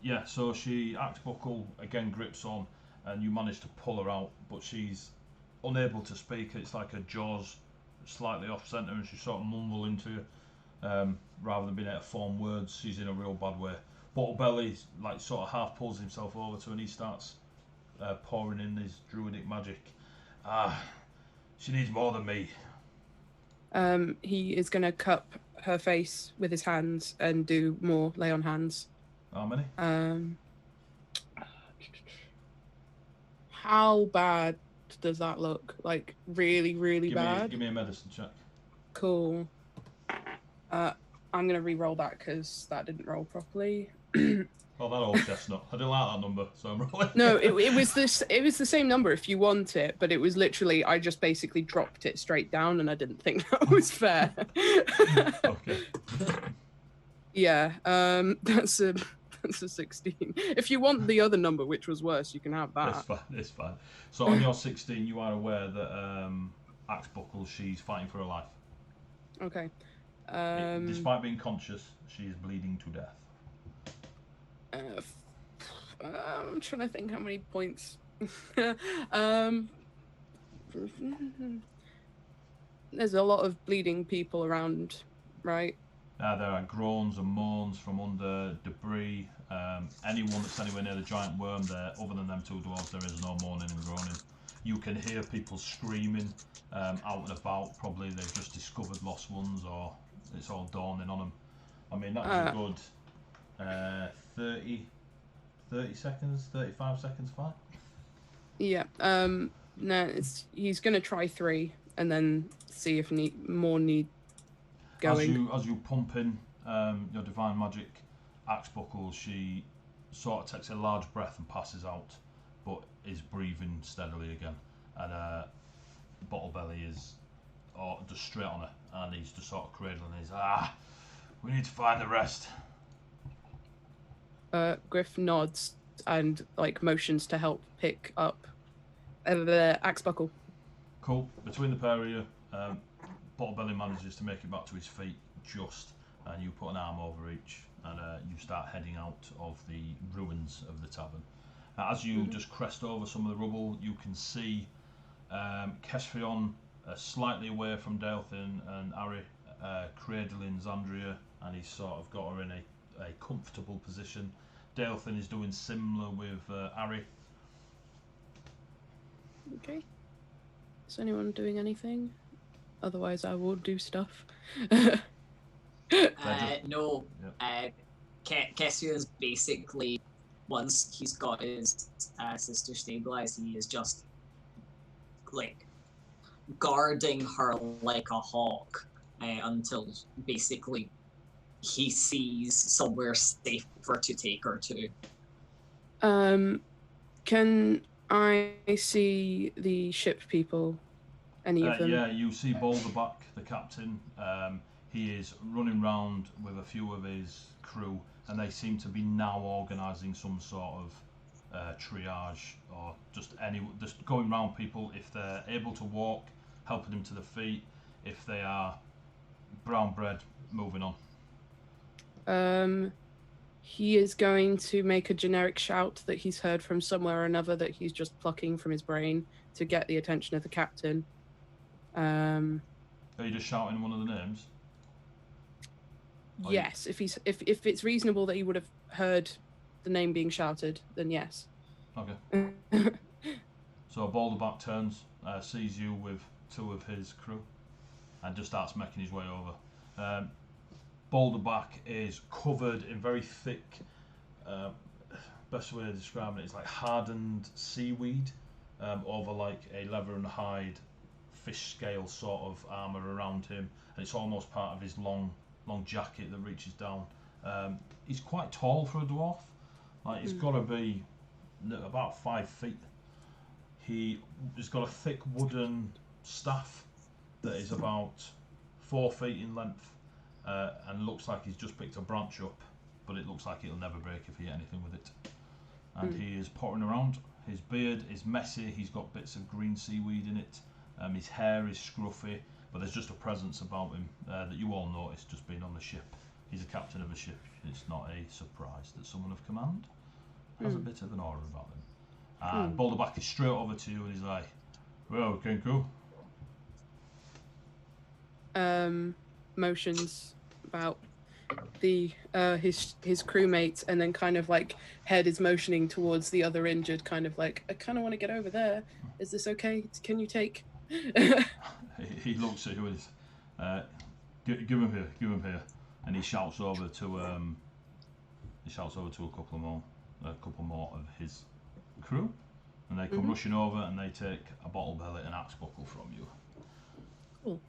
Yeah, so Axebuckle again grips on, and you manage to pull her out, but she's unable to speak. It's like her jaws slightly off centre, and she's sort of mumbling to you, rather than being able to form words. She's in a real bad way. Bottlebelly like sort of half pulls himself over to her, and he starts pouring in his druidic magic. She needs more than me. He is going to cup her face with his hands and do more lay on hands. How many? How bad does that look? Like really, really bad? Give me a medicine check. Cool. I'm going to re-roll that because that didn't roll properly. Oh, that old chestnut. I didn't like that number, so I'm rolling. No, it was this. It was the same number if you want it, but it was literally I just basically dropped it straight down, and I didn't think that was fair. Okay. Yeah, that's a That's a 16. If you want the other number, which was worse, you can have that. It's fine. It's fine. So on your 16, you are aware that Axe Buckle, she's fighting for her life. Okay. Despite being conscious, she is bleeding to death. I'm trying to think how many points. There's a lot of bleeding people around, right? There are groans and moans from under debris. Anyone that's anywhere near the giant worm there, other than them two dwarves, there is no moaning and groaning. You can hear people screaming out and about. Probably they've just discovered lost ones, or it's all dawning on them. I mean, that was a good 30 seconds, 35 seconds, fine. Yeah. No, he's gonna try 3 and then see if more need going. As you pump in your divine magic, Axe Buckle, she sort of takes a large breath and passes out, but is breathing steadily again. And Bottle Belly is just straight on her, and he's just sort of cradling. We need to find the rest. Griff nods and like motions to help pick up the Axe Buckle. Cool. Between the pair of you, Bottle Belly manages to make it back to his feet just, and you put an arm over each, and you start heading out of the ruins of the tavern. As you just crest over some of the rubble, you can see Kesfion slightly away from Delphin and Ari, cradling Zandria, and he's sort of got her in a comfortable position. Delphin is doing similar with Ari. Okay. Is anyone doing anything? Otherwise, I will do stuff. No. Kessier's basically, once he's got his sister stabilized, he is just like guarding her like a hawk until basically he sees somewhere safer to take her to. Can I see the ship people? Any of them? Yeah, you see Boulderback, the captain. He is running round with a few of his crew, and they seem to be now organising some sort of triage, or just going round people. If they're able to walk, helping them to the feet. If they are brown bread, moving on. He is going to make a generic shout that he's heard from somewhere or another that he's just plucking from his brain to get the attention of the captain. Are you just shouting one of the names? Yes, if it's reasonable that he would have heard the name being shouted, then yes. Okay. So Boulderback turns, sees you with 2 of his crew, and just starts making his way over. Boulderback is covered in very thick, best way of describing it is like hardened seaweed over like a leather and hide fish scale sort of armour around him, and it's almost part of his long jacket that reaches down. He's quite tall for a dwarf. Like he's got to be about 5 feet. He's got a thick wooden staff that is about 4 feet in length, and looks like he's just picked a branch up, but it looks like it'll never break if he hit anything with it. And he is pottering around. His beard is messy. He's got bits of green seaweed in it. His hair is scruffy, but there's just a presence about him that you all notice just being on the ship. He's a captain of a ship. It's not a surprise that someone of command has a bit of an aura about him. And Boulderback is straight over to you and he's like, "Well, Kenku." Motions about the his crewmates, and then kind of like head is motioning towards the other injured, kind of like, I kind of want to get over there. Is this okay? Can you take? He looks at you and give him here, and he shouts over to a couple more of his crew, and they come rushing over and they take a bottle belly and axe buckle from you. Cool.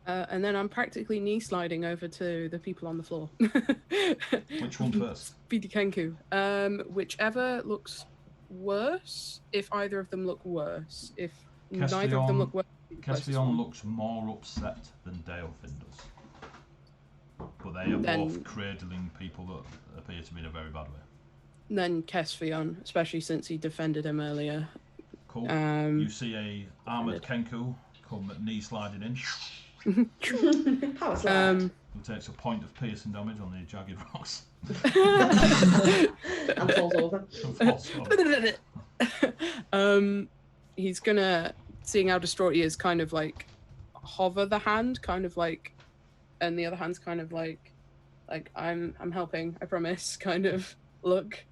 And then I'm practically knee sliding over to the people on the floor. Which one first? Speedy Kenku. Whichever looks worse. If either of them look worse. If neither of them look worse. Kesfion looks more upset than Delphin does. But they are Then- both cradling people that appear to be in a very bad way. Then Kesvion, especially since he defended him earlier. Cool. You see a armoured Kenku come knee sliding in. How is that? Who takes a point of piercing damage on the jagged rocks. And falls over. And falls He's gonna, seeing how distraught he is, kind of like hover the hand, kind of like, and the other hand's kind of like I'm helping, I promise, kind of look.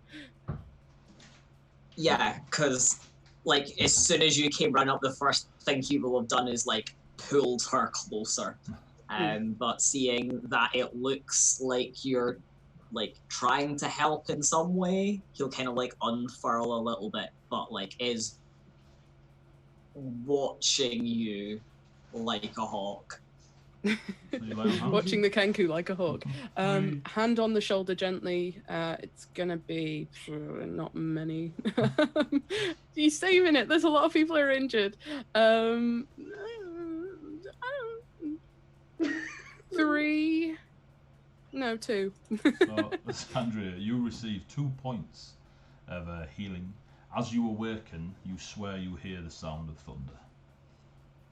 Yeah, because like as soon as you came running up, the first thing he will have done is like pulled her closer. But seeing that it looks like you're like trying to help in some way, he'll kind of like unfurl a little bit, but like is watching you like a hawk. So you lay on hands? Watching the Kenku like a hawk. Hand on the shoulder gently. It's gonna be not many. He's saving it. There's a lot of people who are injured. 3. No, 2. So, Andrea, you receive 2 points of healing. As you awaken, you swear you hear the sound of thunder.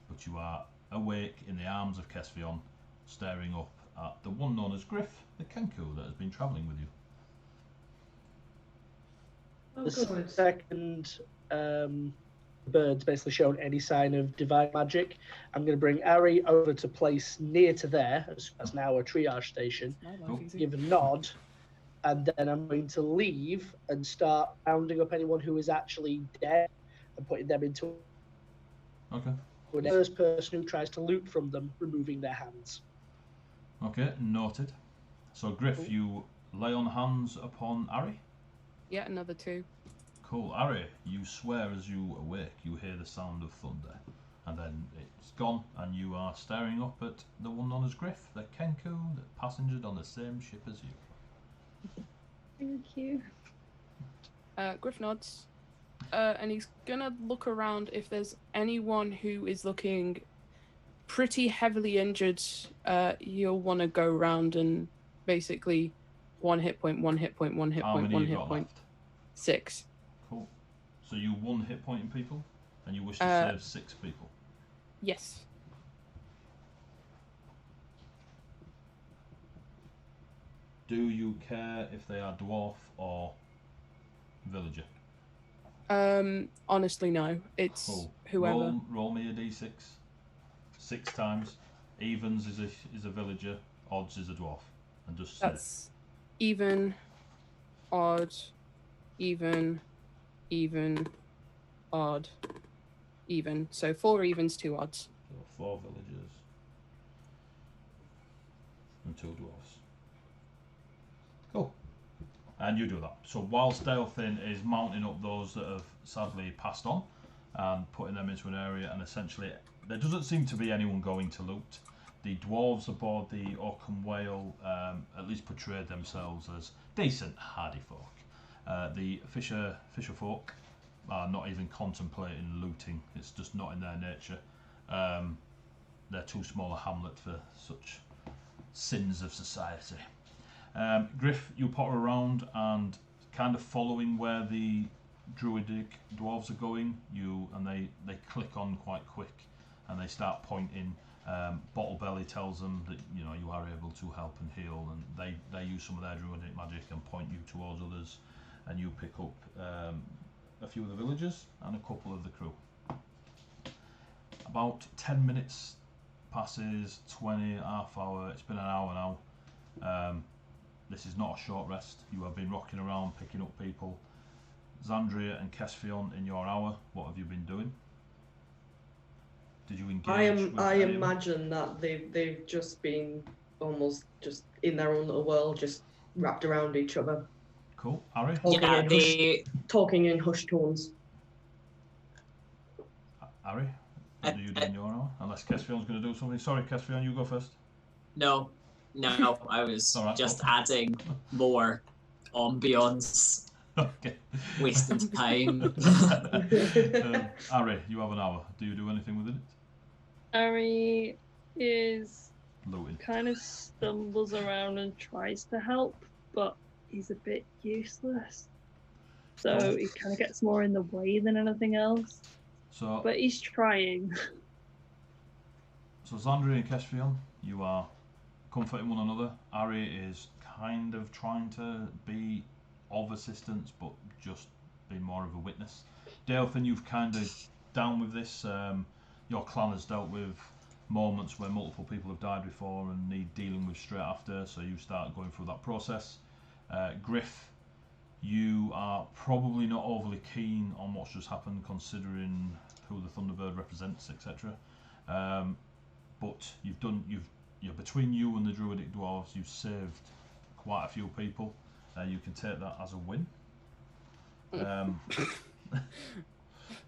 But you are awake in the arms of Kesvion, staring up at the one known as Griff, the Kenku that has been travelling with you. Oh, The good. second bird's basically shown any sign of divine magic, I'm going to bring Ari over to place near to there, as now a triage station, give a nod, and then I'm going to leave and start rounding up anyone who is actually dead and putting them into Okay. the first person who tries to loot from them, removing their hands. Okay, noted. So, Griff, you lay on hands upon Ari? Yeah, another 2. Cool. Ari, you swear as you awake, you hear the sound of thunder. And then it's gone, and you are staring up at the one known as Griff, the Kenku that passengered on the same ship as you. Thank you. Griff nods. And he's gonna look around if there's anyone who is looking pretty heavily injured. You'll want to go around and basically 1 hit point, 1 hit point, 1 hit How point, many 1 you hit got point. left? 6. Cool. So you 1 hit point in people, and you wish to save 6 people. Yes. Do you care if they are dwarf or villager? Honestly, no. It's Cool. whoever. Roll me a d6. 6 times. Evens is a villager. Odds is a dwarf. And just say. That's even, odd, even, odd, even. So 4 evens, 2 odds. So 4 villagers and 2 dwarfs. Cool. And you do that. So while Stealthin is mounting up those that have sadly passed on and putting them into an area, and essentially there doesn't seem to be anyone going to loot. The dwarves aboard the Oakham Whale at least portrayed themselves as decent, hardy folk. The fisher folk are not even contemplating looting. It's just not in their nature. They're too small a hamlet for such sins of society. Griff, you potter around and kind of following where the druidic dwarves are going. They click on quite quick, and they start pointing. Bottle Belly tells them that you are able to help and heal, and they use some of their druidic magic and point you towards others, and you pick up a few of the villagers and a couple of the crew. About 10 minutes passes, 20, half hour. It's been an hour now. This is not a short rest. You have been rocking around, picking up people. Xandria and Kesvion, in your hour, what have you been doing? Did you engage? I imagine that they've just been almost just in their own little world, just wrapped around each other. Cool. Ari? Yeah, Talking in hushed tones. Ari, what do you do in your hour? Unless Kesvion's going to do something. Sorry, Kesvion, you go first. No, I was All right, just cool. adding more ambience, Okay. wasting time. Ari, you have an hour. Do you do anything with it? Ari is looting. Kind of stumbles around and tries to help, but he's a bit useless. So he kind of gets more in the way than anything else. So, But he's trying. so Zandri and Kestrion, you are comforting one another. Ari is kind of trying to be of assistance, but just be more of a witness. Delphin, you've kind of down with this. Your clan has dealt with moments where multiple people have died before and need dealing with straight after, so you start going through that process. Griff, you are probably not overly keen on what's just happened, considering who the Thunderbird represents, etc. But you're between you and the Druidic Dwarves, you've saved quite a few people. You can take that as a win.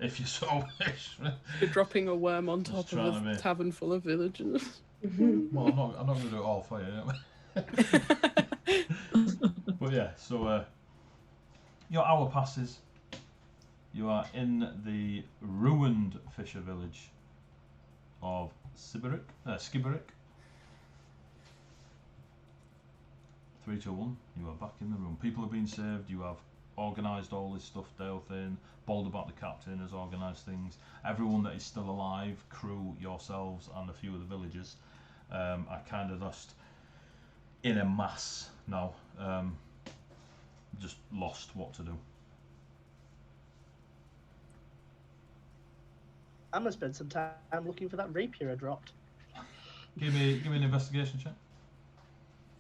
If you so wish. You're dropping a worm on top Just of trying a to tavern full of villagers. Well, I'm not going to do it all for you. But yeah, so your hour passes. You are in the ruined fisher village of Skibberwick. 3, 2, 1. You are back in the room. People have been saved. You have organised all this stuff. Dale-Thane, Balderback the captain has organised things. Everyone that is still alive, crew, yourselves, and a few of the villagers, are kind of just in a mass now. Just lost what to do. I'm gonna spend some time looking for that rapier I dropped. Give me an investigation check.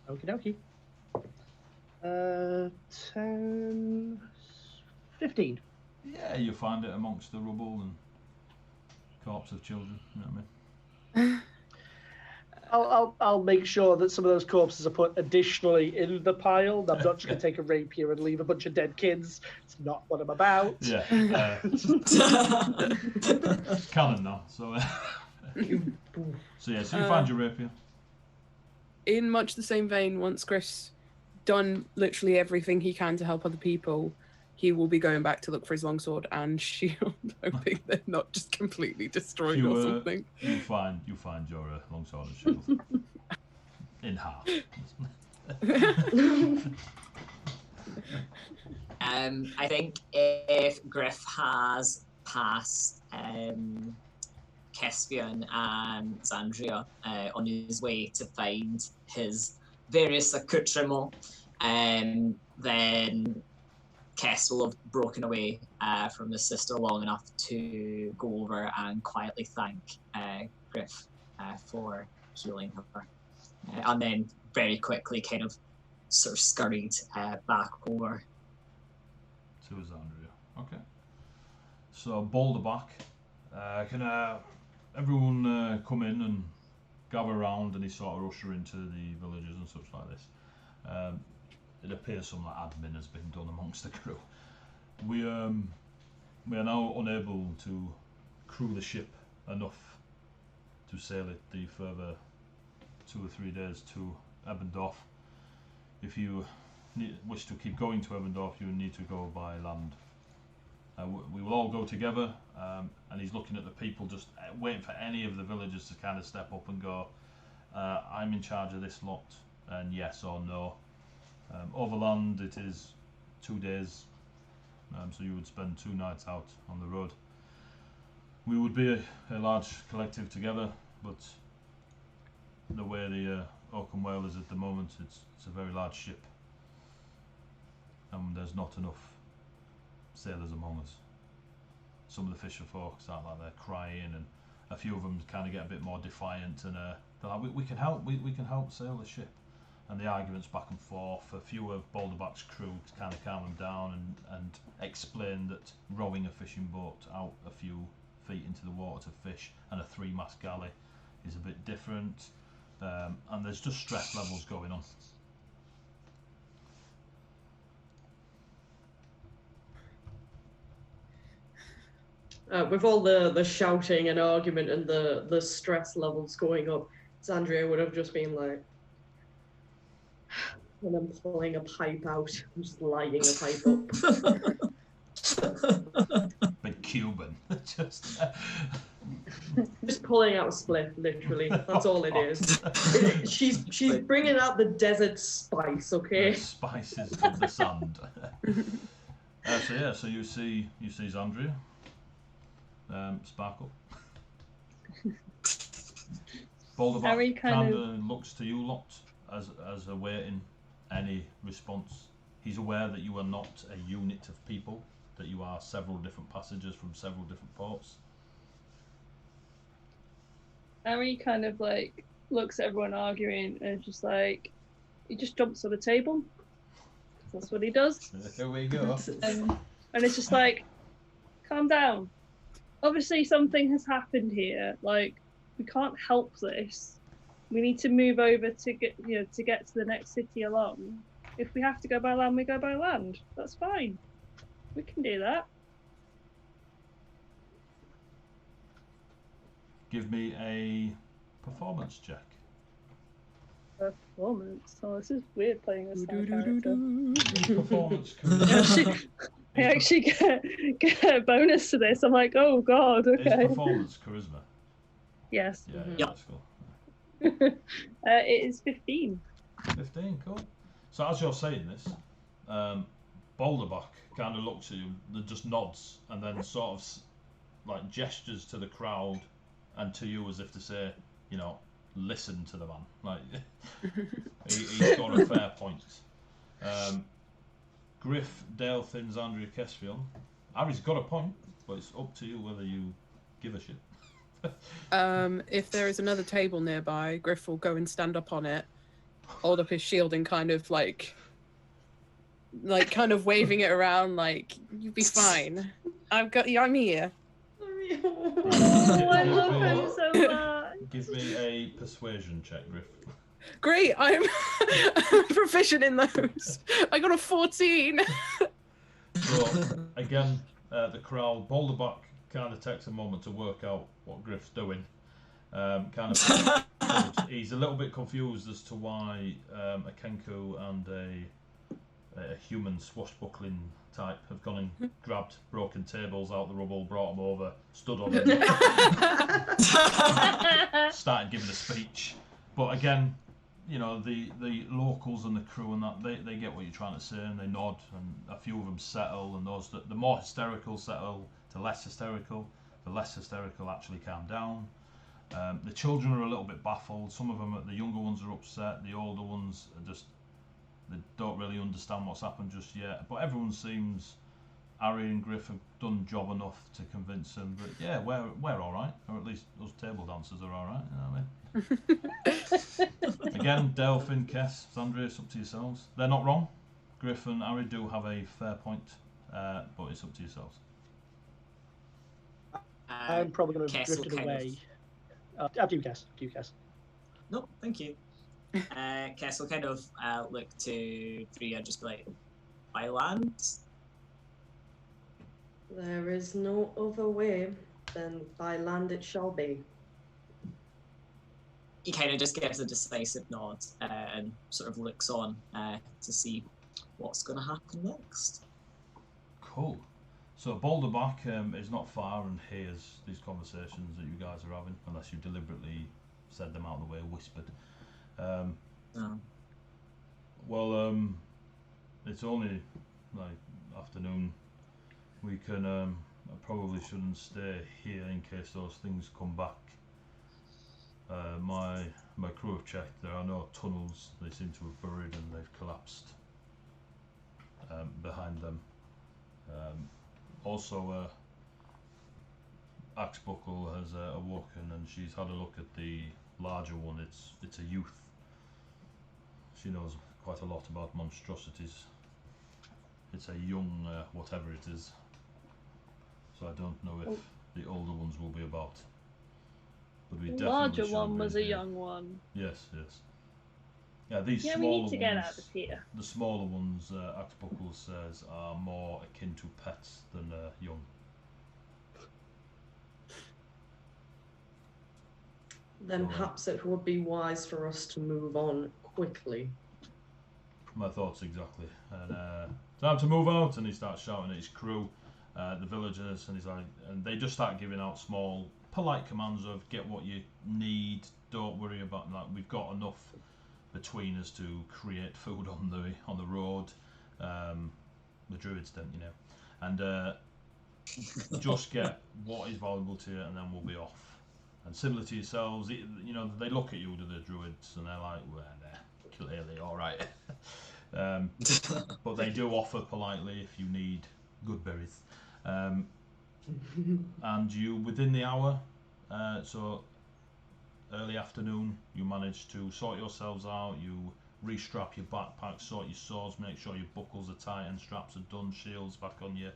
Okie dokie. 10, 15. Yeah, you find it amongst the rubble and corpses of children. You know what I mean? I'll make sure that some of those corpses are put additionally in the pile. I'm not just gonna take a rapier and leave a bunch of dead kids. It's not what I'm about. Yeah. Canon now. So. So you find your rapier. In much the same vein, once Griff's done literally everything he can to help other people, he will be going back to look for his longsword and shield, hoping they're not just completely destroyed or something. You find your longsword and shield in half. I think if Griff has passed Kespion and Zandria on his way to find his various accoutrements, then Kess will have broken away from his sister long enough to go over and quietly thank Griff for healing her. And then very quickly kind of sort of scurried back over. To Zandria. Okay. So Balderback, can everyone come in and gather around, and he sort of usher into the villagers and such like this. It appears some like admin has been done amongst the crew. We are now unable to crew the ship enough to sail it the further 2 or 3 days to Ebendorf. If you wish to keep going to Ebendorf, you need to go by land. We will all go together, and he's looking at the people, just waiting for any of the villagers to kind of step up and go, I'm in charge of this lot, and yes or no. Overland, it is 2 days, so you would spend 2 nights out on the road. We would be a large collective together, but the way the Oakham Whale is at the moment, it's a very large ship, and there's not enough sailors among us. Some of the fisher folk start like they're crying, and a few of them kind of get a bit more defiant, and they're like, we can help sail the ship. And the arguments back and forth. A few of Balderback's crew to kind of calm them down and explain that rowing a fishing boat out a few feet into the water to fish and a 3-mast galley is a bit different, and there's just stress levels going on. With all the shouting and argument and the stress levels going up, Zandria would have just been like, and I'm pulling a pipe out, I'm just lighting a pipe up. Big Cuban. Just Just pulling out a spliff, literally. That's all it is. She's bringing out the desert spice, okay? spices of the sand. So you see Zandria, Sparkle. Harry Boulderback kind kind of looks to you lot as awaiting any response. He's aware that you are not a unit of people, that you are several different passengers from several different ports. Harry kind of like looks at everyone arguing and just like he just jumps on the table. That's what he does. Here we go. And it's just like, calm down. Obviously something has happened here. Like, we can't help this. We need to move over to get to the next city along. If we have to go by land, we go by land. That's fine. We can do that. Give me a performance check. Performance. Oh, this is weird playing this character. Performance. I actually get a bonus to this. I'm like, oh god, Is okay. performance charisma? Yes. Yeah, Yep. that's cool. It is 15. 15, cool. So as you're saying this, Boulderback kind of looks at you, just nods, and then sort of like gestures to the crowd and to you as if to say, you know, listen to the man. Like he's got a fair point. Griff, Delphin, Zandria, Kesfion. Harry's got a point, but it's up to you whether you give a shit. If there is another table nearby, Griff will go and stand up on it, hold up his shield, and kind of waving it around, like, "You'll be fine. I'm here." Oh, I love him so much. Give me a persuasion check, Griff. Great, I'm proficient in those. I got a 14. So again, the crowd, Boulderback kind of takes a moment to work out what Griff's doing. He's a little bit confused as to why a Kenku and a human swashbuckling type have gone and grabbed broken tables out the rubble, brought them over, stood on them, started giving a speech. But again, you know, the locals and the crew and that, they get what you're trying to say and they nod, and a few of them settle, and those that the more hysterical settle to less hysterical. The less hysterical actually calm down. The children are a little bit baffled. Some of them, the younger ones are upset. The older ones are just, they don't really understand what's happened just yet. But everyone seems, Harry and Griff have done job enough to convince them that, yeah, we're all right. Or at least those table dancers are all right, you know what I mean? Again, Delphin, Kess, Zandria, it's up to yourselves. They're not wrong. Griff and Harry do have a fair point, but it's up to yourselves. I'm probably going to have Kess will drifted kind away. After you, Cass. No, thank you. Kess will kind of look to Three and just be like, by land? There is no other way than by land it shall be. He kind of just gives a decisive nod and sort of looks on to see what's going to happen next. Cool. So Boulderback is not far and hears these conversations that you guys are having, unless you deliberately said them out of the way, whispered. No. Well, it's only like afternoon. We can. I probably shouldn't stay here in case those things come back. My crew have checked. There are no tunnels. They seem to have buried and they've collapsed behind them. Also, Axbuckle has awoken and she's had a look at the larger one. It's a youth. She knows quite a lot about monstrosities. It's a young whatever it is. So I don't know if the older ones will be about. But we The definitely larger should one was a read here. young one. Yes, yes. Yeah, these Yeah, we smaller need to get ones, out of here. the smaller ones, Axbuckle says, are more akin to pets than young. Then perhaps it would be wise for us to move on quickly. My thoughts exactly. And time to move out, and he starts shouting at his crew. the villagers, and he's like, and they just start giving out small, polite commands of get what you need. Don't worry about that. We've got enough between us to create food on the road. The druids don't, you know, and just get what is valuable to you, and then we'll be off. And similar to yourselves, you know, they look at you, to the druids, and they're like, well, they're clearly all right. But they do offer politely if you need good berries. And you, within the hour, so early afternoon, you manage to sort yourselves out. You restrap your backpack, sort your swords, make sure your buckles are tight and straps are done, shields back on your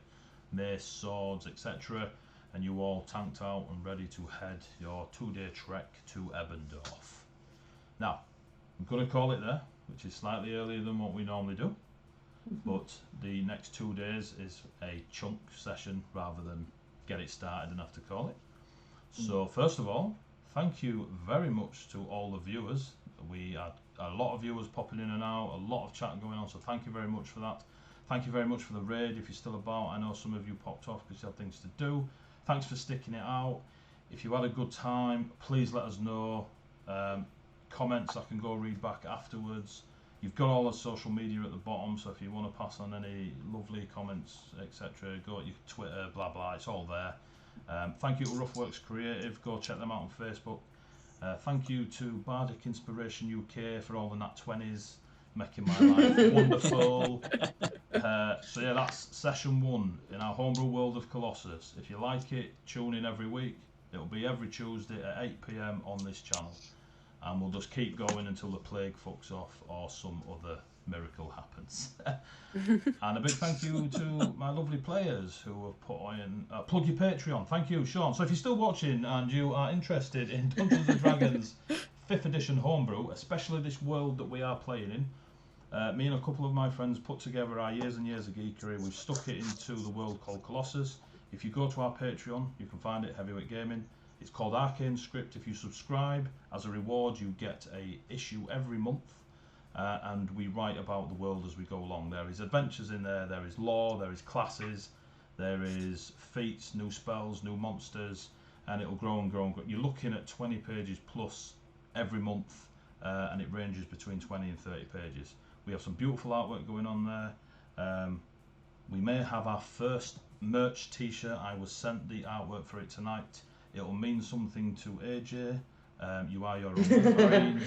mace, swords, etc. And you all tanked out and ready to head your 2-day trek to Ebendorf. Now, I'm going to call it there, which is slightly earlier than what we normally do. But the next 2 days is a chunk session rather than get it started and have to call it. So first of all, thank you very much to all the viewers. We had a lot of viewers popping in and out, a lot of chat going on, so thank you very much for that. Thank you very much for the raid if you're still about. I know some of you popped off because you had things to do. Thanks for sticking it out. If you had a good time, please let us know. Comments I can go read back afterwards. You've got all the social media at the bottom, so if you want to pass on any lovely comments, etc., go to your Twitter, blah blah, it's all there. Thank you to Roughworks Creative, go check them out on Facebook. Thank you to Bardic Inspiration UK for all the Nat 20s, making my life wonderful. So yeah, that's session 1 in our homebrew world of Colossus. If you like it, tune in every week. It'll be every Tuesday at 8 PM on this channel. And we'll just keep going until the plague fucks off or some other miracle happens. And a big thank you to my lovely players who have put in plug your Patreon. Thank you, Sean. So if you're still watching and you are interested in Dungeons and Dragons 5th edition homebrew, especially this world that we are playing in, me and a couple of my friends put together our years and years of geekery. We've stuck it into the world called Colossus. If you go to our Patreon, you can find it, Heavyweight Gaming. It's called Arcane Script. If you subscribe, as a reward, you get a issue every month, and we write about the world as we go along. There is adventures in there, there is lore, there is classes, there is feats, new spells, new monsters, and it'll grow and grow and grow. You're looking at 20 pages plus every month, and it ranges between 20 and 30 pages. We have some beautiful artwork going on there. We may have our first merch t-shirt. I was sent the artwork for it tonight. It'll mean something to AJ. You are your own Wolverine.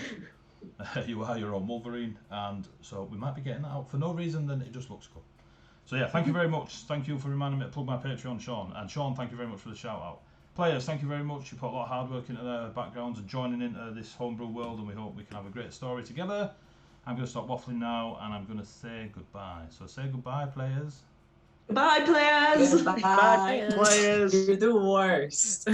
You are your own Wolverine, and so we might be getting that out for no reason than it just looks cool. So yeah, thank you very much. Thank you for reminding me to plug my Patreon, Sean. And Sean, thank you very much for the shout out. Players, thank you very much. You put a lot of hard work into their backgrounds and joining into this homebrew world, and we hope we can have a great story together. I'm going to stop waffling now, and I'm going to say goodbye. So say goodbye, players. Goodbye, players. Goodbye, players. You're the worst.